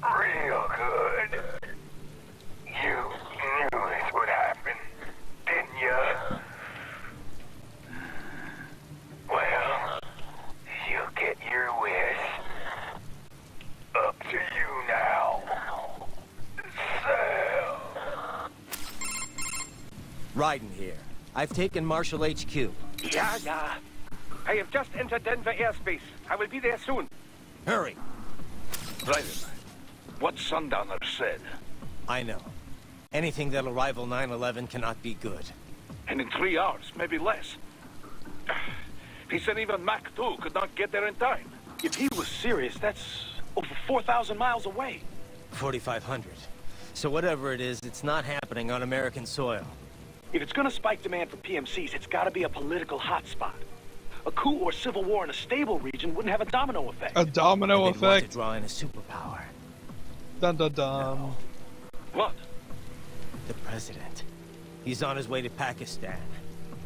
Real good. You knew this would happen, didn't you? Well, you'll get your wish. Up to you now. Sam. Raiden here. I've taken Marshall HQ. Yeah. I have just entered Denver airspace. I will be there soon. Hurry. Raiden, what Sundowner said. I know. Anything that'll rival 9/11 cannot be good. And in 3 hours, maybe less. He said even Mach 2 could not get there in time. If he was serious, that's over 4,000 miles away. 4,500. So whatever it is, it's not happening on American soil. If it's gonna spike demand for PMCs, it's gotta be a political hotspot. A coup or civil war in a stable region wouldn't have a domino effect. A domino Want to effect? draw in a superpower. Dun dun dun. No. What? The president. He's on his way to Pakistan.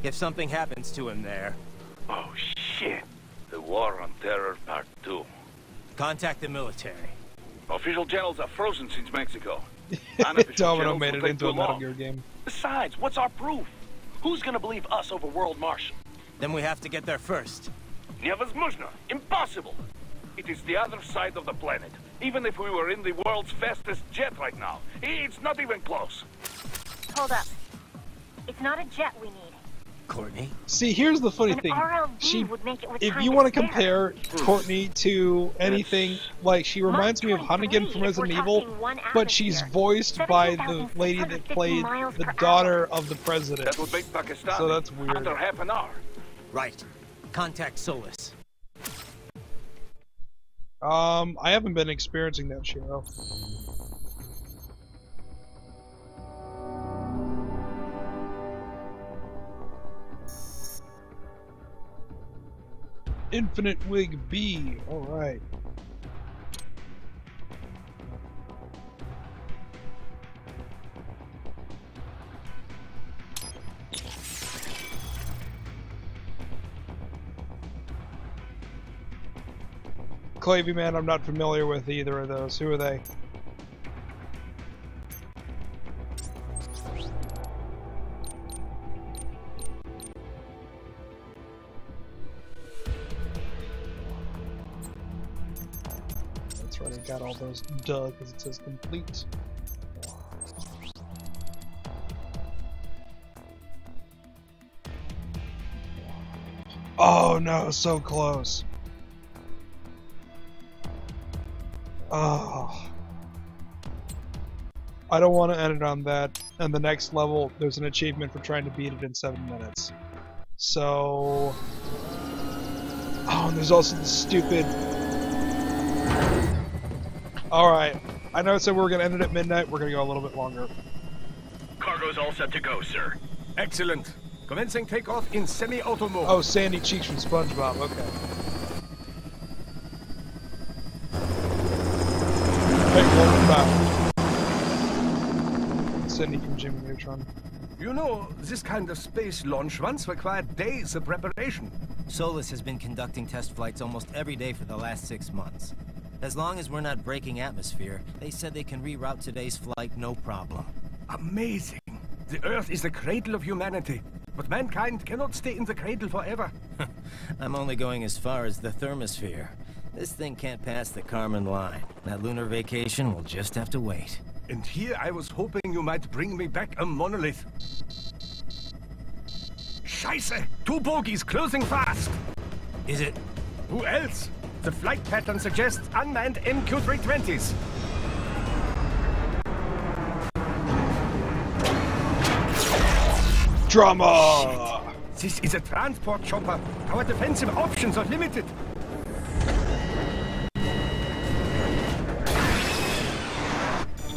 If something happens to him there... Oh, shit. The War on Terror Part 2. Contact the military. Official channels are frozen since Mexico. Domino made it into a Metal Gear game. Besides, what's our proof? Who's gonna believe us over World Marshal? Then we have to get there first. Невозможно. Impossible. It is the other side of the planet. Even if we were in the world's fastest jet right now, it's not even close. Hold up. It's not a jet we need. Courtney? See, here's the funny An thing. RLV would make it with If time you to want to spare. compare Courtney to anything, like, she reminds me of Hunnigan from Resident Evil, but she's voiced by the lady that played the daughter of the president. That would make Pakistan So that's weird. under half an hour. Right. Contact Solus. I haven't been experiencing that, Shiro. Infinite Wig B. Alright. Clavy Man, I'm not familiar with either of those. Who are they? That's right, I got all those. Duh, because it says complete. Oh no, so close. Oh. I don't want to end it on that. And the next level, there's an achievement for trying to beat it in 7 minutes. So... Oh, and there's also the stupid... Alright. I know I said we were going to end it at midnight. We're going to go a little bit longer. Cargo's all set to go, sir. Excellent. Commencing takeoff in semi-auto mode. Oh, Sandy Cheeks from SpongeBob. Okay. Sydney from Jimmy Neutron. You know, this kind of space launch once required days of preparation. Solus has been conducting test flights almost every day for the last 6 months. As long as we're not breaking atmosphere, they said they can reroute today's flight no problem. Amazing. The Earth is the cradle of humanity, but mankind cannot stay in the cradle forever. I'm only going as far as the thermosphere. This thing can't pass the Kármán line. That lunar vacation will just have to wait. And here I was hoping you might bring me back a monolith. Scheiße! 2 bogies closing fast! Is it? Who else? The flight pattern suggests unmanned MQ-320s. Drama! This is a transport chopper. Our defensive options are limited.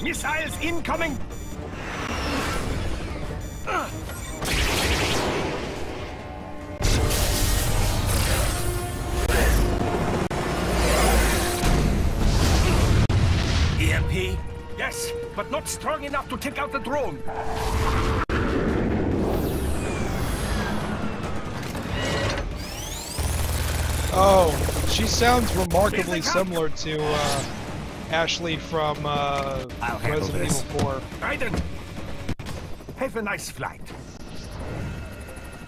Missiles incoming! EMP? Yes, but not strong enough to take out the drone. Oh, she sounds remarkably similar to Ashley from Resident Evil 4. Raiden! Have a nice flight.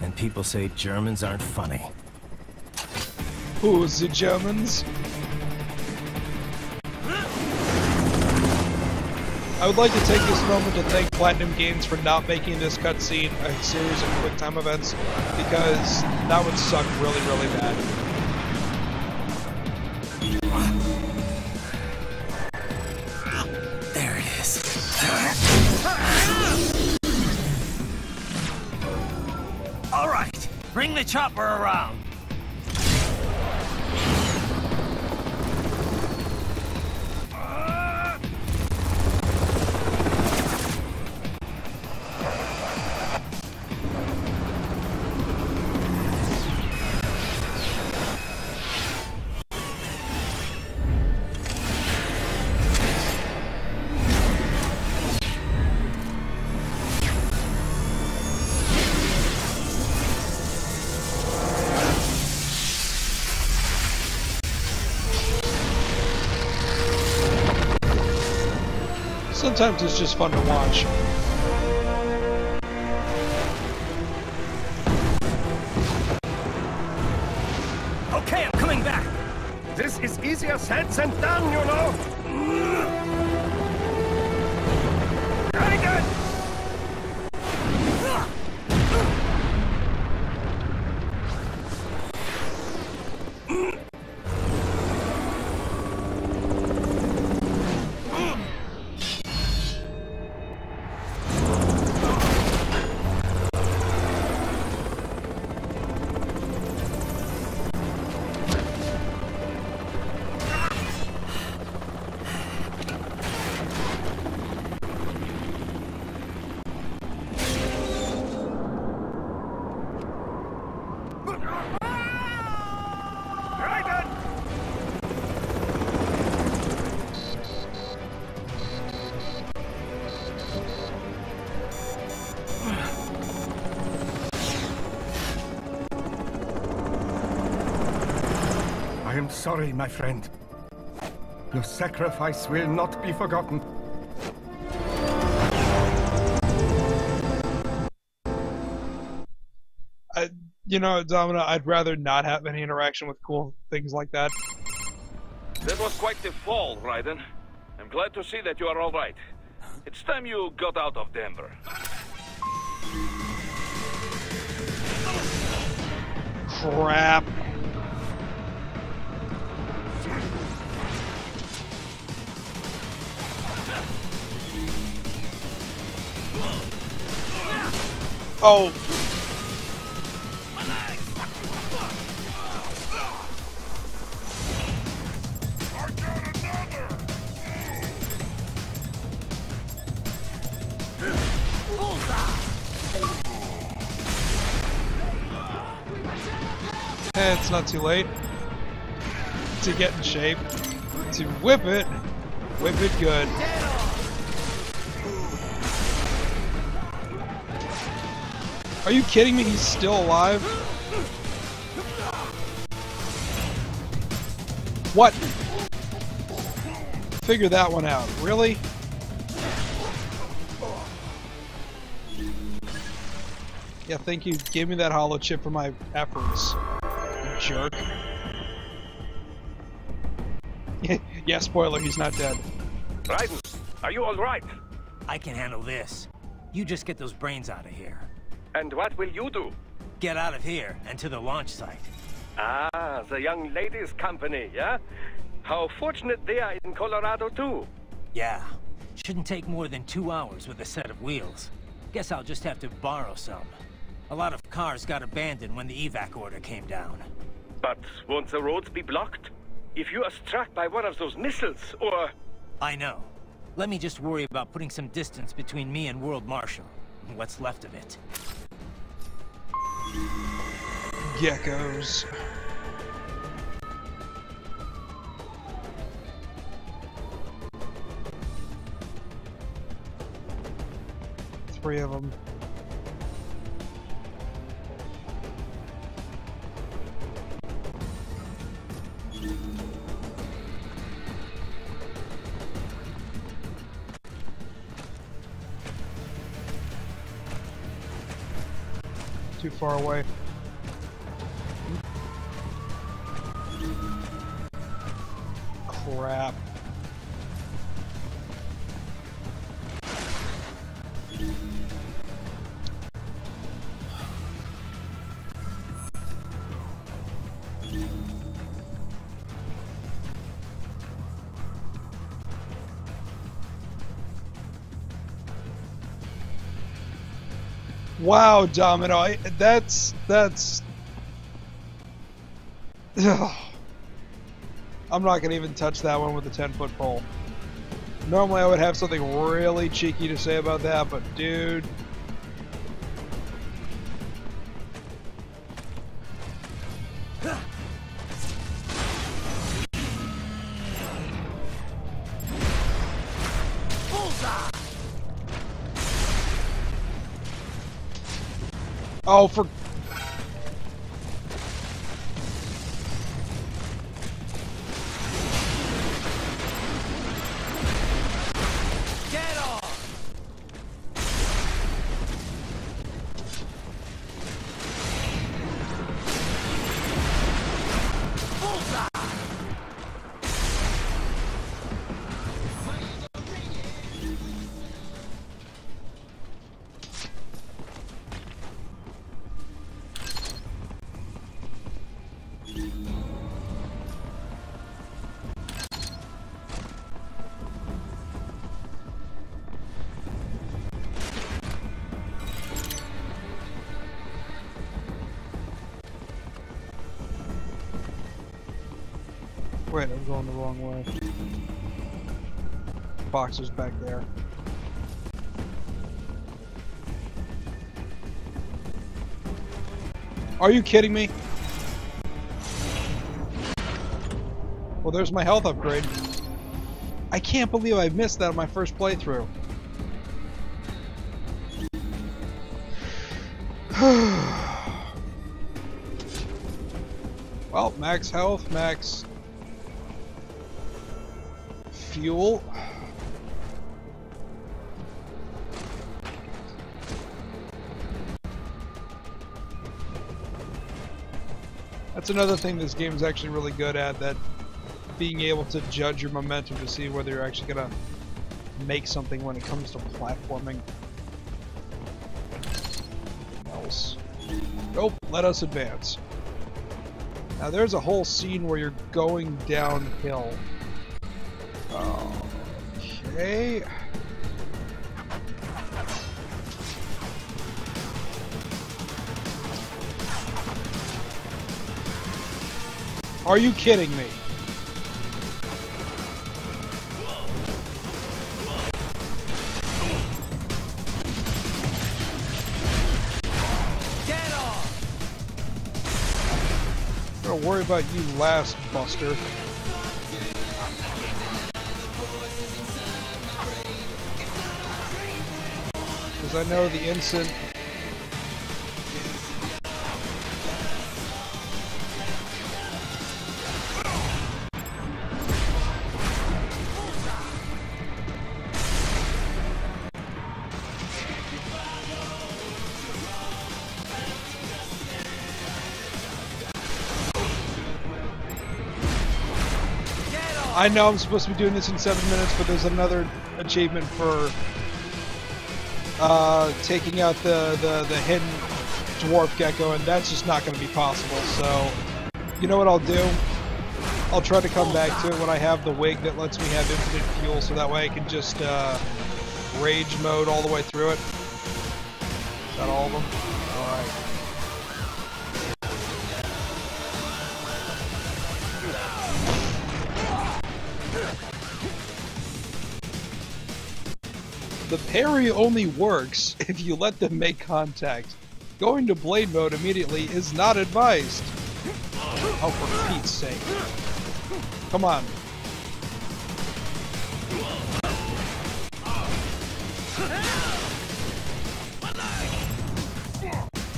And people say Germans aren't funny. Who's the Germans? I would like to take this moment to thank Platinum Games for not making this cutscene a series of quick-time events, because that would suck really, really bad. There it is. All right, bring the chopper around. Sometimes it's just fun to watch. Okay, I'm coming back. This is easier said than done, you know. Very good. I am sorry, my friend. Your sacrifice will not be forgotten. You know, Domino, I'd rather not have any interaction with cool things like that. That was quite the fall, Raiden. I'm glad to see that you are all right. It's time you got out of Denver. Crap. Oh. It's not too late to get in shape, to whip it good. Are you kidding me? He's still alive? What? Figure that one out. Really? Yeah, thank you. Give me that hollow chip for my efforts. You jerk. Yeah, spoiler, he's not dead. Raiden, are you all right? I can handle this. You just get those brains out of here. And what will you do? Get out of here and to the launch site. Ah, the young ladies' company, yeah? How fortunate they are in Colorado, too. Yeah. Shouldn't take more than 2 hours with a set of wheels. Guess I'll just have to borrow some. A lot of cars got abandoned when the evac order came down. But won't the roads be blocked? If you are struck by one of those missiles, or... I know. Let me just worry about putting some distance between me and World Marshal. What's left of it. Geckos. Three of them. Too far away. Crap. Wow, Domino, that's I'm not gonna even touch that one with a 10-foot pole. Normally I would have something really cheeky to say about that, but dude. Oh, for... Get Wait, I'm going the wrong way. Boxer's back there. Are you kidding me? Well, there's my health upgrade. I can't believe I missed that on my first playthrough. Well, max health, max fuel. That's another thing this game is actually really good at, that being able to judge your momentum to see whether you're actually gonna make something when it comes to platforming. Else. Nope, let us advance. Now there's a whole scene where you're going downhill. Okay. Are you kidding me? Get off! Don't worry about you, last buster. Because I know the instant I know I'm supposed to be doing this in 7 minutes, but there's another achievement for taking out the hidden dwarf gecko, and that's just not going to be possible. So, you know what I'll do? I'll try to come back to it when I have the wig that lets me have infinite fuel, so that way I can just rage mode all the way through it. Is that all of them? Alright. The parry only works if you let them make contact. Going to blade mode immediately is not advised. Oh, for Pete's sake. Come on.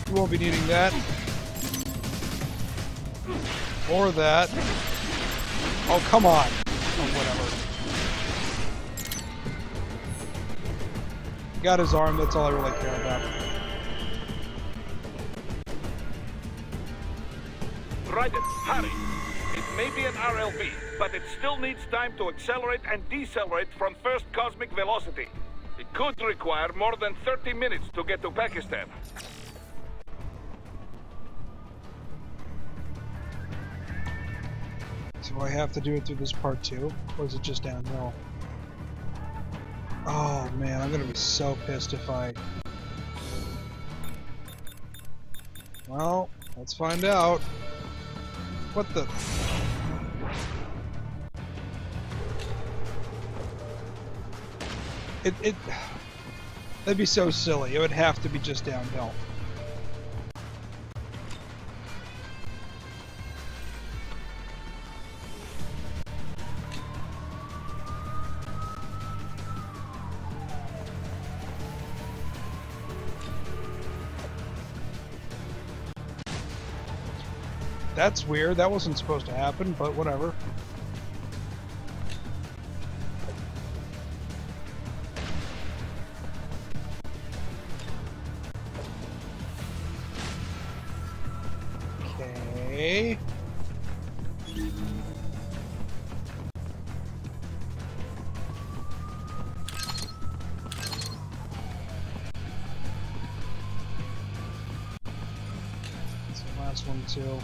You won't be needing that. Or that. Oh, come on. Oh, whatever. Got his arm, that's all I really care about. Right, hurry. It may be an RLB, but it still needs time to accelerate and decelerate from first cosmic velocity. It could require more than 30 minutes to get to Pakistan. So I have to do it through this part too? Or is it just downhill? Oh man, I'm gonna be so pissed if I... Well, let's find out. What the... That'd be so silly. It would have to be just downhill. That's weird. That wasn't supposed to happen, but whatever. Okay. That's the last one too.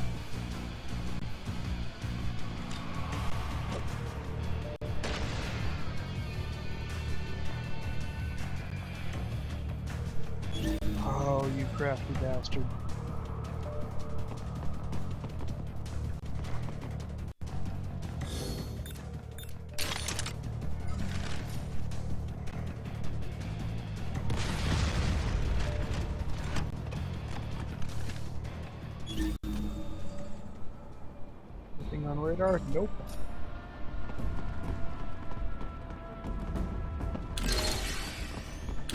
Oh, you crafty bastard. Anything on radar? Nope.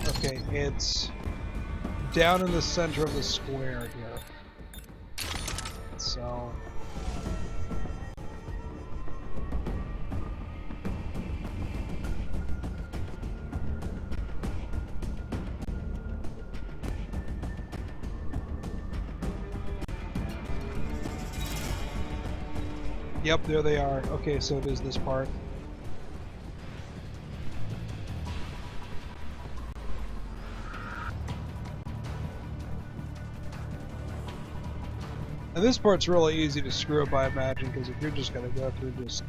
Okay, it's down in the center of the square here. So... Yep, there they are. Okay, so it is this part. And this part's really easy to screw up, I imagine, because if you're just gonna go through, just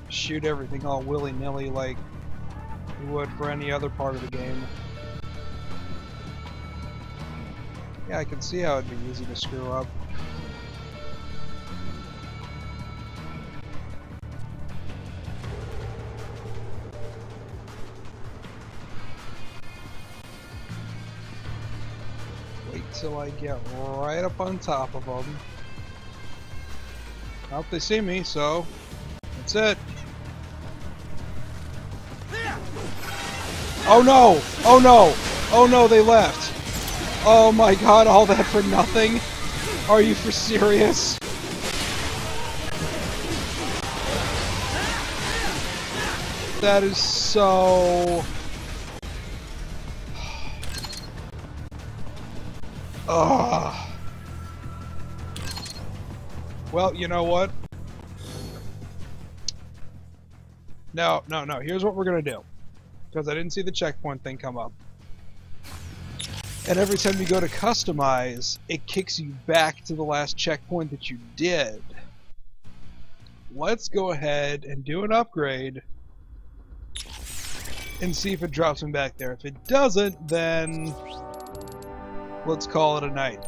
shoot everything all willy-nilly like you would for any other part of the game. Yeah, I can see how it'd be easy to screw up. Till I get right up on top of them. I hope they see me, so that's it. Oh no! Oh no! Oh no, they left! Oh my god, all that for nothing? Are you for serious? That is so... Ugh. Well, you know what? No. Here's what we're gonna do. Because I didn't see the checkpoint thing come up. And every time you go to customize, it kicks you back to the last checkpoint that you did. Let's go ahead and do an upgrade and see if it drops me back there. If it doesn't, then... let's call it a night.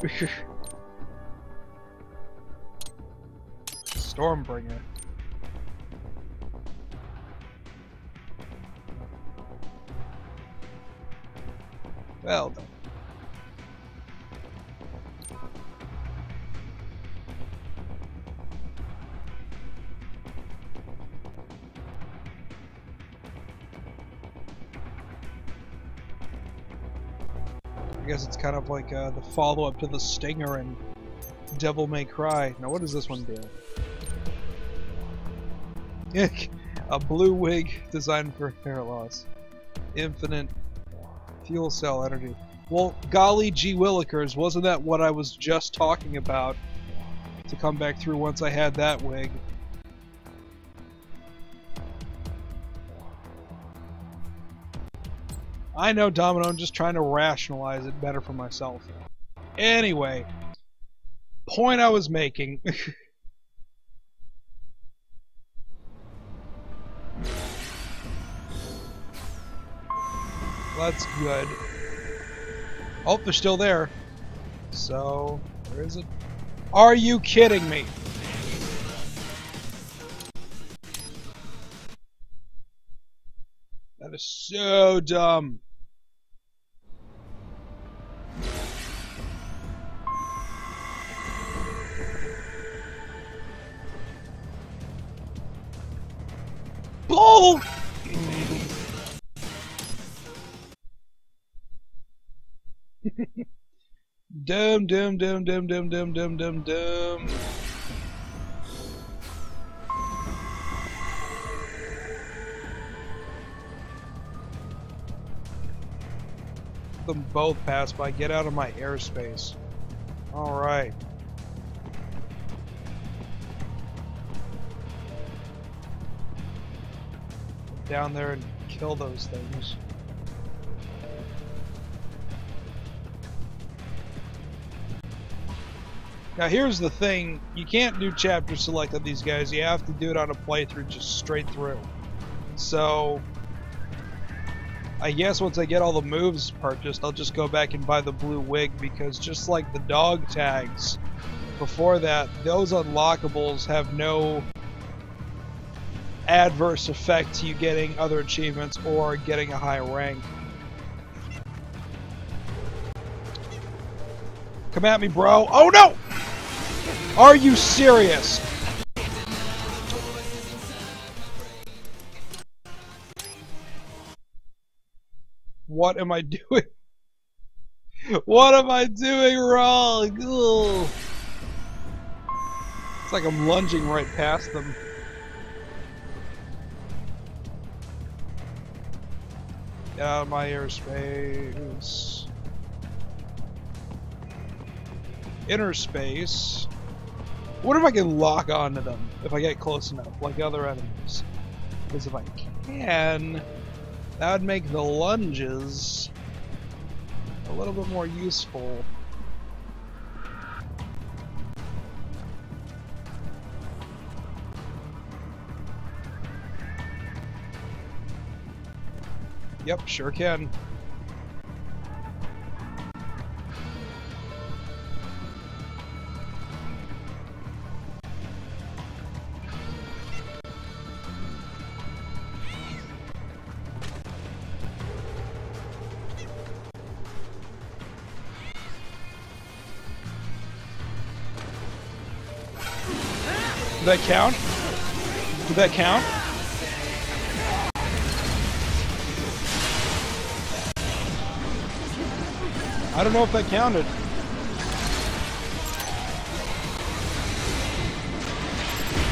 Stormbringer. Well done. I guess it's kind of like the follow-up to the Stinger and Devil May Cry. Now, what does this one do? A blue wig designed for hair loss. Infinite fuel cell energy. Well, golly gee willikers, wasn't that what I was just talking about to come back through once I had that wig? I know, Domino, I'm just trying to rationalize it better for myself. Anyway, point I was making. That's good. Oh, they're still there. So, where is it? Are you kidding me? That is so dumb. Bull! Dum dum dum dum dum dum dum dum dum. Them both pass by. Get out of my airspace. All right. Down there and kill those things. Now here's the thing, you can't do chapter select on these guys, you have to do it on a playthrough just straight through. So, I guess once I get all the moves purchased, I'll just go back and buy the blue wig, because just like the dog tags before that, those unlockables have no adverse effect to you getting other achievements or getting a high rank. Come at me, bro. Oh no! Are you serious? What am I doing? What am I doing wrong? Ugh. It's like I'm lunging right past them. Get out of my airspace. Inner space. What if I can lock onto them if I get close enough, like other enemies? Because if I can, that would make the lunges a little bit more useful. Yep, sure can. Did that count? Did that count? I don't know if that counted.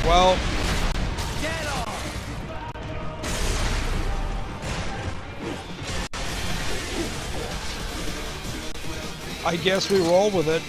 Well, I guess we roll with it.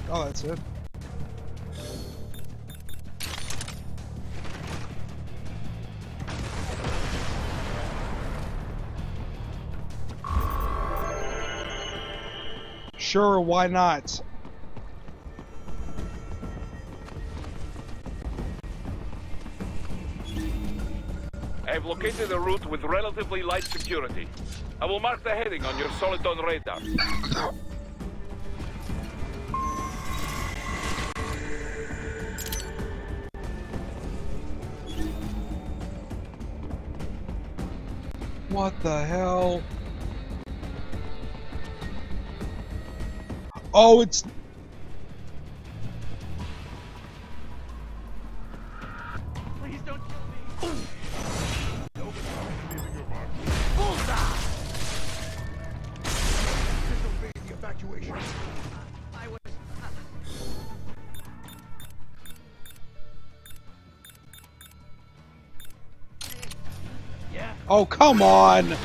Oh, that's it. Sure, why not? I have located a route with relatively light security. I will mark the heading on your Soliton radar. What the hell? Oh, it's... Please don't kill me. Bullseye! Disobey the evacuation. I was... Yeah. Oh, come on!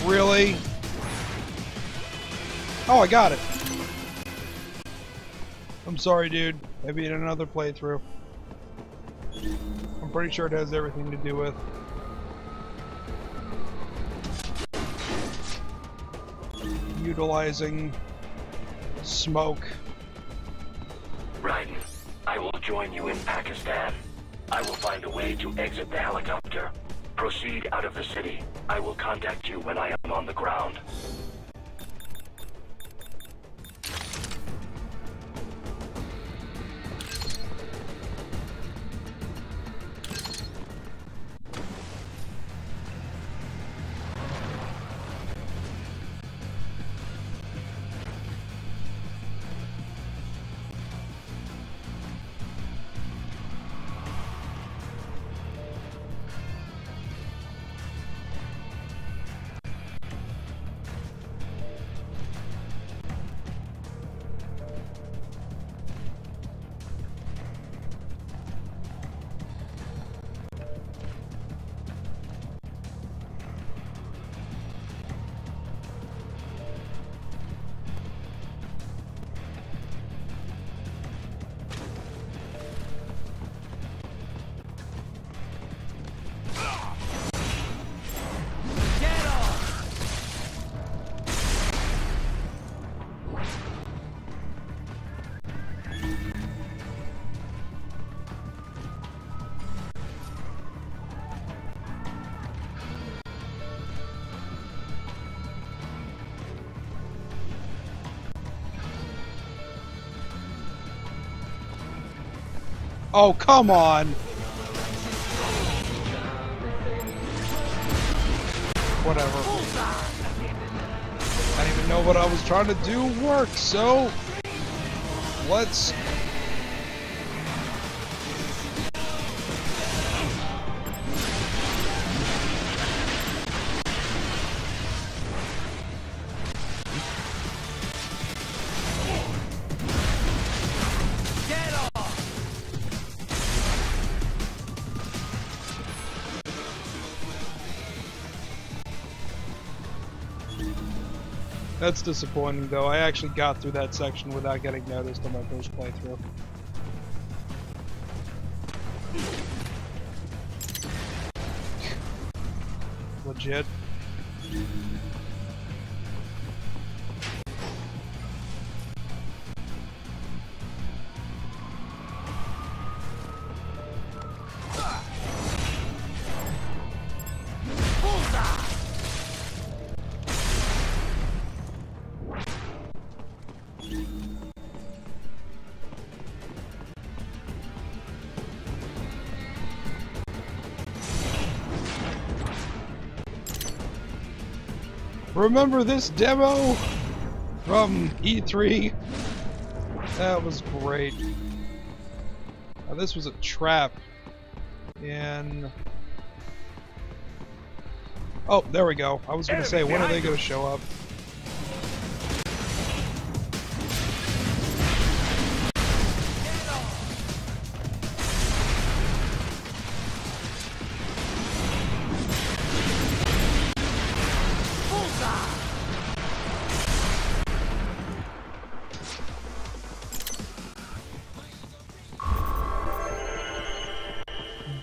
Really? Oh, I got it. I'm sorry, dude. Maybe in another playthrough. I'm pretty sure it has everything to do with utilizing smoke. Raiden, I will join you in Pakistan. I will find a way to exit the helicopter. Proceed out of the city. I will contact you when I am on the ground. Oh, come on! Whatever. I didn't even know what I was trying to do worked, so... let's... That's disappointing, though. I actually got through that section without getting noticed on my first playthrough. Legit. Remember this demo from E3? That was great. Now, this was a trap in... Oh, there we go. I was gonna say, when are they gonna show up?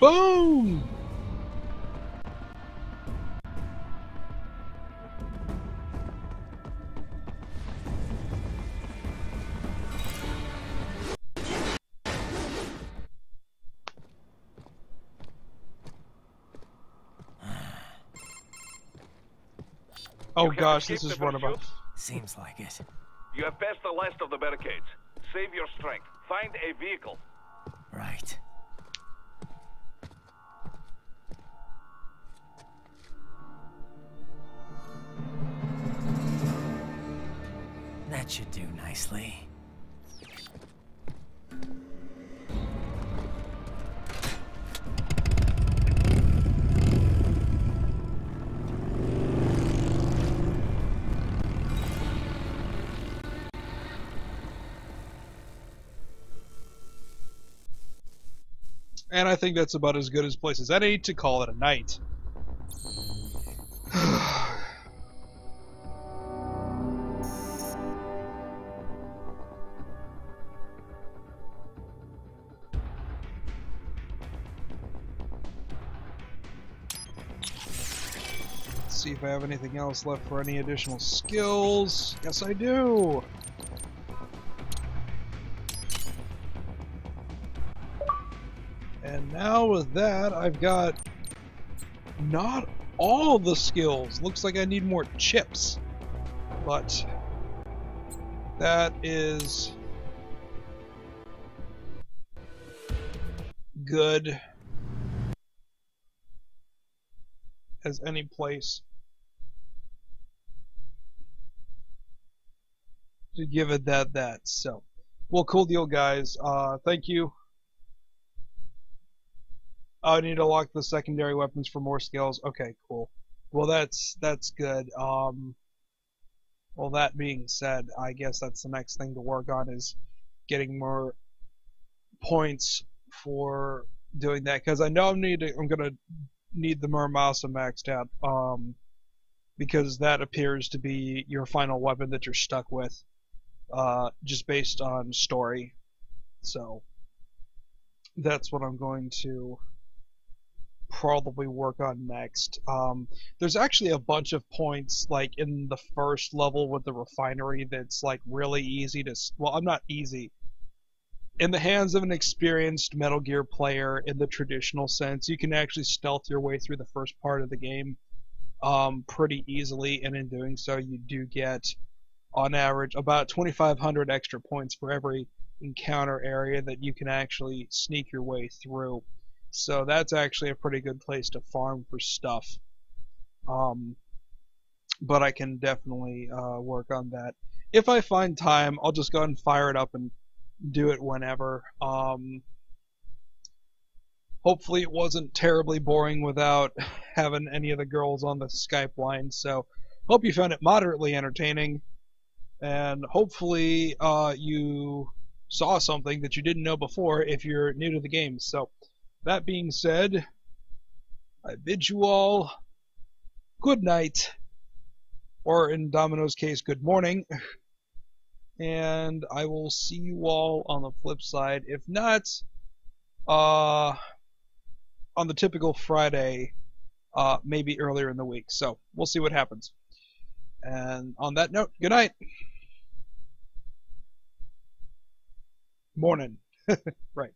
Boom! Oh gosh, this is runabout. Seems like it. You have passed the last of the barricades. Save your strength. Find a vehicle. Right. That should do nicely. And I think that's about as good as place as any to call it a night. See if I have anything else left for any additional skills. Yes, I do! And now with that, I've got not all the skills. Looks like I need more chips. But that is good as any place to give it that. So, well, cool deal, guys. Thank you. I need to lock the secondary weapons for more skills. Okay, cool. Well, that's good. Well, that being said, I guess that's the next thing to work on is getting more points for doing that, because I know I'm gonna need the Muramasa maxed out, because that appears to be your final weapon that you're stuck with, just based on story. So that's what I'm going to probably work on next. There's actually a bunch of points like in the first level with the refinery that's like really easy to, well, I'm not easy. In the hands of an experienced Metal Gear player in the traditional sense, you can actually stealth your way through the first part of the game pretty easily, and in doing so you do get on average about 2,500 extra points for every encounter area that you can actually sneak your way through. So that's actually a pretty good place to farm for stuff. But I can definitely work on that. If I find time, I'll just go ahead and fire it up and do it whenever. Hopefully it wasn't terribly boring without having any of the girls on the Skype line, so hope you found it moderately entertaining, and hopefully you saw something that you didn't know before if you're new to the game. So that being said, I bid you all good night, or in Domino's case, good morning, and I will see you all on the flip side. If not, on the typical Friday, maybe earlier in the week. So we'll see what happens. And on that note, good night. Morning. Right.